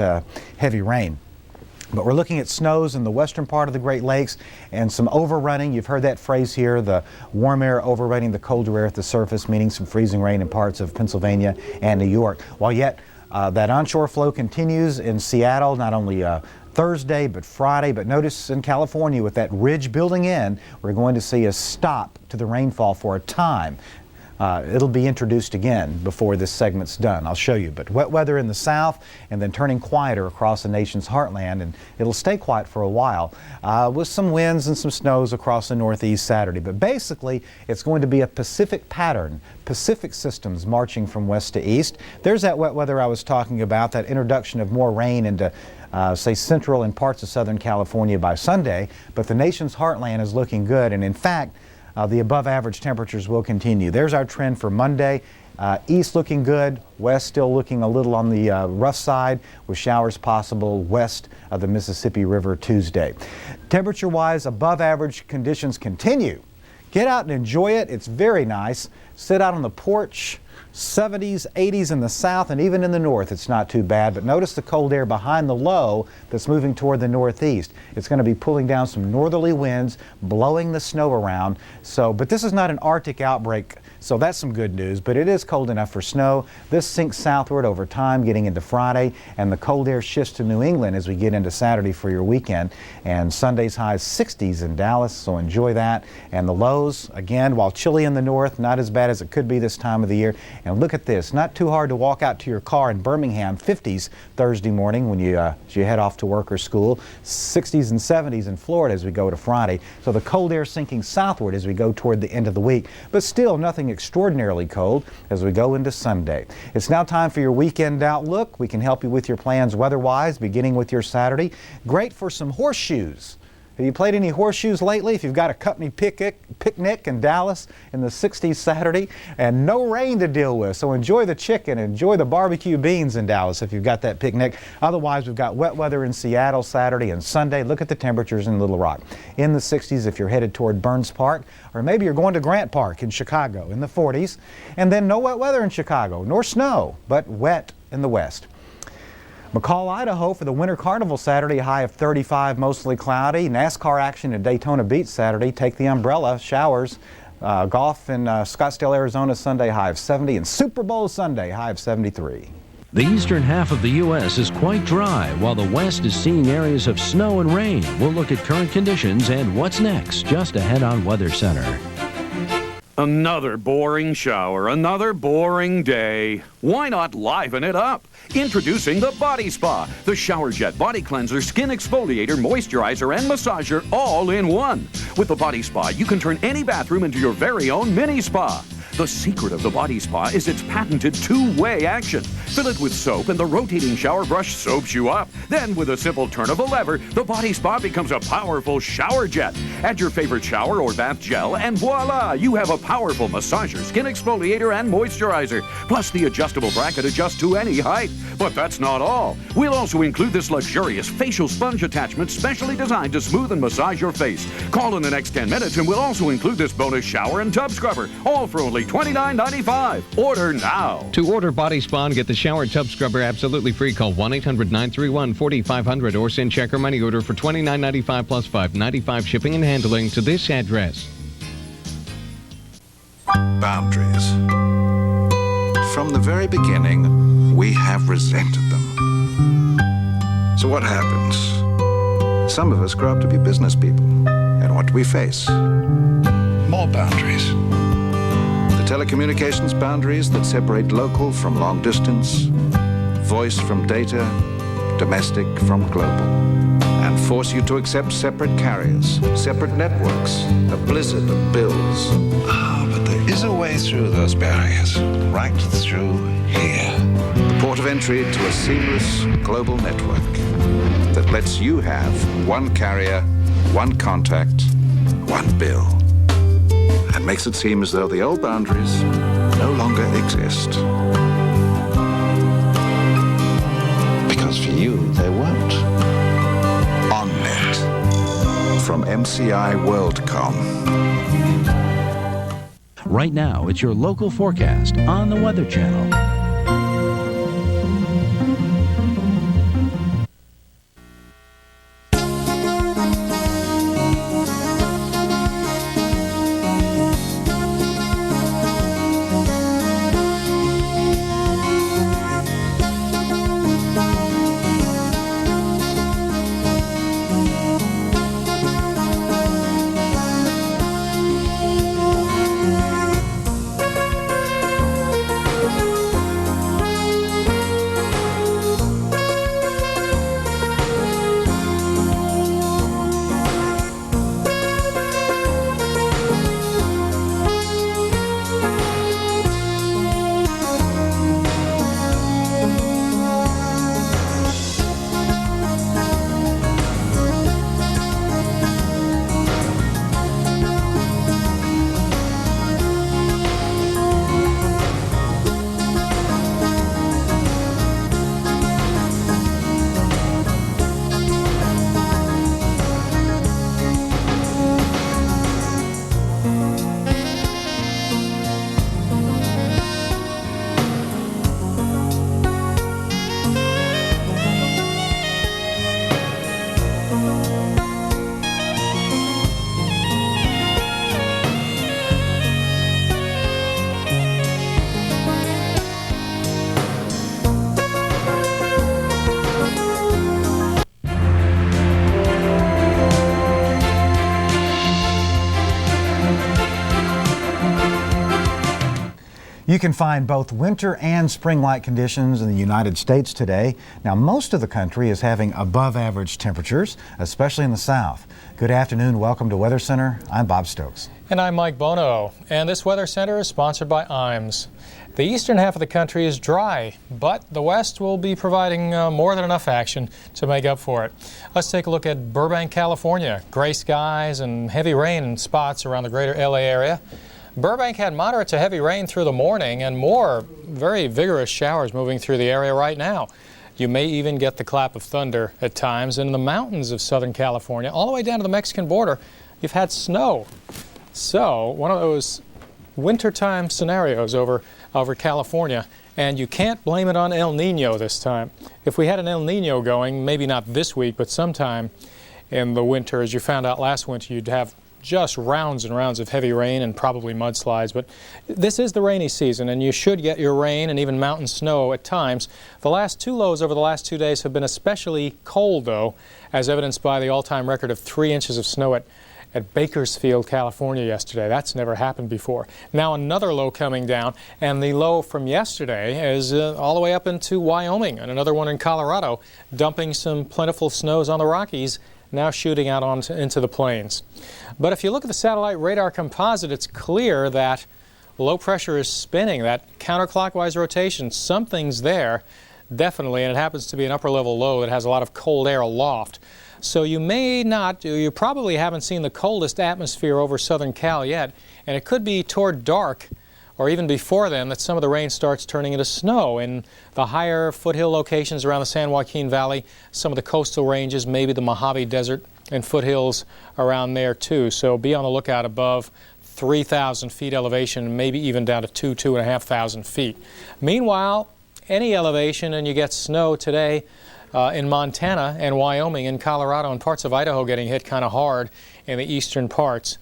heavy rain. But we're looking at snows in the western part of the Great Lakes and some overrunning. You've heard that phrase here, the warm air overrunning the colder air at the surface, meaning some freezing rain in parts of Pennsylvania and New York. While yet that onshore flow continues in Seattle, not only Thursday but Friday. But notice in California, with that ridge building in, we're going to see a stop to the rainfall for a time. It'll be introduced again before this segment's done. I'll show you. But wet weather in the south and then turning quieter across the nation's heartland, and it'll stay quiet for a while with some winds and some snows across the northeast Saturday. But basically, it's going to be a Pacific pattern, Pacific systems marching from west to east. There's that wet weather I was talking about, that introduction of more rain into say central and parts of Southern California by Sunday. But the nation's heartland is looking good, and in fact, the above average temperatures will continue. There's our trend for Monday. East looking good, west still looking a little on the rough side, with showers possible west of the Mississippi River Tuesday. Temperature-wise, above average conditions continue. Get out and enjoy it. It's very nice. Sit out on the porch. 70s, 80s in the south, and even in the north it's not too bad. But notice the cold air behind the low that's moving toward the northeast. It's going to be pulling down some northerly winds, blowing the snow around. But this is not an Arctic outbreak, so that's some good news. But it is cold enough for snow. This sinks southward over time, getting into Friday, and the cold air shifts to New England as we get into Saturday for your weekend. And Sunday's highs 60s in Dallas, so enjoy that. And the lows, again, while chilly in the north, not as bad as it could be this time of the year. And look at this, not too hard to walk out to your car in Birmingham, 50s Thursday morning when you head off to work or school, 60s and 70s in Florida as we go to Friday. So the cold air sinking southward as we go toward the end of the week, but still nothing extraordinarily cold as we go into Sunday. It's now time for your weekend outlook. We can help you with your plans weather-wise, beginning with your Saturday. Great for some horseshoes. Have you played any horseshoes lately? If you've got a company picnic in Dallas in the 60s Saturday and no rain to deal with, so enjoy the chicken, enjoy the barbecue beans in Dallas if you've got that picnic. Otherwise, we've got wet weather in Seattle Saturday and Sunday. Look at the temperatures in Little Rock. In the 60s if you're headed toward Burns Park, or maybe you're going to Grant Park in Chicago in the 40s. And then no wet weather in Chicago, nor snow, but wet in the west. McCall, Idaho for the Winter Carnival Saturday, high of 35, mostly cloudy. NASCAR action at Daytona Beach Saturday, take the umbrella, showers. Golf in Scottsdale, Arizona Sunday, high of 70, and Super Bowl Sunday, high of 73. The eastern half of the U.S. is quite dry, while the west is seeing areas of snow and rain. We'll look at current conditions and what's next, just ahead on Weather Center. Another boring shower, another boring day. Why not liven it up? Introducing the Body Spa, the shower jet, body cleanser, skin exfoliator, moisturizer, and massager all in one. With the Body Spa, you can turn any bathroom into your very own mini spa. The secret of the Body Spa is its patented two-way action. Fill it with soap and the rotating shower brush soaps you up. Then with a simple turn of a lever, the Body Spa becomes a powerful shower jet. Add your favorite shower or bath gel and voila, you have a powerful massager, skin exfoliator, and moisturizer. Plus the adjustable bracket adjusts to any height. But that's not all. We'll also include this luxurious facial sponge attachment specially designed to smooth and massage your face. Call in the next 10 minutes and we'll also include this bonus shower and tub scrubber, all for only $29.95. Order now. To order Body Spa and get the shower tub scrubber absolutely free, call 1-800-931-4500 or send check or money order for $29.95 plus $5.95 shipping and handling to this address. Boundaries. From the very beginning, we have resented them. So what happens? Some of us grow up to be business people. And what do we face? More boundaries. The telecommunications boundaries that separate local from long distance, voice from data, domestic from global, and force you to accept separate carriers, separate networks, a blizzard of bills. But there is a way through those barriers, right through here. The port of entry to a seamless global network that lets you have one carrier, one contact, one bill. And makes it seem as though the old boundaries no longer exist. Because for you, they won't. OnNet from MCI WorldCom. Right now, it's your local forecast on the Weather Channel. You can find both winter and spring-like conditions in the United States today. Now, most of the country is having above-average temperatures, especially in the south. Good afternoon. Welcome to Weather Center. I'm Bob Stokes. And I'm Mike Bono. And this Weather Center is sponsored by IMS. The eastern half of the country is dry, but the west will be providing more than enough action to make up for it. Let's take a look at Burbank, California. Gray skies and heavy rain in spots around the greater LA area. Burbank had moderate to heavy rain through the morning and more very vigorous showers moving through the area right now. You may even get the clap of thunder at times. In the mountains of Southern California, all the way down to the Mexican border, you've had snow. So one of those wintertime scenarios over California, and you can't blame it on El Nino this time. If we had an El Nino going, maybe not this week, but sometime in the winter, as you found out last winter, you'd have just rounds and rounds of heavy rain and probably mudslides. But this is the rainy season, and you should get your rain and even mountain snow at times. The last two lows over the last 2 days have been especially cold, though, as evidenced by the all-time record of 3 inches of snow at Bakersfield, California yesterday. That's never happened before. Now another low coming down, and the low from yesterday is all the way up into Wyoming, and another one in Colorado, dumping some plentiful snows on the Rockies, now shooting out into the plains. But if you look at the satellite radar composite, it's clear that low pressure is spinning, that counterclockwise rotation. Something's there, definitely, and it happens to be an upper-level low that has a lot of cold air aloft. So you probably haven't seen the coldest atmosphere over Southern Cal yet, and it could be toward dark or even before then that some of the rain starts turning into snow in the higher foothill locations around the San Joaquin Valley, some of the coastal ranges, maybe the Mojave Desert and foothills around there too. So be on the lookout above 3,000 feet elevation, maybe even down to 2,500 feet. Meanwhile, any elevation and you get snow today in Montana and Wyoming and Colorado and parts of Idaho getting hit kind of hard in the eastern parts.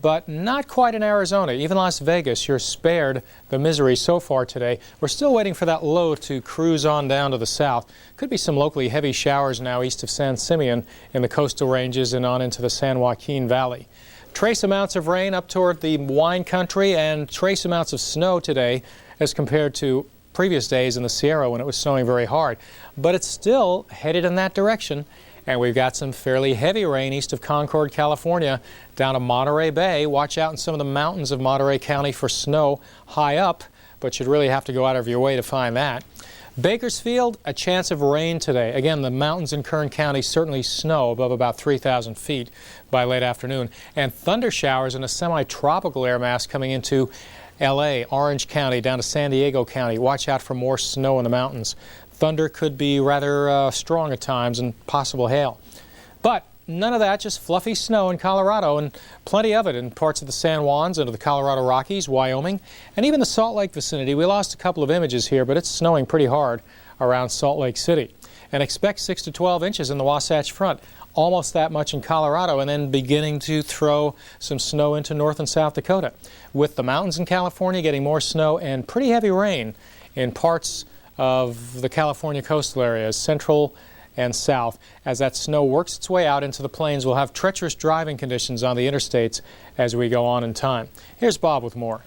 But not quite in Arizona. Even Las Vegas, you're spared the misery so far today. We're still waiting for that low to cruise on down to the south. Could be some locally heavy showers now east of San Simeon in the coastal ranges and on into the San Joaquin Valley. Trace amounts of rain up toward the wine country and trace amounts of snow today as compared to previous days in the Sierra when it was snowing very hard. But it's still headed in that direction. And we've got some fairly heavy rain east of Concord, California, down to Monterey Bay. Watch out in some of the mountains of Monterey County for snow high up, but you'd really have to go out of your way to find that. Bakersfield, a chance of rain today. Again, the mountains in Kern County certainly snow above about 3,000 feet by late afternoon. And thunder showers in a semi-tropical air mass coming into LA, Orange County, down to San Diego County. Watch out for more snow in the mountains. Thunder could be rather strong at times and possible hail. But none of that, just fluffy snow in Colorado and plenty of it in parts of the San Juans and the Colorado Rockies, Wyoming, and even the Salt Lake vicinity. We lost a couple of images here, but it's snowing pretty hard around Salt Lake City. And expect 6 to 12 inches in the Wasatch Front, almost that much in Colorado, and then beginning to throw some snow into North and South Dakota. With the mountains in California getting more snow and pretty heavy rain in parts of the California coastal areas, central and south. As that snow works its way out into the plains, we'll have treacherous driving conditions on the interstates as we go on in time. Here's Bob with more.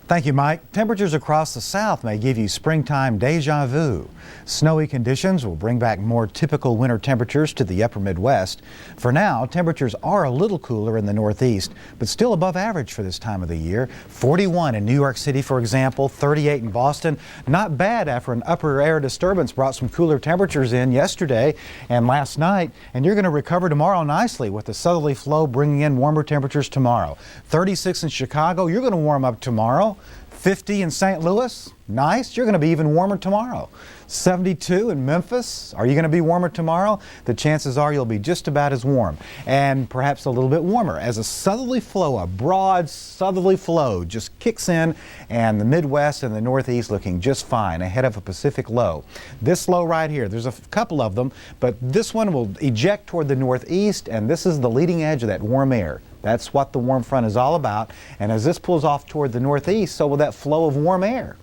Thank you, Mike. Temperatures across the south may give you springtime deja vu. Snowy conditions will bring back more typical winter temperatures to the upper Midwest. For now, temperatures are a little cooler in the Northeast, but still above average for this time of the year. 41 in New York City, for example, 38 in Boston. Not bad after an upper air disturbance brought some cooler temperatures in yesterday and last night, and you're going to recover tomorrow nicely with the southerly flow bringing in warmer temperatures tomorrow. 36 in Chicago, you're going to warm up tomorrow. 50 in St. Louis, nice. You're going to be even warmer tomorrow. 72 in Memphis. Are you going to be warmer tomorrow? The chances are you'll be just about as warm and perhaps a little bit warmer as a southerly flow, a broad southerly flow just kicks in, and the Midwest and the Northeast looking just fine ahead of a Pacific low. This low right here, there's a couple of them, but this one will eject toward the Northeast, and this is the leading edge of that warm air. That's what the warm front is all about. And as this pulls off toward the Northeast, so will that flow of warm air.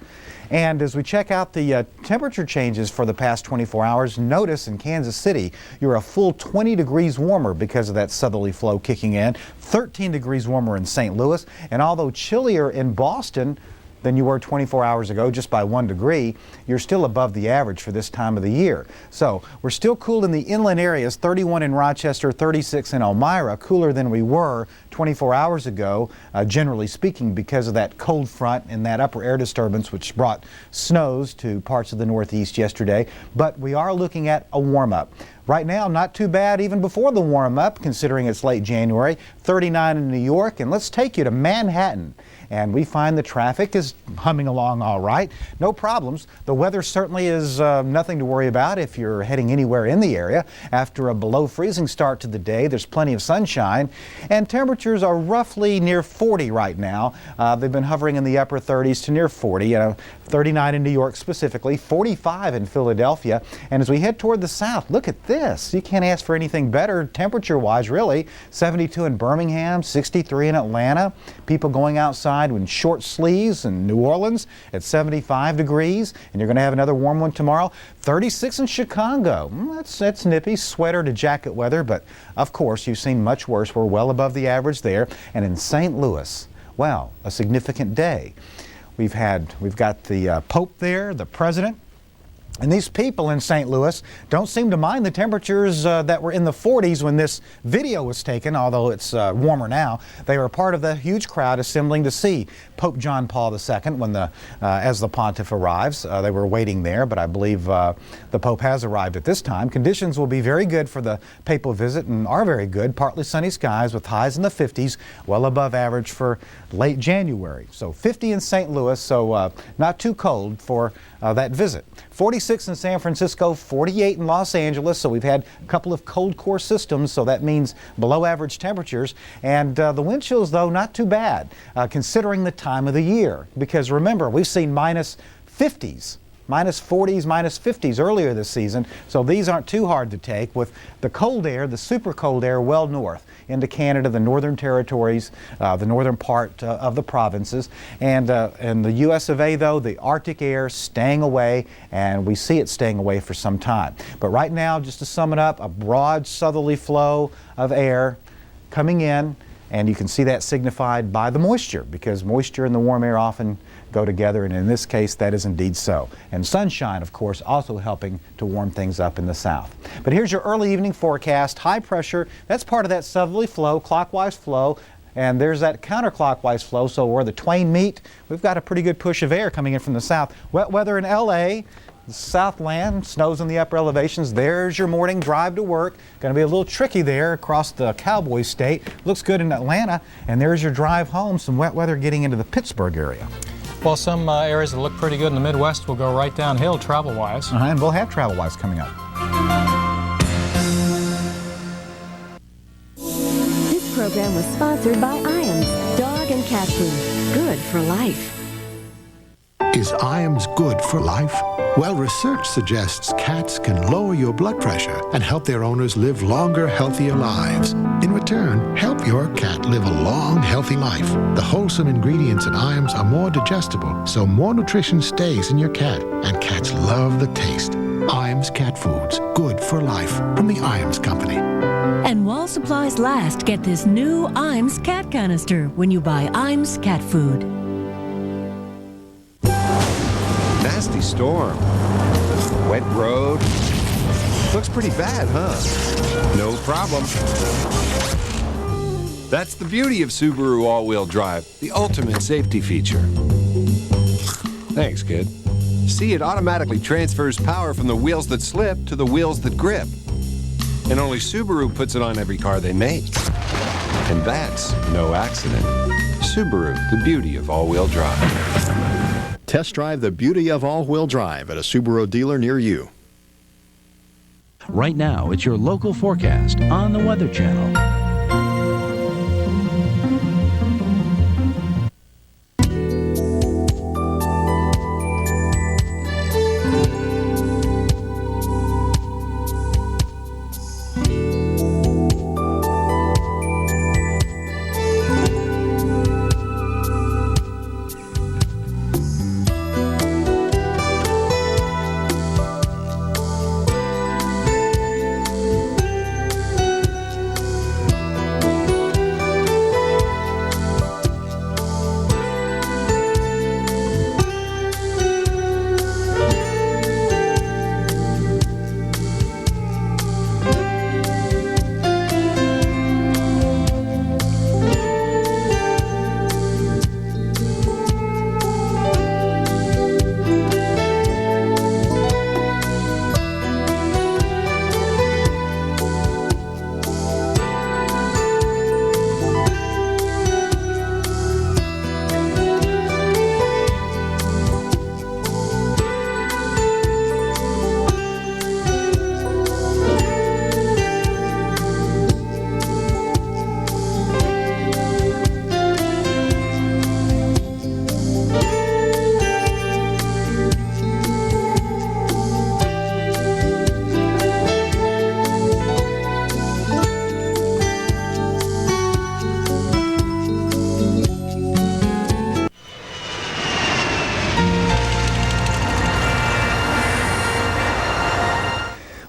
And as we check out the temperature changes for the past 24 hours, notice in Kansas City, you're a full 20 degrees warmer because of that southerly flow kicking in, 13 degrees warmer in St. Louis, and although chillier in Boston, than you were 24 hours ago, just by 1 degree. You're still above the average for this time of the year. So we're still cool in the inland areas, 31 in Rochester, 36 in Elmira, cooler than we were 24 hours ago, generally speaking, because of that cold front and that upper air disturbance which brought snows to parts of the Northeast yesterday. But we are looking at a warm-up. Right now, not too bad even before the warm-up, considering it's late January. 39 in New York, and let's take you to Manhattan. And we find the traffic is humming along all right. No problems. The weather certainly is nothing to worry about if you're heading anywhere in the area. After a below freezing start to the day, there's plenty of sunshine, and temperatures are roughly near 40 right now. They've been hovering in the upper 30s to near 40. 39 in New York specifically, 45 in Philadelphia. And as we head toward the south, look at this. You can't ask for anything better temperature-wise, really. 72 in Birmingham, 63 in Atlanta. People going outside in short sleeves in New Orleans at 75 degrees. And you're going to have another warm one tomorrow. 36 in Chicago. That's nippy, sweater to jacket weather. But of course, you've seen much worse. We're well above the average there. And in St. Louis, well, a significant day. We've got the Pope there, the President, and these people in St. Louis don't seem to mind the temperatures that were in the 40s when this video was taken, although it's warmer now. They were part of the huge crowd assembling to see Pope John Paul II when as the pontiff arrives. They were waiting there, but I believe the Pope has arrived at this time. Conditions will be very good for the papal visit and are very good. Partly sunny skies with highs in the 50s, well above average for late January. So 50 in St. Louis, so not too cold for that visit. 46 in San Francisco, 48 in Los Angeles, so we've had a couple of cold core systems, so that means below average temperatures. And the wind chills, though, not too bad, considering the time of the year. Because remember, we've seen minus 50s, minus 40s, minus 50s earlier this season, so these aren't too hard to take with the cold air, the super cold air, well north into Canada, the northern territories, the northern part of the provinces. And the US of A, though, the Arctic air staying away, and we see it staying away for some time. But right now, just to sum it up, a broad southerly flow of air coming in, and you can see that signified by the moisture, because moisture and the warm air often go together, and in this case that is indeed so. And sunshine, of course, also helping to warm things up in the south. But here's your early evening forecast. High pressure, that's part of that southerly flow, clockwise flow, and there's that counterclockwise flow, so where the twain meet, we've got a pretty good push of air coming in from the south. Wet weather in LA, the Southland, snows in the upper elevations. There's your morning drive to work. Going to be a little tricky there across the Cowboy State. Looks good in Atlanta. And there's your drive home. Some wet weather getting into the Pittsburgh area. Well, some areas that look pretty good in the Midwest will go right downhill travel-wise. And we'll have travel-wise coming up. This program was sponsored by Iams, dog and cat food. Good for life. Is Iams good for life? Well, research suggests cats can lower your blood pressure and help their owners live longer, healthier lives. In return, help your cat live a long, healthy life. The wholesome ingredients in Iams are more digestible, so more nutrition stays in your cat, and cats love the taste. Iams Cat Foods, good for life, from the Iams Company. And while supplies last, get this new Iams cat canister when you buy Iams cat food. Nasty storm. Wet road. Looks pretty bad, huh? No problem. That's the beauty of Subaru all-wheel drive, the ultimate safety feature. Thanks, kid. See, it automatically transfers power from the wheels that slip to the wheels that grip. And only Subaru puts it on every car they make. And that's no accident. Subaru, the beauty of all-wheel drive. Test drive the beauty of all-wheel drive at a Subaru dealer near you. Right now, it's your local forecast on the Weather Channel.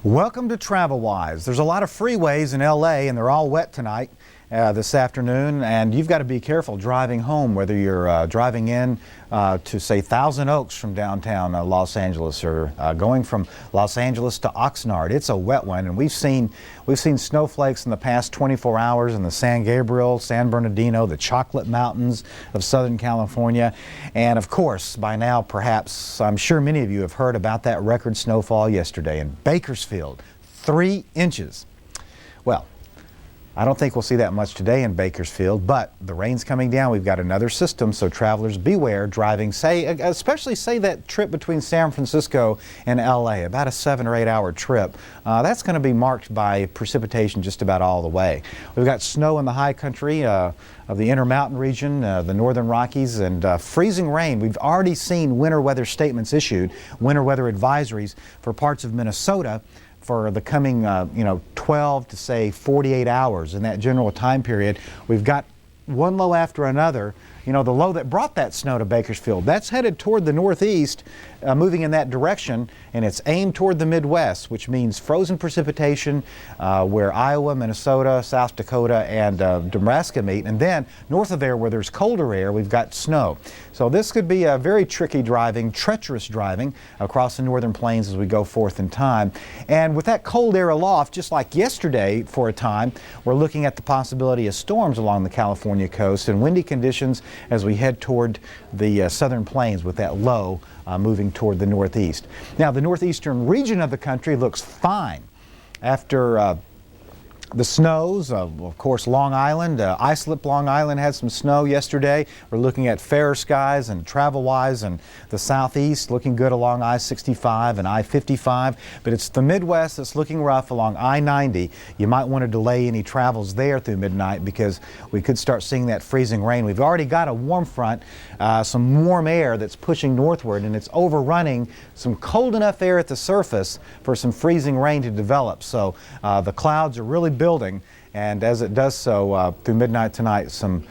Welcome to TravelWise. There's a lot of freeways in LA and they're all wet tonight, this afternoon, and you've got to be careful driving home, whether you're driving in to, say, Thousand Oaks from downtown Los Angeles, or going from Los Angeles to Oxnard. It's a wet one, and we've seen snowflakes in the past 24 hours in the San Gabriel, San Bernardino, the Chocolate Mountains of Southern California. And of course, by now, perhaps, I'm sure many of you have heard about that record snowfall yesterday in Bakersfield, 3 inches. Well, I don't think we'll see that much today in Bakersfield, but the rain's coming down. We've got another system, so travelers beware driving, especially that trip between San Francisco and LA, about a 7 or 8 hour trip. That's going to be marked by precipitation just about all the way. We've got snow in the high country of the Intermountain region, the northern Rockies, and freezing rain. We've already seen winter weather statements issued, winter weather advisories for parts of Minnesota for the coming 12 to say 48 hours in that general time period. We've got one low after another. The low that brought that snow to Bakersfield, that's headed toward the northeast, moving in that direction, and it's aimed toward the Midwest, which means frozen precipitation where Iowa, Minnesota, South Dakota, and Nebraska meet. And then north of there, where there's colder air, we've got snow. So this could be a very tricky driving, treacherous driving across the northern plains as we go forth in time. And with that cold air aloft, just like yesterday for a time, we're looking at the possibility of storms along the California coast and windy conditions as we head toward the southern plains with that low moving toward the northeast. Now, the northeastern region of the country looks fine after the snows. Of course, Long Island, Islip, Long Island had some snow yesterday. We're looking at fairer skies and TravelWise and the southeast looking good along I-65 and I-55, but it's the Midwest that's looking rough along I-90. You might want to delay any travels there through midnight because we could start seeing that freezing rain. We've already got a warm front, some warm air that's pushing northward, and it's overrunning some cold enough air at the surface for some freezing rain to develop. So the clouds are really building, and as it does so through midnight tonight, some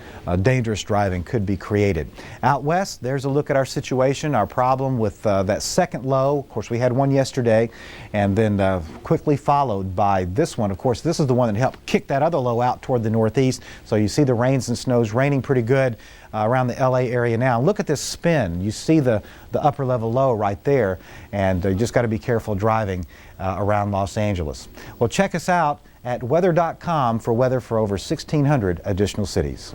dangerous driving could be created. Out west, there's a look at our situation, our problem with that second low. Of course, we had one yesterday, and then quickly followed by this one. Of course, this is the one that helped kick that other low out toward the northeast. So you see the rains and snows raining pretty good around the LA area now. Look at this spin. You see the upper level low right there, and you just got to be careful driving around Los Angeles. Well, check us out at weather.com for weather for over 1,600 additional cities.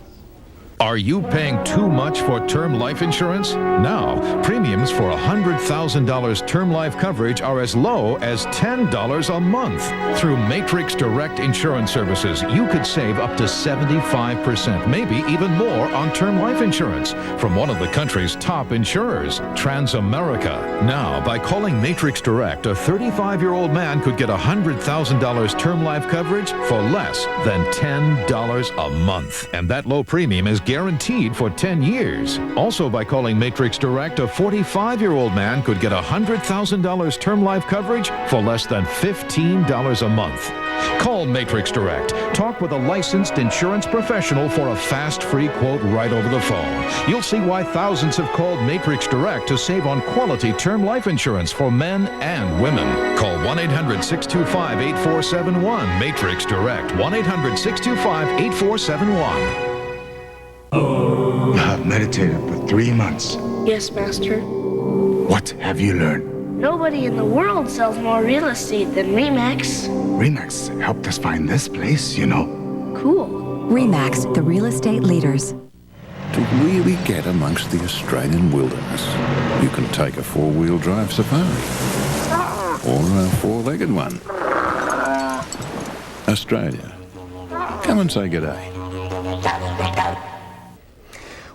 Are you paying too much for term life insurance? Now, premiums for $100,000 term life coverage are as low as $10 a month. Through Matrix Direct Insurance Services, you could save up to 75%, maybe even more on term life insurance from one of the country's top insurers, Transamerica. Now, by calling Matrix Direct, a 35-year-old man could get $100,000 term life coverage for less than $10 a month. And that low premium is guaranteed for 10 years. Also, by calling Matrix Direct, a 45-year-old man could get $100,000 term life coverage for less than $15 a month. Call Matrix Direct. Talk with a licensed insurance professional for a fast, free quote right over the phone. You'll see why thousands have called Matrix Direct to save on quality term life insurance for men and women. Call 1-800-625-8471. Matrix Direct. 1-800-625-8471. You have meditated for 3 months. Yes, Master. What have you learned? Nobody in the world sells more real estate than Remax. Remax helped us find this place, you know. Cool. Remax, the real estate leaders. To really get amongst the Australian wilderness, you can take a four-wheel drive safari. Or a four-legged one. Australia. Come and say good day.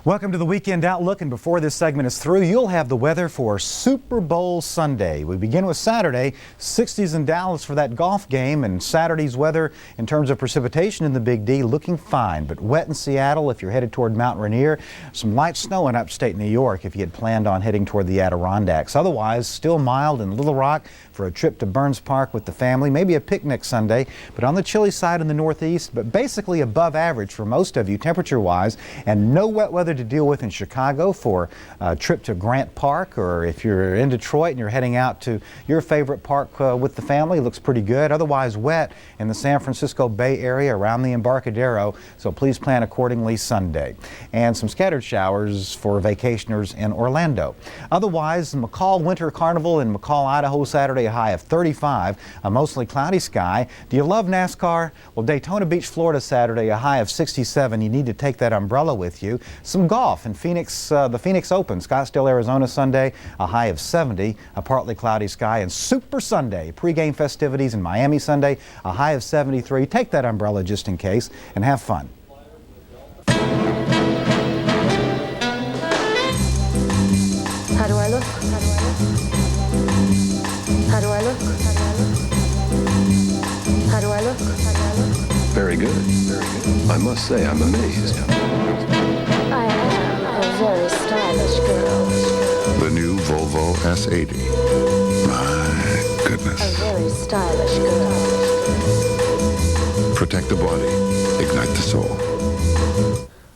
Welcome to the Weekend Outlook, and before this segment is through, you'll have the weather for Super Bowl Sunday. We begin with Saturday, 60s in Dallas for that golf game, and Saturday's weather in terms of precipitation in the Big D looking fine, but wet in Seattle if you're headed toward Mount Rainier. Some light snow in upstate New York if you had planned on heading toward the Adirondacks. Otherwise, still mild in Little Rock for a trip to Burns Park with the family, maybe a picnic Sunday, but on the chilly side in the northeast, but basically above average for most of you temperature-wise, and no wet weather to deal with in Chicago for a trip to Grant Park, or if you're in Detroit and you're heading out to your favorite park with the family, looks pretty good. Otherwise wet in the San Francisco Bay Area around the Embarcadero, so please plan accordingly Sunday. And some scattered showers for vacationers in Orlando. Otherwise, the McCall Winter Carnival in McCall, Idaho, Saturday, a high of 35, a mostly cloudy sky. Do you love NASCAR? Well, Daytona Beach, Florida, Saturday, a high of 67. You need to take that umbrella with you. Some golf in Phoenix, the Phoenix Open, Scottsdale, Arizona, Sunday, a high of 70, a partly cloudy sky. And Super Sunday, pregame festivities in Miami Sunday, a high of 73. Take that umbrella just in case and have fun. How do I look? How do I look? How do I look? Very good. Very good. I must say, I'm amazed. I am a very stylish girl. The new Volvo S80. My A goodness. very stylish girl. Protect the body, ignite the soul.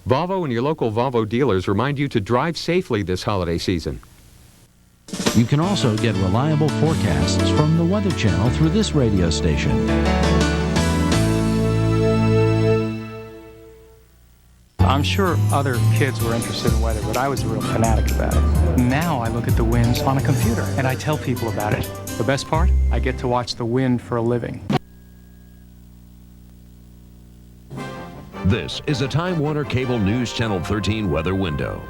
Volvo and your local Volvo dealers remind you to drive safely this holiday season. You can also get reliable forecasts from the Weather Channel through this radio station. I'm sure other kids were interested in weather, but I was a real fanatic about it. Now I look at the winds on a computer and I tell people about it. The best part? I get to watch the wind for a living. This is a Time Warner Cable News Channel 13 weather window.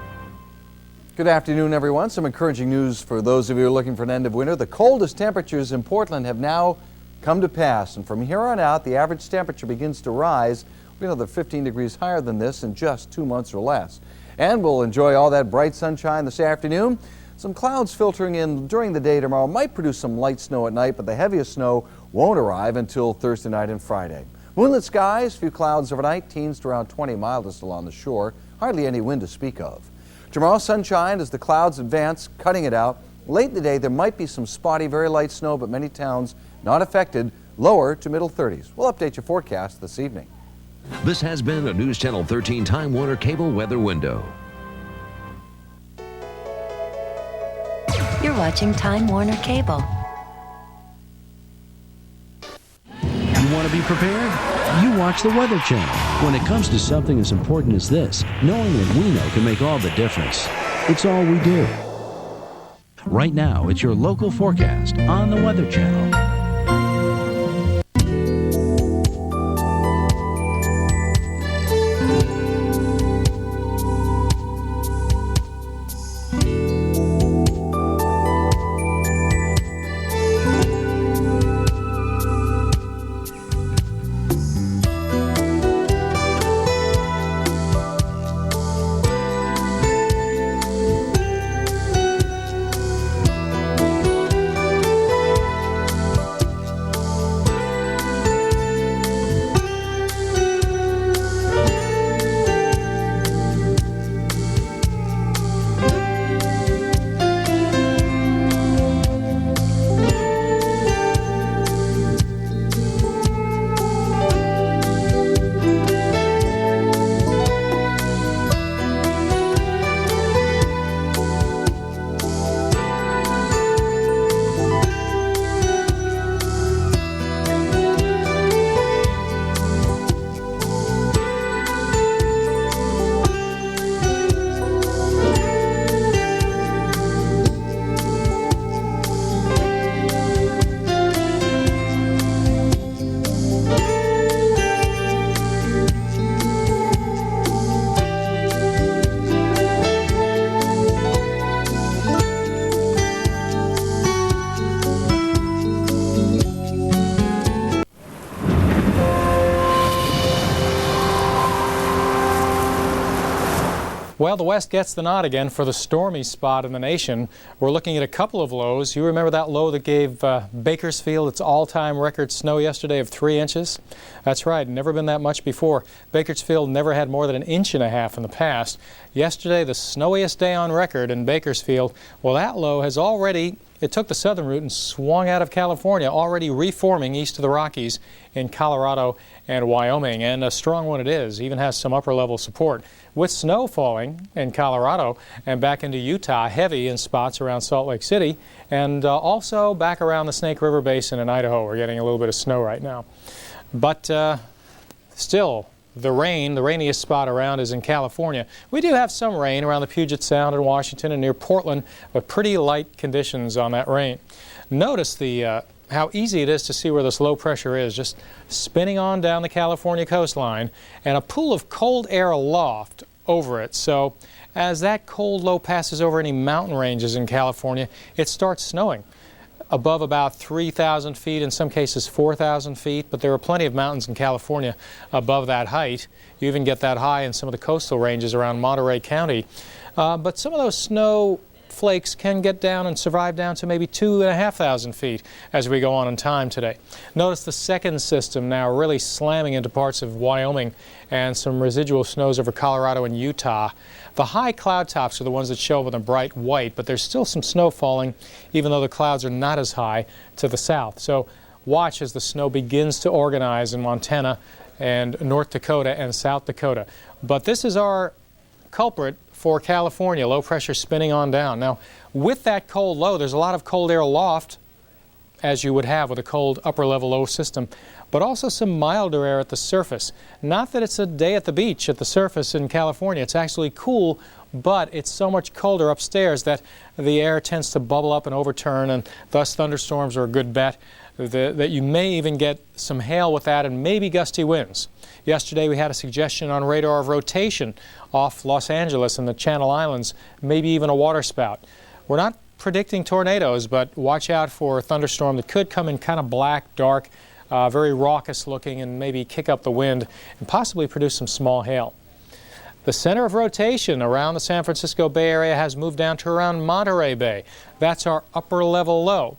Good afternoon, everyone. Some encouraging news for those of you who are looking for an end of winter. The coldest temperatures in Portland have now come to pass, and from here on out, the average temperature begins to rise. We're another 15 degrees higher than this in just 2 months or less. And we'll enjoy all that bright sunshine this afternoon. Some clouds filtering in during the day tomorrow might produce some light snow at night, but the heaviest snow won't arrive until Thursday night and Friday. Moonlit skies, few clouds overnight, teens to around 20, mildest along the shore. Hardly any wind to speak of. Tomorrow, sunshine as the clouds advance, cutting it out. Late in the day, there might be some spotty, very light snow, but many towns not affected, lower to middle 30s. We'll update your forecast this evening. This has been a News Channel 13 Time Warner Cable weather window. You're watching Time Warner Cable. You want to be prepared? You watch the Weather Channel. When it comes to something as important as this, knowing what we know can make all the difference. It's all we do. Right now, it's your local forecast on the Weather Channel. Well, the West gets the nod again for the stormy spot in the nation. We're looking at a couple of lows. You remember that low that gave Bakersfield its all-time record snow yesterday of 3 inches? That's right, never been that much before. Bakersfield never had more than 1.5 inches in the past. Yesterday, the snowiest day on record in Bakersfield. Well, that low has already it took the southern route and swung out of California, already reforming east of the Rockies in Colorado and Wyoming, and a strong one it is, even has some upper level support. With snow falling in Colorado and back into Utah, heavy in spots around Salt Lake City, and also back around the Snake River Basin in Idaho. We're getting a little bit of snow right now. But still, the rainiest spot around is in California. We do have some rain around the Puget Sound in Washington and near Portland, but pretty light conditions on that rain. Notice how easy it is to see where this low pressure is, just spinning on down the California coastline, and a pool of cold air aloft over it. So as that cold low passes over any mountain ranges in California, it starts snowing above about 3,000 feet, in some cases 4,000 feet, but there are plenty of mountains in California above that height. You even get that high in some of the coastal ranges around Monterey County. But some of those snow flakes can get down and survive down to maybe 2,500 feet as we go on in time today. Notice the second system now really slamming into parts of Wyoming and some residual snows over Colorado and Utah. The high cloud tops are the ones that show up in the bright white, but there's still some snow falling, even though the clouds are not as high to the south. So watch as the snow begins to organize in Montana and North Dakota and South Dakota. But this is our culprit for California, low pressure spinning on down. Now, with that cold low, there's a lot of cold air aloft, as you would have with a cold upper level low system, but also some milder air at the surface. Not that it's a day at the beach at the surface in California. It's actually cool, but it's so much colder upstairs that the air tends to bubble up and overturn, and thus thunderstorms are a good bet that you may even get some hail with that and maybe gusty winds. Yesterday we had a suggestion on radar of rotation off Los Angeles and the Channel Islands, maybe even a waterspout. We're not predicting tornadoes, but watch out for a thunderstorm that could come in kind of black, dark, very raucous looking, and maybe kick up the wind and possibly produce some small hail. The center of rotation around the San Francisco Bay Area has moved down to around Monterey Bay. That's our upper level low.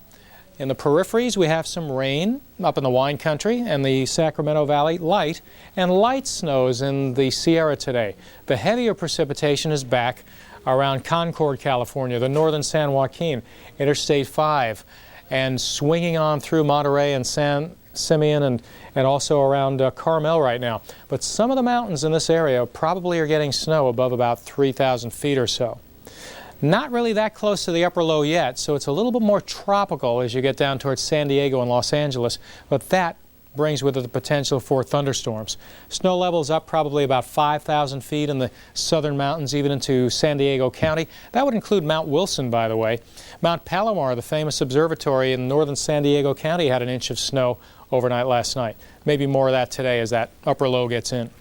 In the peripheries, we have some rain up in the wine country and the Sacramento Valley, light, and light snows in the Sierra today. The heavier precipitation is back around Concord, California, the northern San Joaquin, Interstate 5, and swinging on through Monterey and San Simeon and also around Carmel right now. But some of the mountains in this area probably are getting snow above about 3,000 feet or so. Not really that close to the upper low yet, so it's a little bit more tropical as you get down towards San Diego and Los Angeles, but that brings with it the potential for thunderstorms. Snow levels up probably about 5,000 feet in the southern mountains, even into San Diego County. That would include Mount Wilson, by the way. Mount Palomar, the famous observatory in northern San Diego County, had an inch of snow overnight last night. Maybe more of that today as that upper low gets in.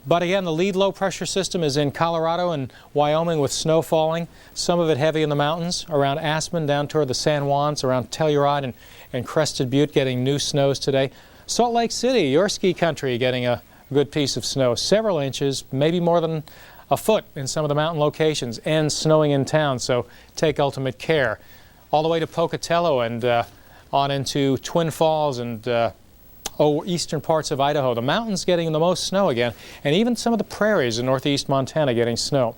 But again, the lead low pressure system is in Colorado and Wyoming with snow falling, some of it heavy in the mountains, around Aspen down toward the San Juans, around Telluride and Crested Butte getting new snows today. Salt Lake City, your ski country, getting a good piece of snow, several inches, maybe more than a foot in some of the mountain locations, and snowing in town, so take ultimate care. All the way to Pocatello and on into Twin Falls and eastern parts of Idaho. The mountains getting the most snow again, and even some of the prairies in northeast Montana getting snow.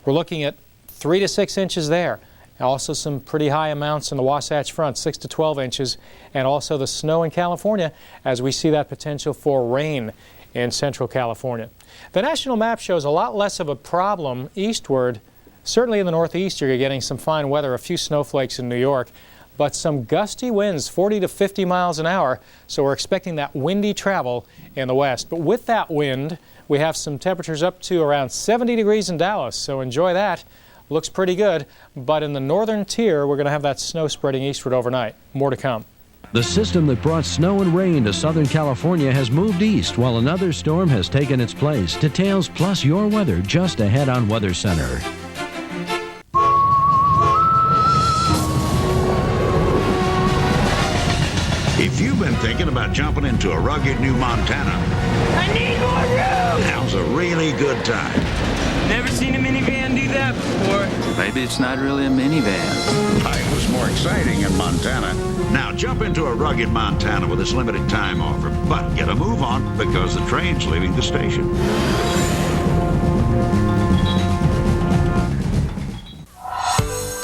We're looking at 3 to 6 inches there. Also some pretty high amounts in the Wasatch Front, 6 to 12 inches, and also the snow in California as we see that potential for rain in central California. The national map shows a lot less of a problem eastward. Certainly in the northeast you're getting some fine weather, a few snowflakes in New York, but some gusty winds, 40 to 50 miles an hour, so we're expecting that windy travel in the west. But with that wind, we have some temperatures up to around 70 degrees in Dallas, so enjoy that. Looks pretty good, but in the northern tier, we're going to have that snow spreading eastward overnight. More to come. The system that brought snow and rain to Southern California has moved east, while another storm has taken its place. Details plus your weather just ahead on Weather Center. If you've been thinking about jumping into a rugged new Montana, I need more room! Now's a really good time. Never seen a minivan do that before. Maybe it's not really a minivan. Life was more exciting in Montana. Now jump into a rugged Montana with this limited time offer. But get a move on because the train's leaving the station.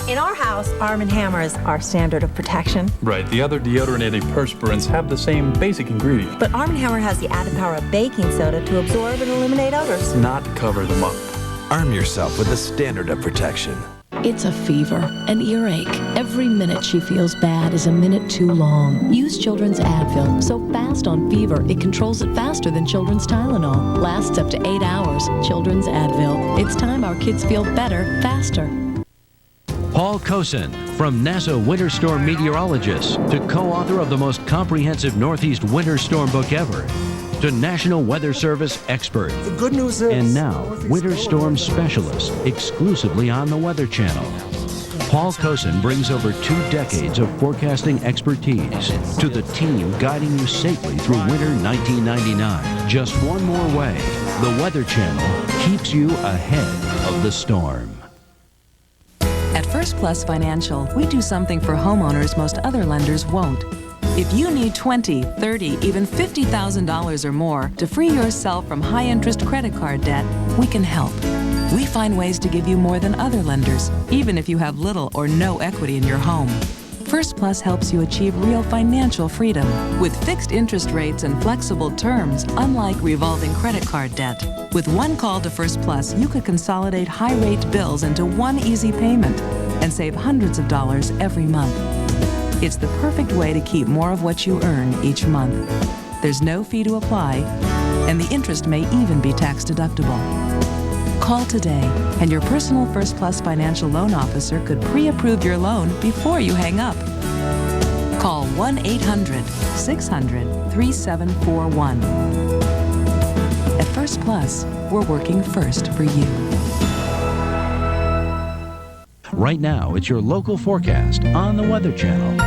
In our house, Arm & Hammer is our standard of protection. Right, the other deodorant antiperspirants have the same basic ingredient. But Arm & Hammer has the added power of baking soda to absorb and eliminate odors. Not cover them up. Arm yourself with the standard of protection. It's a fever, an earache. Every minute she feels bad is a minute too long. Use Children's Advil. So fast on fever, it controls it faster than Children's Tylenol. Lasts up to 8 hours. Children's Advil. It's time our kids feel better, faster. Paul Cosin, from NASA winter storm meteorologist to co-author of the most comprehensive Northeast winter storm book ever, to National Weather Service expert. The good news is... And now, winter storm specialist, exclusively on the Weather Channel. Paul Cosin brings over 2 decades of forecasting expertise to the team guiding you safely through winter 1999. Just one more way, the Weather Channel keeps you ahead of the storm. At First Plus Financial, we do something for homeowners most other lenders won't. If you need $20,000, $30,000, even $50,000 or more to free yourself from high-interest credit card debt, we can help. We find ways to give you more than other lenders, even if you have little or no equity in your home. First Plus helps you achieve real financial freedom with fixed interest rates and flexible terms, unlike revolving credit card debt. With one call to First Plus, you could consolidate high-rate bills into one easy payment and save hundreds of dollars every month. It's the perfect way to keep more of what you earn each month. There's no fee to apply, and the interest may even be tax-deductible. Call today, and your personal First Plus financial loan officer could pre-approve your loan before you hang up. Call 1-800-600-3741. At First Plus, we're working first for you. Right now, it's your local forecast on the Weather Channel.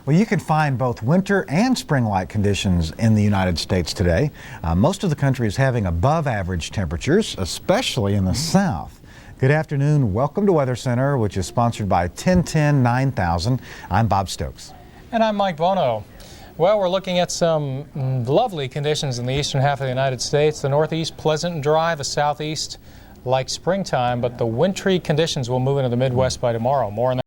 Well, you can find both winter and spring-like conditions in the United States today. Most of the country is having above-average temperatures, especially in the south. Good afternoon. Welcome to Weather Center, which is sponsored by 1010-9000. I'm Bob Stokes. And I'm Mike Bono. Well, we're looking at some lovely conditions in the eastern half of the United States. The northeast, pleasant and dry. The southeast, like springtime, but the wintry conditions will move into the Midwest by tomorrow. More on that.